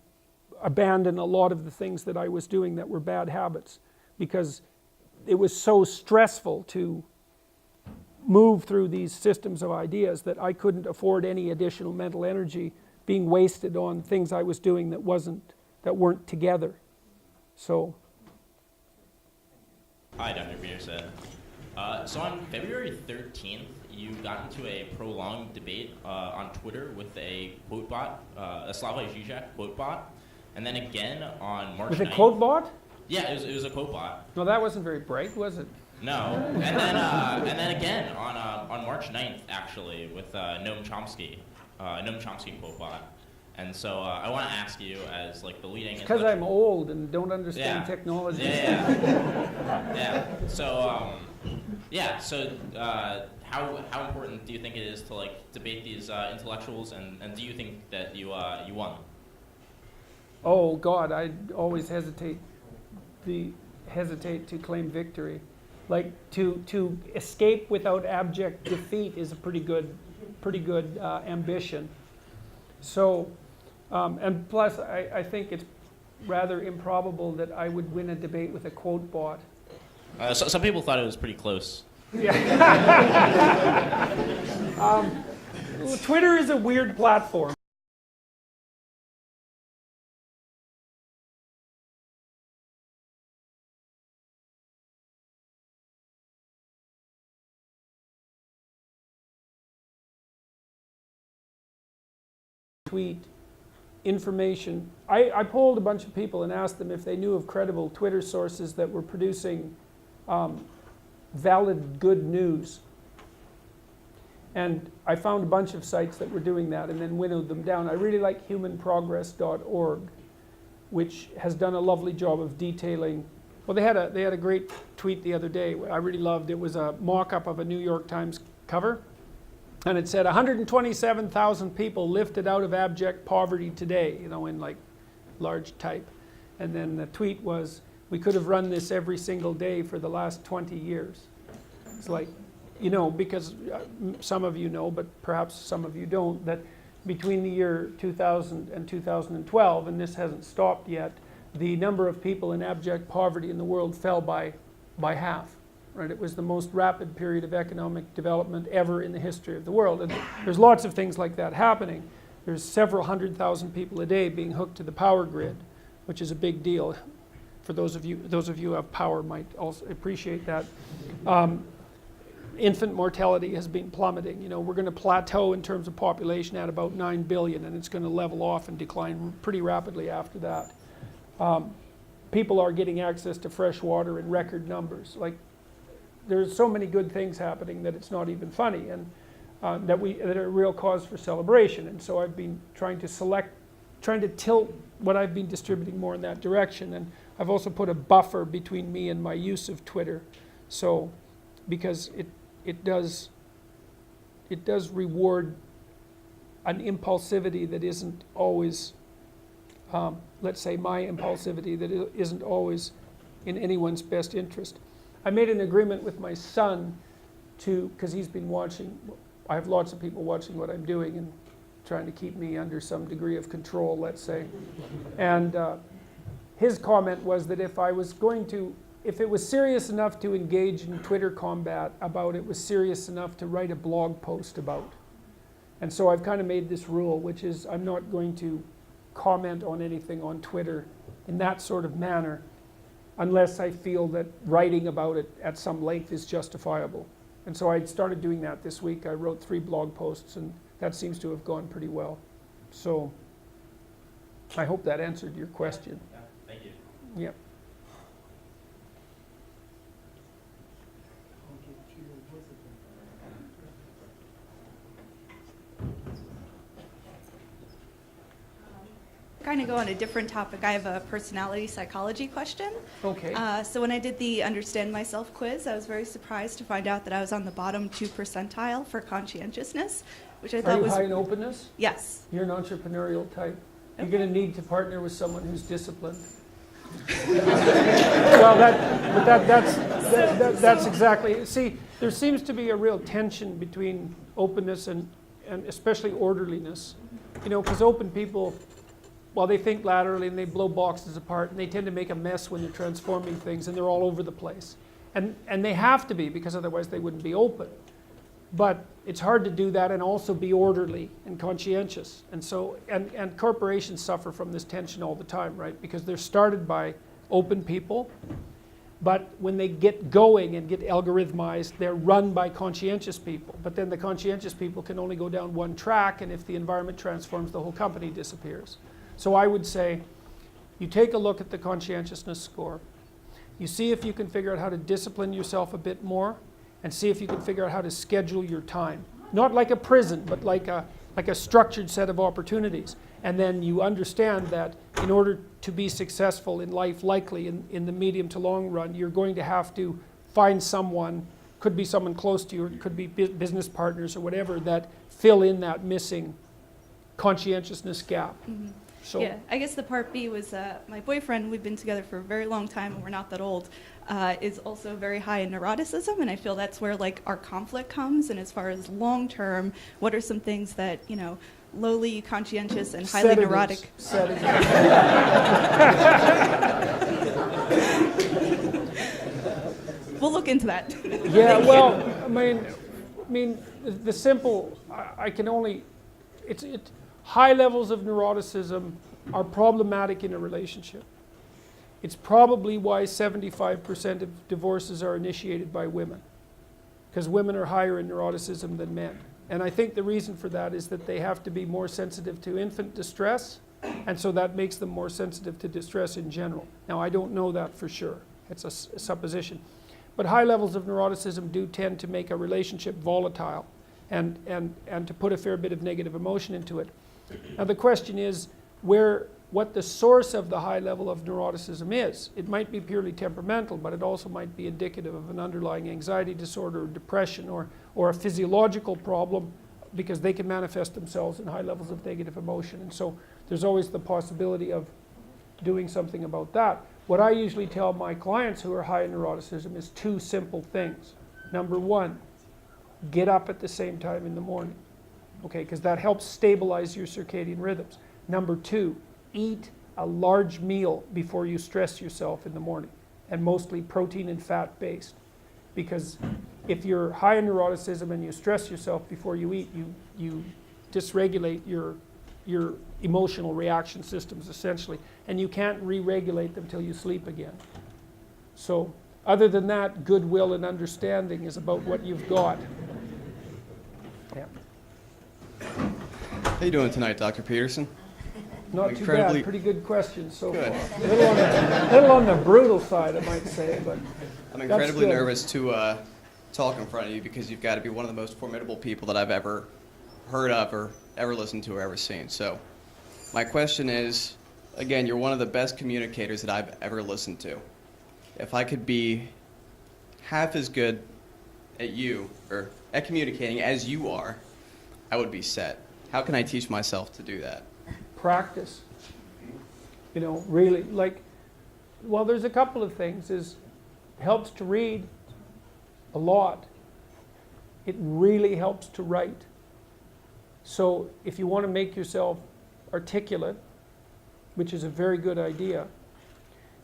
abandon a lot of the things that I was doing that were bad habits, because it was so stressful to move through these systems of ideas that I couldn't afford any additional mental energy being wasted on things I was doing that weren't together. So. Hi, Dr. Peterson. So on February 13th, you got into a prolonged debate on Twitter with a quote bot, a Slavoj Žižek quote bot, and then again on March 9th. With a quote bot? Yeah, it was a quote bot. No, that wasn't very bright, was it? No, and then again on March 9th, actually, with Noam Chomsky quote bot. And so I want to ask you, as like the leading. Because I'm old and don't understand technology. Yeah. So how important do you think it is to like debate these intellectuals, and do you think that you won? Oh God, I always hesitate to claim victory. Like to escape without abject defeat is a pretty good ambition. So, and plus I think it's rather improbable that I would win a debate with a quote bot. So some people thought it was pretty close. Yeah. Twitter is a weird platform. Tweet information. I polled a bunch of people and asked them if they knew of credible Twitter sources that were producing valid, good news. And I found a bunch of sites that were doing that and then winnowed them down. I really like humanprogress.org, which has done a lovely job of detailing. Well, they had a great tweet the other day I really loved. It was a mock-up of a New York Times cover. And it said 127,000 people lifted out of abject poverty today, you know, in like large type. And then the tweet was, we could have run this every single day for the last 20 years. It's like, you know, because some of you know, but perhaps some of you don't, that between the year 2000 and 2012, and this hasn't stopped yet, the number of people in abject poverty in the world fell by half. Right? It was the most rapid period of economic development ever in the history of the world. And there's lots of things like that happening. There's several 100,000 people a day being hooked to the power grid, which is a big deal. For those of you who have power might also appreciate that. Infant mortality has been plummeting. You know, we're going to plateau in terms of population at about 9 billion, and it's going to level off and decline pretty rapidly after that. People are getting access to fresh water in record numbers. Like, there's so many good things happening that it's not even funny, and that are a real cause for celebration. And so I've been trying to tilt what I've been distributing more in that direction. And I've also put a buffer between me and my use of Twitter, so because it does reward an impulsivity that isn't always, let's say my impulsivity, that isn't always in anyone's best interest. I made an agreement with my son because he's been watching, I have lots of people watching what I'm doing and trying to keep me under some degree of control, let's say. And his comment was that if it was serious enough to engage in Twitter combat about, it was serious enough to write a blog post about. And so I've kind of made this rule, which is I'm not going to comment on anything on Twitter in that sort of manner unless I feel that writing about it at some length is justifiable. And so I started doing that this week. I wrote 3 blog posts, and that seems to have gone pretty well. So I hope that answered your question. Yeah, thank you. Yep. Kind of go on a different topic. I have a personality psychology question. Okay. So when I did the Understand Myself quiz, I was very surprised to find out that I was on the bottom 2 percentile for conscientiousness, which I Are thought you was... high in openness? Yes. You're an entrepreneurial type. You're going to need to partner with someone who's disciplined. Well, that's exactly. See, there seems to be a real tension between openness and especially orderliness. You know, because open people, well, they think laterally and they blow boxes apart, and they tend to make a mess when they're transforming things, and they're all over the place. And they have to be, because otherwise they wouldn't be open. But it's hard to do that and also be orderly and conscientious. And so, and corporations suffer from this tension all the time, right? Because they're started by open people, but when they get going and get algorithmized, they're run by conscientious people. But then the conscientious people can only go down one track, and if the environment transforms, the whole company disappears. So I would say, you take a look at the conscientiousness score. You see if you can figure out how to discipline yourself a bit more, and see if you can figure out how to schedule your time. Not like a prison, but like a structured set of opportunities. And then you understand that in order to be successful in life, likely in the medium to long run, you're going to have to find someone, could be someone close to you, or it could be business partners or whatever, that fill in that missing conscientiousness gap. Mm-hmm. So, yeah, I guess the part B was my boyfriend, we've been together for a very long time and we're not that old, is also very high in neuroticism, and I feel that's where like our conflict comes. And as far as long term, what are some things that, you know, lowly conscientious and highly neurotic... We'll look into that. Yeah, well, I mean, the simple, I can only, high levels of neuroticism are problematic in a relationship. It's probably why 75% of divorces are initiated by women, because women are higher in neuroticism than men. And I think the reason for that is that they have to be more sensitive to infant distress, and so that makes them more sensitive to distress in general. Now, I don't know that for sure. It's a supposition. But high levels of neuroticism do tend to make a relationship volatile and to put a fair bit of negative emotion into it. Now the question is what the source of the high level of neuroticism is. It might be purely temperamental, but it also might be indicative of an underlying anxiety disorder or depression or a physiological problem, because they can manifest themselves in high levels of negative emotion. And so there's always the possibility of doing something about that. What I usually tell my clients who are high in neuroticism is 2 simple things. Number 1, get up at the same time in the morning, okay, because that helps stabilize your circadian rhythms. Number 2, eat a large meal before you stress yourself in the morning, and mostly protein and fat based, because if you're high in neuroticism and you stress yourself before you eat, you dysregulate your emotional reaction systems essentially, and you can't re-regulate them till you sleep again. So other than that, goodwill and understanding is about what you've got. Yeah. How you doing tonight, Dr. Peterson? Not too bad. Pretty good questions so good. far. A little on the brutal side, I might say, but I'm incredibly nervous to talk in front of you, because you've got to be one of the most formidable people that I've ever heard of or ever listened to or ever seen. So my question is, again, you're one of the best communicators that I've ever listened to. If I could be half as good at you, or at communicating as you are, I would be set. How can I teach myself to do that? Practice. You know, really, like, well, there's a couple of things. It helps to read a lot. It really helps to write. So if you want to make yourself articulate, which is a very good idea,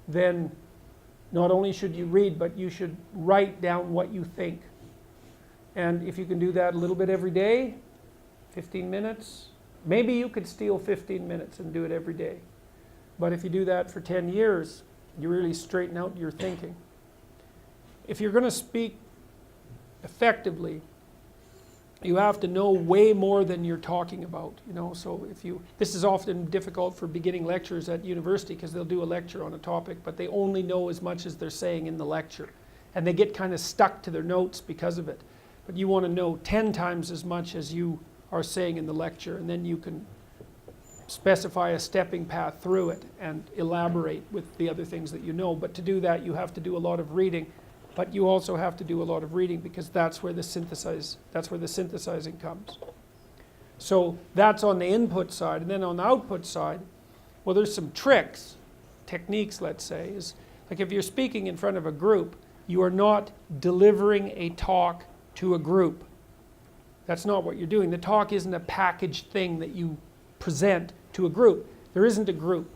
then not only should you read, but you should write down what you think. And if you can do that a little bit every day, 15 minutes, maybe you could steal 15 minutes and do it every day. But if you do that for 10 years, you really straighten out your thinking. If you're going to speak effectively, you have to know way more than you're talking about, you know. So this is often difficult for beginning lecturers at university because they'll do a lecture on a topic, but they only know as much as they're saying in the lecture. And they get kind of stuck to their notes because of it. But you want to know 10 times as much as you are saying in the lecture, and then you can specify a stepping path through it and elaborate with the other things that you know. But to do that, you have to do a lot of reading. But you also have to do a lot of reading because that's where the synthesizing comes. So that's on the input side. And then on the output side, well, there's some techniques, let's say, is like if you're speaking in front of a group, you are not delivering a talk to a group. That's not what you're doing. The talk isn't a packaged thing that you present to a group. There isn't a group.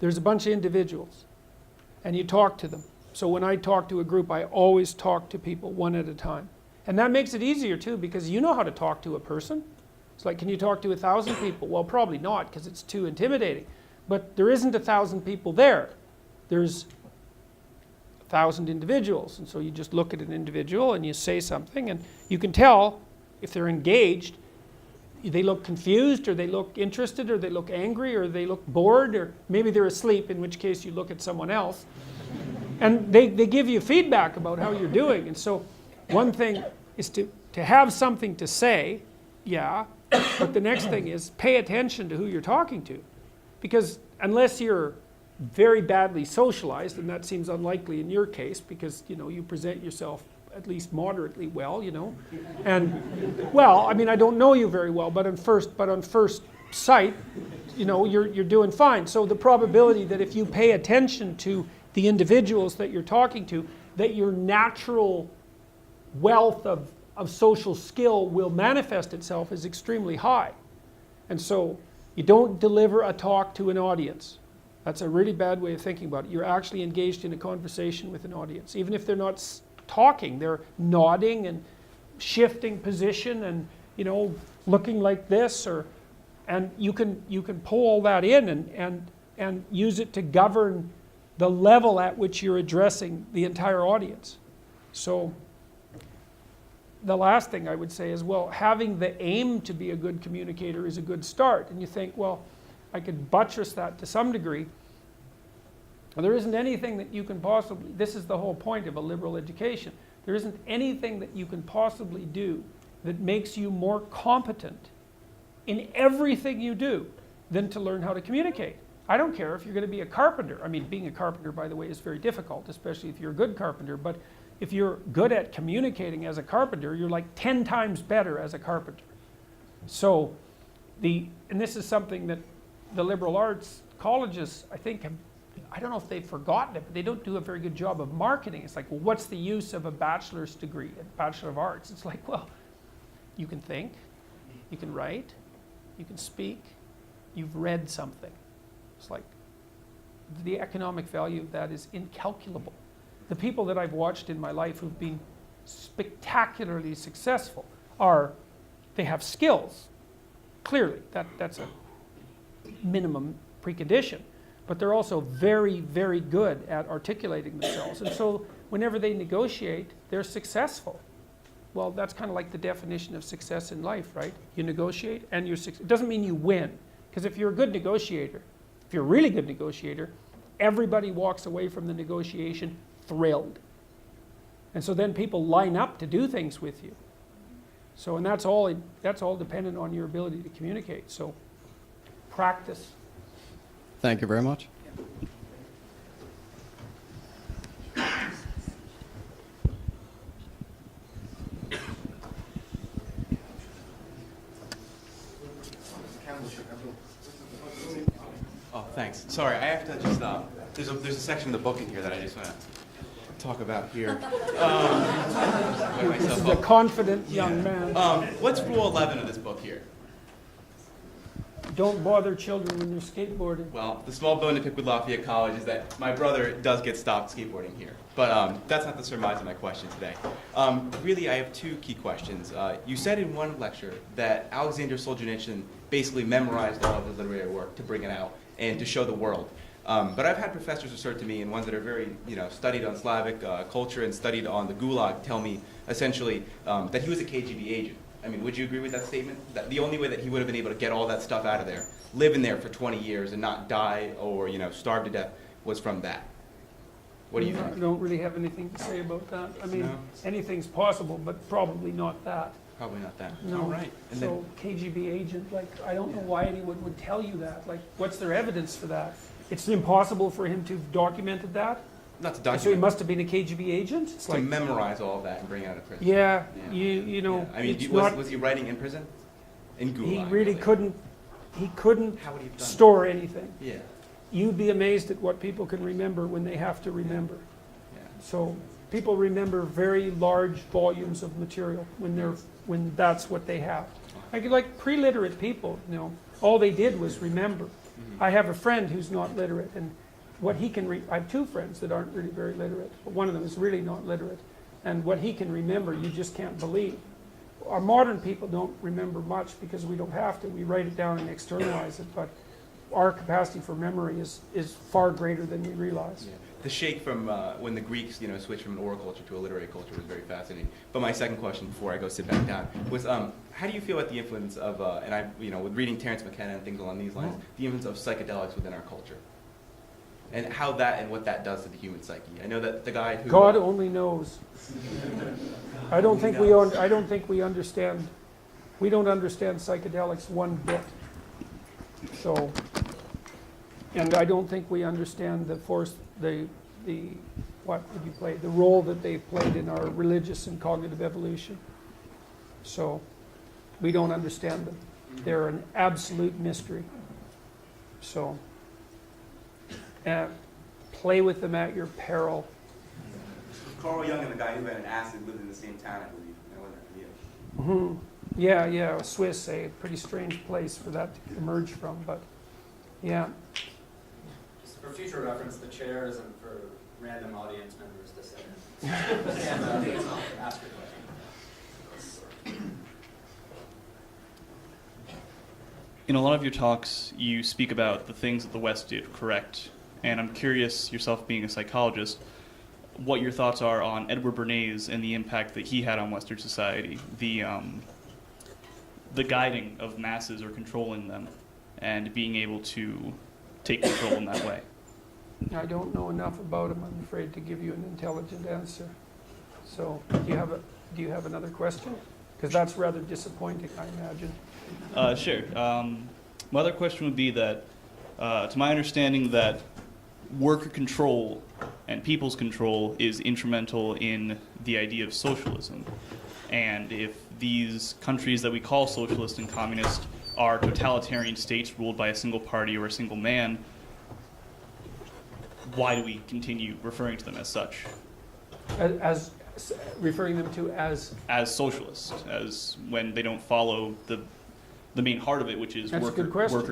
There's a bunch of individuals, and you talk to them. So when I talk to a group, I always talk to people one at a time. And that makes it easier too, because you know how to talk to a person. It's like, can you talk to 1,000 people? Well, probably not, because it's too intimidating. But there isn't 1,000 people there. There's 1,000 individuals. And so you just look at an individual and you say something, and you can tell if they're engaged. They look confused, or they look interested, or they look angry, or they look bored, or maybe they're asleep, in which case you look at someone else. And they give you feedback about how you're doing. And so one thing is to have something to say, yeah, but the next thing is pay attention to who you're talking to. Because unless you're very badly socialized, and that seems unlikely in your case because, you know, you present yourself at least moderately well, you know. And, well, I mean, I don't know you very well, but on first sight, you know, you're doing fine. So the probability that if you pay attention to the individuals that you're talking to, that your natural wealth of social skill will manifest itself is extremely high. And so you don't deliver a talk to an audience. That's a really bad way of thinking about it. You're actually engaged in a conversation with an audience. Even if they're not talking, they're nodding and shifting position and, you know, looking like this, and you can pull all that in and use it to govern the level at which you're addressing the entire audience. So the last thing I would say is, well, having the aim to be a good communicator is a good start. And you think, well, I could buttress that to some degree. Well, there isn't anything that you can possibly, this is the whole point of a liberal education, there isn't anything that you can possibly do that makes you more competent in everything you do than to learn how to communicate. I don't care if you're going to be a carpenter. I mean, being a carpenter, by the way, is very difficult, especially if you're a good carpenter. But if you're good at communicating as a carpenter, you're like 10 times better as a carpenter. So, and this is something that the liberal arts colleges, I think, I don't know if they've forgotten it, but they don't do a very good job of marketing. It's like, well, what's the use of a bachelor's degree, a Bachelor of Arts? It's like, well, you can think, you can write, you can speak, you've read something. It's like the economic value of that is incalculable. The people that I've watched in my life who've been spectacularly successful they have skills. Clearly, that's a minimum precondition. But they're also very, very good at articulating themselves. And so whenever they negotiate, they're successful. Well, that's kind of like the definition of success in life, right? You negotiate and it doesn't mean you win. Because if you're a good negotiator, if you're a really good negotiator, everybody walks away from the negotiation thrilled. And so then people line up to do things with you. So, and that's all dependent on your ability to communicate. So practice. Thank you very much. Oh, thanks. Sorry, I have to just, there's a section of the book in here that I just want to talk about here. This is a confident young man. What's rule 11 of this book here? Don't bother children when they're skateboarding. Well, the small bone to pick with Lafayette College is that my brother does get stopped skateboarding here. But that's not the surmise of my question today. Really, I have two key questions. You said in one lecture that Alexander Solzhenitsyn basically memorized all of his literary work to bring it out and to show the world. But I've had professors assert to me, and ones that are very, studied on Slavic culture and studied on the Gulag, tell me essentially that he was a KGB agent. I mean, would you agree with that statement? That the only way that he would have been able to get all that stuff out of there, live in there for 20 years and not die or, starve to death, was from that. What do you think? I don't really have anything to say about that. I mean, No? anything's possible, but probably not that. Probably not that. No. All right. And So KGB agent, I don't know why anyone would tell you that. What's their evidence for that? It's impossible for him to have documented that? not to document. So he must have been a KGB agent? It's to memorize all of that and bring it out of prison. Yeah, you know. Yeah. I mean, it's was he writing in prison? In Gulag? He really couldn't. He couldn't How would he have done store anything. Yeah. You'd be amazed at what people can remember when they have to remember. Yeah. So people remember very large volumes of material when that's what they have. Like pre-literate people, all they did was remember. I have a friend who's not literate, and what he can I have two friends that aren't really very literate, but one of them is really not literate, and what he can remember, you just can't believe. Our modern people don't remember much because we don't have to. We write it down and externalize it, but our capacity for memory is far greater than we realize. Yeah. The shake from when the Greeks, switched from an oral culture to a literary culture was very fascinating. But my second question, before I go sit back down, was how do you feel about the influence of, and I, with reading Terence McKenna and things along these lines, the influence of psychedelics within our culture, and how that and what that does to the human psyche? I know that the guy who God only knows. I don't think we understand. We don't understand psychedelics one bit. So, and I don't think we understand the force, what would you play? The role that they've played in our religious and cognitive evolution. So, we don't understand them. They're an absolute mystery. So, play with them at your peril. Carl Jung and the guy who had an acid lived in the same town, I believe. I know that. Yeah. Yeah, Swiss, a pretty strange place for that to emerge from, but yeah. Just for future reference, the chair isn't for random audience members to sit in. And ask your question. In a lot of your talks, you speak about the things that the West did correct, and I'm curious, yourself being a psychologist, what your thoughts are on Edward Bernays and the impact that he had on Western society, the guiding of masses or controlling them, and being able to take control in that way. I don't know enough about him, I'm afraid, to give you an intelligent answer. So, do you have another question? Because that's rather disappointing, I imagine. Sure. My other question would be that, to my understanding, that worker control and people's control is instrumental in the idea of socialism. And if these countries that we call socialist and communist are totalitarian states ruled by a single party or a single man, why do we continue referring to them as such? As referring them to as socialist, as when they don't follow the main heart of it, which is worker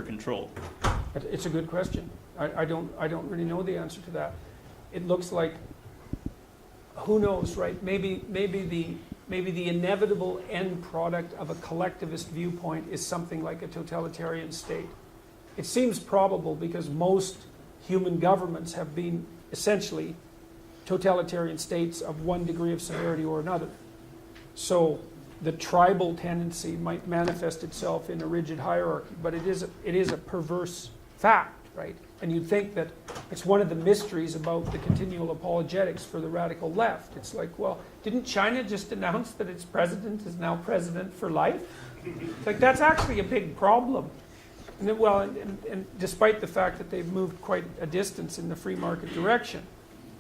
control. It's a good question. I don't really know the answer to that. It looks like, who knows, right? Maybe the inevitable end product of a collectivist viewpoint is something like a totalitarian state. It seems probable because most human governments have been essentially totalitarian states of one degree of severity or another. So the tribal tendency might manifest itself in a rigid hierarchy, but it is a perverse fact, right? And you'd think that it's one of the mysteries about the continual apologetics for the radical left. It's like, well, didn't China just announce that its president is now president for life? It's like, that's actually a big problem. And despite the fact that they've moved quite a distance in the free market direction,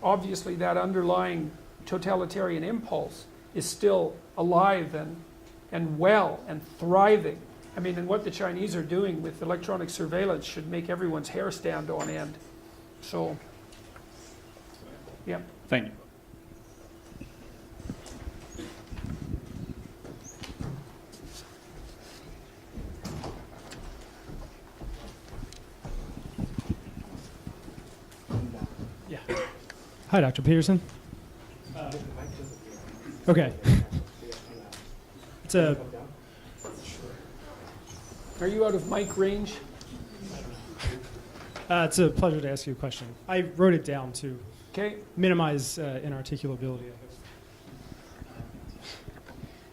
obviously that underlying totalitarian impulse is still alive and well and thriving. I mean, and what the Chinese are doing with electronic surveillance should make everyone's hair stand on end. So, yeah. Thank you. Hi, Dr. Peterson. Okay. It's a. Are you out of mic range? It's a pleasure to ask you a question. I wrote it down to minimize inarticulability, I hope.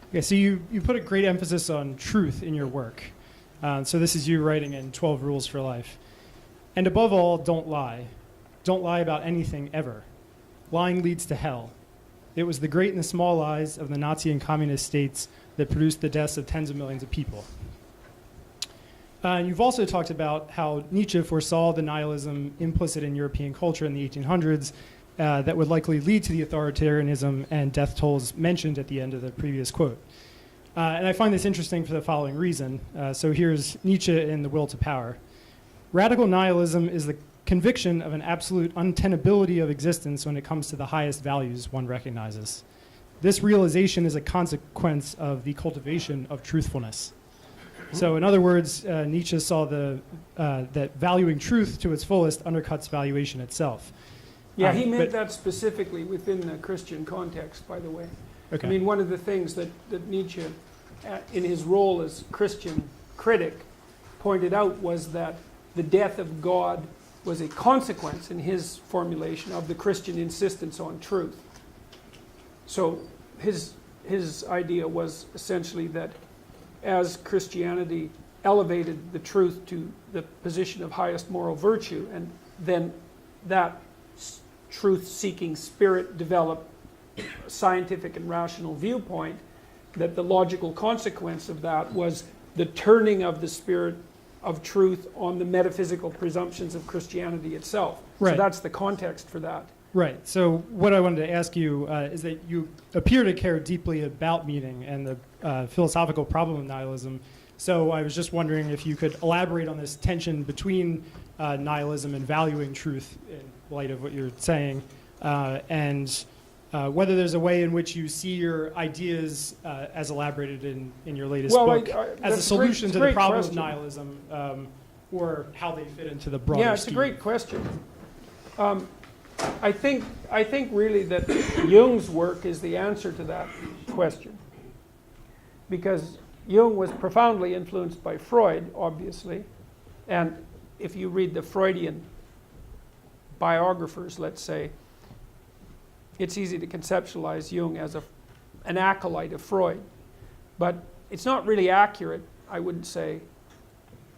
Okay, so you put a great emphasis on truth in your work. So this is you writing in 12 Rules for Life. And above all, don't lie. Don't lie about anything ever. Lying leads to hell. It was the great and the small lies of the Nazi and communist states that produced the deaths of tens of millions of people. You've also talked about how Nietzsche foresaw the nihilism implicit in European culture in the 1800s that would likely lead to the authoritarianism and death tolls mentioned at the end of the previous quote. And I find this interesting for the following reason. So here's Nietzsche in The Will to Power. Radical nihilism is the conviction of an absolute untenability of existence when it comes to the highest values one recognizes. This realization is a consequence of the cultivation of truthfulness. So in other words, Nietzsche saw that valuing truth to its fullest undercuts valuation itself. Yeah, he meant that specifically within the Christian context, by the way. Okay. I mean, one of the things that Nietzsche, in his role as Christian critic, pointed out was that the death of God was a consequence, in his formulation, of the Christian insistence on truth. So his idea was essentially that as Christianity elevated the truth to the position of highest moral virtue, and then that truth-seeking spirit developed a scientific and rational viewpoint, that the logical consequence of that was the turning of the spirit of truth on the metaphysical presumptions of Christianity itself. Right. So that's the context for that. Right. So what I wanted to ask you is that you appear to care deeply about meaning and the philosophical problem of nihilism. So I was just wondering if you could elaborate on this tension between nihilism and valuing truth in light of what you're saying, and whether there's a way in which you see your ideas as elaborated in your latest book as a solution to the problem of nihilism, or how they fit into the broader it's scheme. a great question. I think really that Jung's work is the answer to that question, because Jung was profoundly influenced by Freud, obviously, and if you read the Freudian biographers, let's say, it's easy to conceptualize Jung as an acolyte of Freud, but it's not really accurate, I wouldn't say,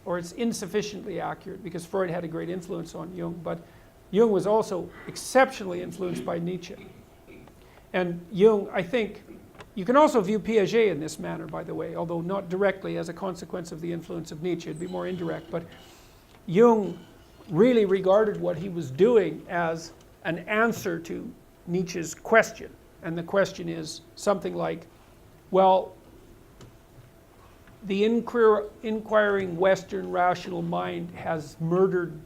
or it's insufficiently accurate, because Freud had a great influence on Jung, but Jung was also exceptionally influenced by Nietzsche. And Jung, I think, you can also view Piaget in this manner, by the way, although not directly as a consequence of the influence of Nietzsche, it'd be more indirect, but Jung really regarded what he was doing as an answer to Nietzsche's question. And the question is something like, well, the inquiring Western rational mind has murdered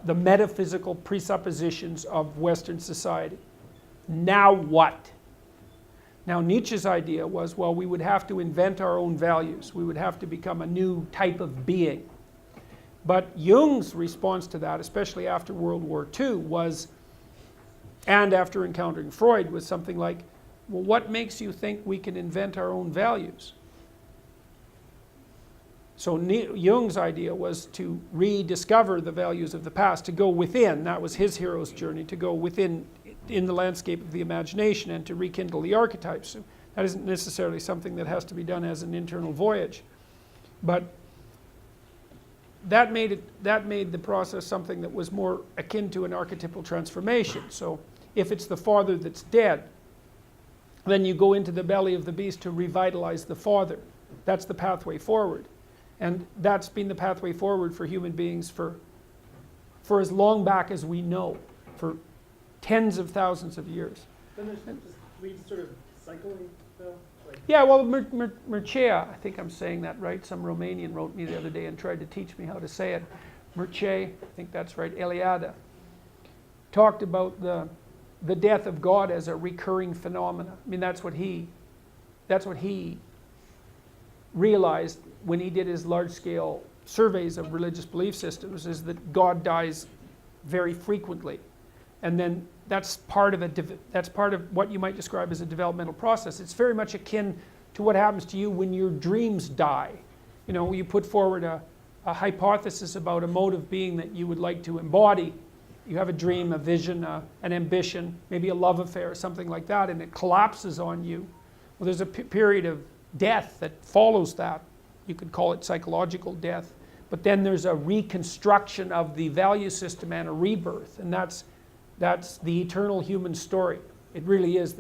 the metaphysical presuppositions of Western society. Now what? Now Nietzsche's idea was, well, we would have to invent our own values. We would have to become a new type of being. But Jung's response to that, especially after World War II, was, and after encountering Freud, was something like, well, what makes you think we can invent our own values? So Jung's idea was to rediscover the values of the past, to go within. That was his hero's journey, to go within in the landscape of the imagination and to rekindle the archetypes. So that isn't necessarily something that has to be done as an internal voyage. But that made the process something that was more akin to an archetypal transformation. So if it's the father that's dead, then you go into the belly of the beast to revitalize the father. That's the pathway forward. And that's been the pathway forward for human beings for as long back as we know, for tens of thousands of years. Then there's just leads sort of cycling, though? Yeah, well, Mircea, I think I'm saying that right. Some Romanian wrote me the other day and tried to teach me how to say it. Mircea, I think that's right, Eliade, talked about the death of God as a recurring phenomena. I mean, that's what he realized when he did his large-scale surveys of religious belief systems, is that God dies very frequently. And then that's part of what you might describe as a developmental process. It's very much akin to what happens to you when your dreams die. You know, you put forward a hypothesis about a mode of being that you would like to embody. You have a dream, a vision, an ambition, maybe a love affair, something like that, and it collapses on you. Well, there's a period of death that follows that. You could call it psychological death. But then there's a reconstruction of the value system and a rebirth, and that's the eternal human story. It really is.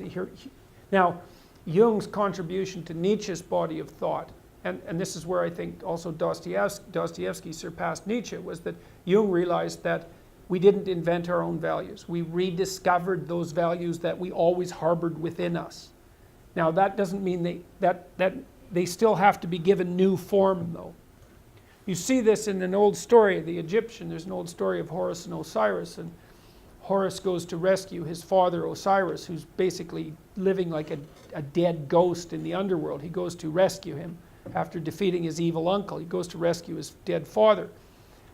Now, Jung's contribution to Nietzsche's body of thought, and this is where I think also Dostoevsky surpassed Nietzsche, was that Jung realized that we didn't invent our own values. We rediscovered those values that we always harbored within us. Now, that doesn't mean that they still have to be given new form, though. You see this in an old story of the Egyptian. There's an old story of Horus and Osiris, and Horus goes to rescue his father Osiris, who's basically living like a dead ghost in the underworld. He goes to rescue him after defeating his evil uncle. He goes to rescue his dead father.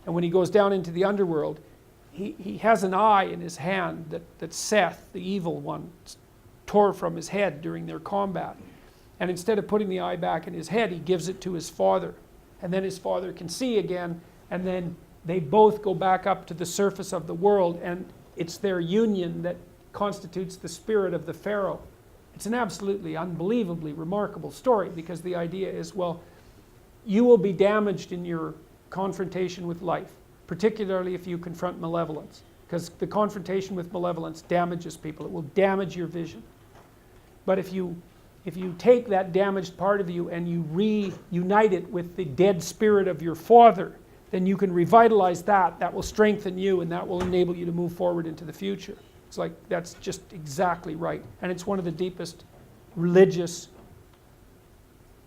And when he goes down into the underworld, he has an eye in his hand that Seth, the evil one, tore from his head during their combat. And instead of putting the eye back in his head, he gives it to his father. And then his father can see again, and then they both go back up to the surface of the world, and it's their union that constitutes the spirit of the pharaoh. It's an absolutely unbelievably remarkable story, because the idea is, well, you will be damaged in your confrontation with life, particularly if you confront malevolence, because the confrontation with malevolence damages people. It will damage your vision. But if you take that damaged part of you and you reunite it with the dead spirit of your father, then you can revitalize that. That will strengthen you, and that will enable you to move forward into the future. It's like, that's just exactly right. And it's one of the deepest religious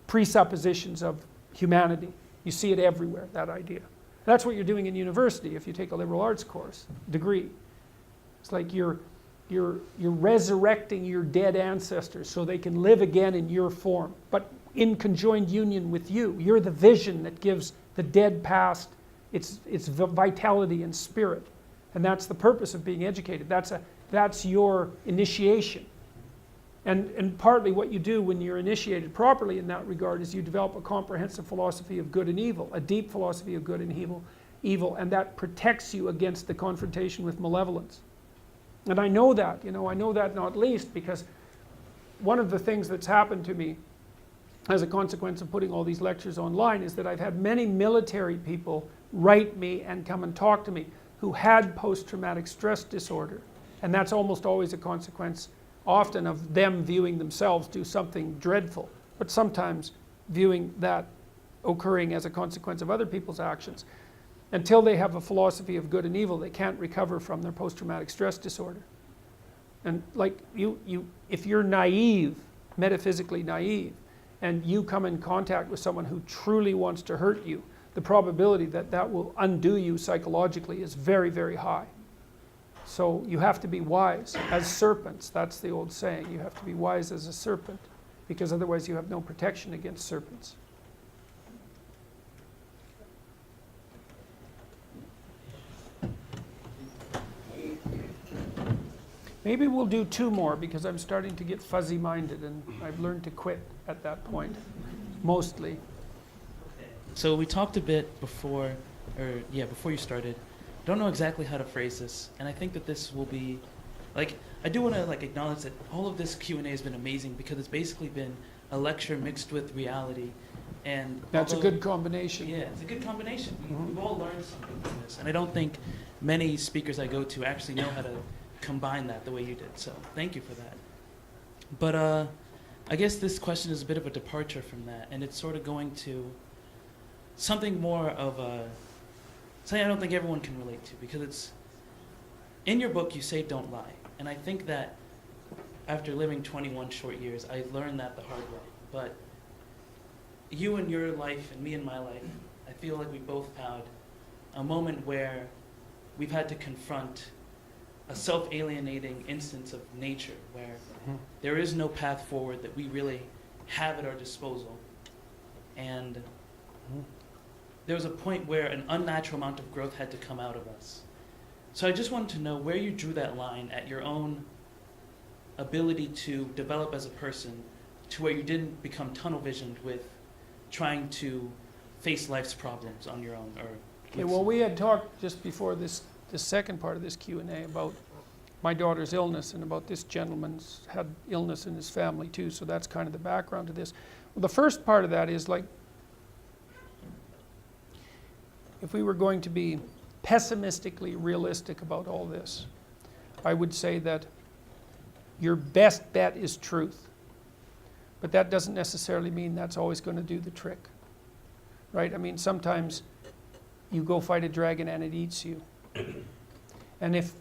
presuppositions of humanity. You see it everywhere, that idea. That's what you're doing in university if you take a liberal arts course, degree. It's like you're resurrecting your dead ancestors so they can live again in your form, but in conjoined union with you. You're the vision that gives the dead past its vitality and spirit. And that's the purpose of being educated. That's your initiation. And partly what you do when you're initiated properly in that regard is you develop a comprehensive philosophy of good and evil, a deep philosophy of good and evil, and that protects you against the confrontation with malevolence. And I know that not least because one of the things that's happened to me as a consequence of putting all these lectures online is that I've had many military people write me and come and talk to me who had post-traumatic stress disorder. And that's almost always a consequence, often, of them viewing themselves do something dreadful, but sometimes viewing that occurring as a consequence of other people's actions. Until they have a philosophy of good and evil, they can't recover from their post-traumatic stress disorder. And like if you're naive, metaphysically naive, and you come in contact with someone who truly wants to hurt you, the probability that that will undo you psychologically is very, very high. So you have to be wise as serpents. That's the old saying. You have to be wise as a serpent, because otherwise you have no protection against serpents. Maybe we'll do two more, because I'm starting to get fuzzy-minded, and I've learned to quit at that point, mostly. So we talked a bit before you started. Don't know exactly how to phrase this, and I think that this will be, I do want to acknowledge that all of this Q&A has been amazing, because it's basically been a lecture mixed with reality, and that's a good combination. Yeah, it's a good combination. We've all learned something from this, and I don't think many speakers I go to actually know how to combine that the way you did. So thank you for that. But I guess this question is a bit of a departure from that, and it's sort of going to something more of something I don't think everyone can relate to, because it's in your book you say don't lie, and I think that after living 21 short years I learned that the hard way. But you in your life and me in my life, I feel like we both had a moment where we've had to confront a self-alienating instance of nature where there is no path forward that we really have at our disposal. And there was a point where an unnatural amount of growth had to come out of us. So I just wanted to know where you drew that line at your own ability to develop as a person to where you didn't become tunnel visioned with trying to face life's problems on your own. Okay, well, we had talked just before this second part of this Q&A about my daughter's illness and about this gentleman's had illness in his family too, so that's kind of the background to this. Well, the first part of that is like, if we were going to be pessimistically realistic about all this, I would say that your best bet is truth. But that doesn't necessarily mean that's always going to do the trick, right? I mean, sometimes you go fight a dragon and it eats you. And if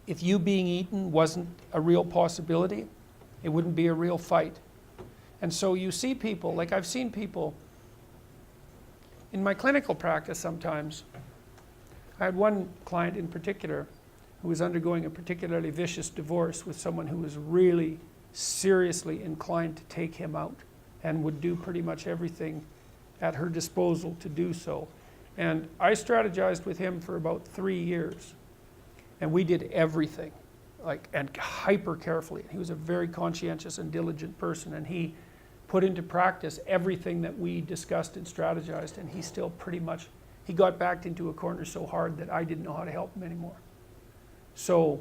you being eaten wasn't a real possibility, it wouldn't be a real fight. And so you see people, like I've seen people in my clinical practice sometimes. I had one client in particular who was undergoing a particularly vicious divorce with someone who was really seriously inclined to take him out and would do pretty much everything at her disposal to do so. And I strategized with him for about 3 years. And we did everything, and hyper carefully. He was a very conscientious and diligent person, and he put into practice everything that we discussed and strategized, and he still pretty much, he got backed into a corner so hard that I didn't know how to help him anymore. So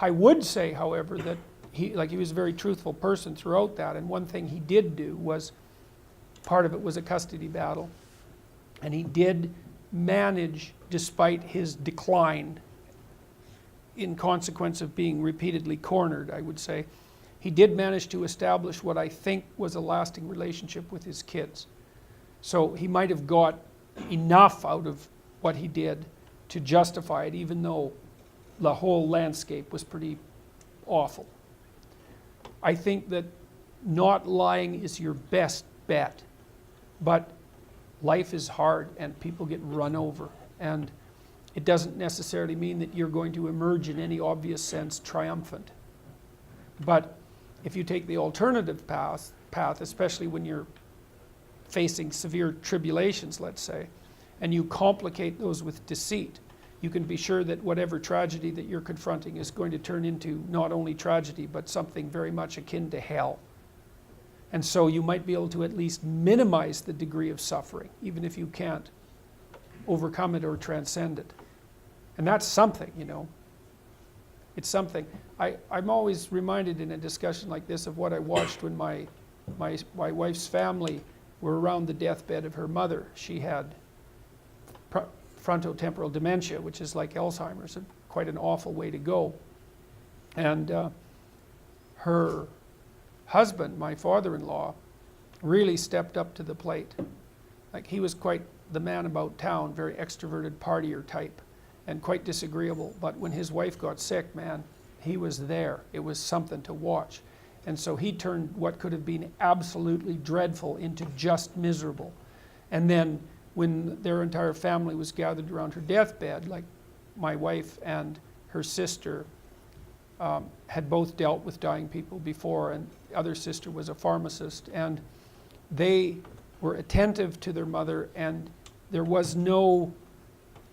I would say, however, that he was a very truthful person throughout that, and one thing he did do was, part of it was a custody battle, and he did manage, despite his decline, in consequence of being repeatedly cornered, I would say, he did manage to establish what I think was a lasting relationship with his kids. So he might have got enough out of what he did to justify it, even though the whole landscape was pretty awful. I think that not lying is your best bet, but life is hard and people get run over, and it doesn't necessarily mean that you're going to emerge in any obvious sense triumphant. But if you take the alternative path, especially when you're facing severe tribulations, let's say, and you complicate those with deceit, you can be sure that whatever tragedy that you're confronting is going to turn into not only tragedy, but something very much akin to hell. And so you might be able to at least minimize the degree of suffering, even if you can't overcome it or transcend it. And that's something, you know. It's something. I'm always reminded in a discussion like this of what I watched when my wife's family were around the deathbed of her mother. She had frontotemporal dementia, which is like Alzheimer's, quite an awful way to go. And her husband, my father-in-law, really stepped up to the plate. Like, he was quite the man about town, very extroverted partier type, and quite disagreeable. But when his wife got sick, man, he was there. It was something to watch. And so he turned what could have been absolutely dreadful into just miserable. And then when their entire family was gathered around her deathbed, like my wife and her sister had both dealt with dying people before, and the other sister was a pharmacist, and they were attentive to their mother, and there was no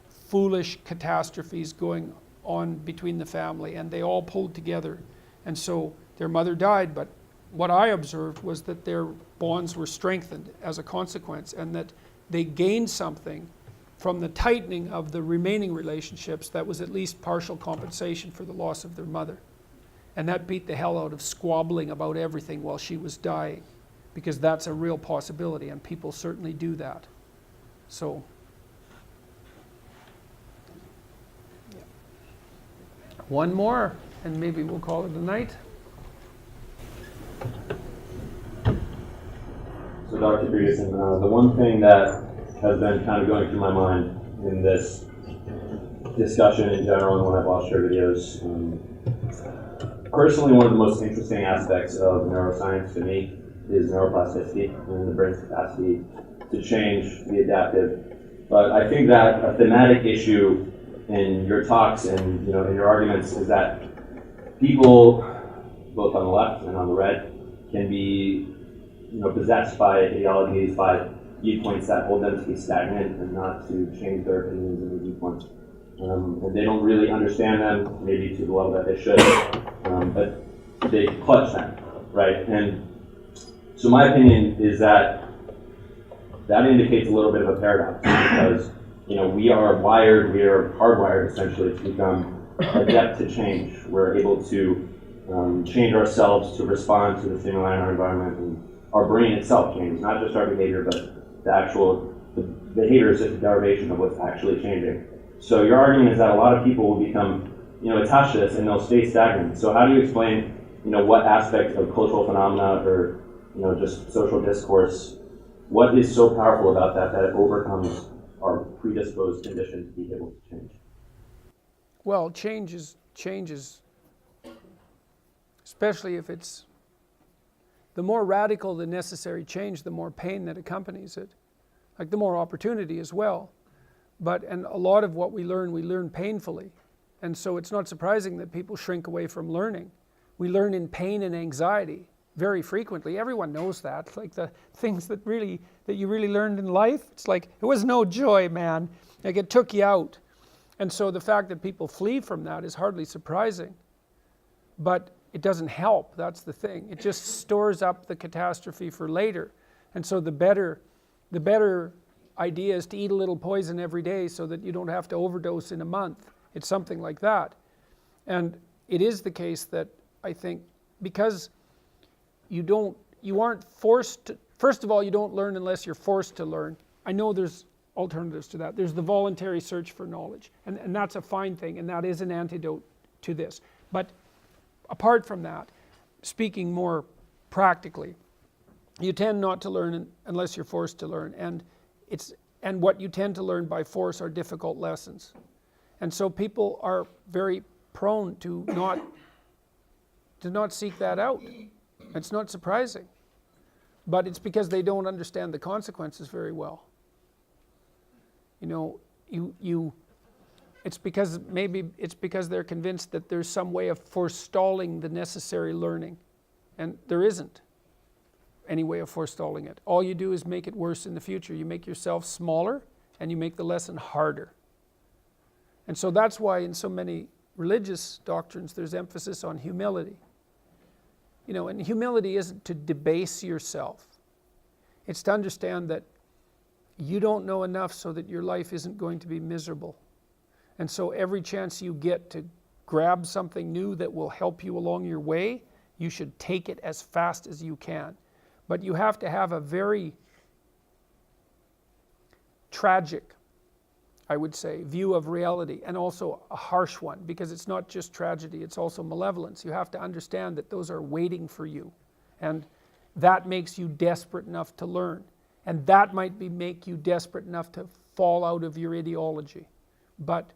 foolish catastrophes going on between the family, and they all pulled together. And so their mother died, but what I observed was that their bonds were strengthened as a consequence, and that they gained something from the tightening of the remaining relationships that was at least partial compensation for the loss of their mother. And that beat the hell out of squabbling about everything while she was dying, because that's a real possibility, and people certainly do that. So, yeah. One more, and maybe we'll call it a night. So Dr. Peterson, the one thing that has been kind of going through my mind in this discussion in general and when I've watched your videos, personally one of the most interesting aspects of neuroscience to me is neuroplasticity and the brain's capacity to change, be adaptive. But I think that a thematic issue in your talks and in your arguments is that people, both on the left and on the right, can be possessed by ideologies, by viewpoints that hold them to be stagnant and not to change their opinions and their viewpoints. and they don't really understand them, maybe to the level that they should, but they clutch them, right? And so my opinion is that indicates a little bit of a paradox, because we are hardwired essentially to become adept to change. We're able to change ourselves to respond to the stimuli in our environment, and our brain itself changes, not just our behavior, but the behavior is just a derivation of what's actually changing. So your argument is that a lot of people will become attached to this and they'll stay stagnant. So how do you explain what aspect of cultural phenomena or just social discourse, what is so powerful about that it overcomes our predisposed condition to be able to change? Well, change is, especially if it's, the more radical the necessary change, the more pain that accompanies it. Like the more opportunity as well. And a lot of what we learn painfully. And so it's not surprising that people shrink away from learning. We learn in pain and anxiety very frequently. Everyone knows that. Like the things that you really learned in life, it's like, it was no joy, man. Like it took you out. And so the fact that people flee from that is hardly surprising. But it doesn't help, that's the thing. It just stores up the catastrophe for later. And so the better idea is to eat a little poison every day so that you don't have to overdose in a month. It's something like that. And it is the case that I think because you aren't forced to, first of all, you don't learn unless you're forced to learn. I know there's alternatives to that. There's the voluntary search for knowledge. And that's a fine thing, and that is an antidote to this. But apart from that, speaking more practically, you tend not to learn unless you're forced to learn. And what you tend to learn by force are difficult lessons. And so people are very prone to not seek that out. It's not surprising. But it's because they don't understand the consequences very well. It's because they're convinced that there's some way of forestalling the necessary learning. And there isn't any way of forestalling it. All you do is make it worse in the future. You make yourself smaller and you make the lesson harder. And so that's why in so many religious doctrines there's emphasis on humility. And humility isn't to debase yourself. It's to understand that you don't know enough so that your life isn't going to be miserable. And so every chance you get to grab something new that will help you along your way, you should take it as fast as you can. But you have to have a very tragic, I would say, view of reality, and also a harsh one, because it's not just tragedy, it's also malevolence. You have to understand that those are waiting for you. And that makes you desperate enough to learn. And that might make you desperate enough to fall out of your ideology. But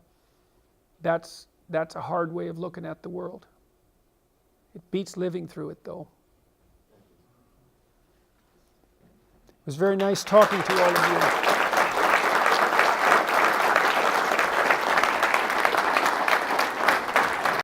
that's a hard way of looking at the world. It beats living through it, though. It was very nice talking to all of you.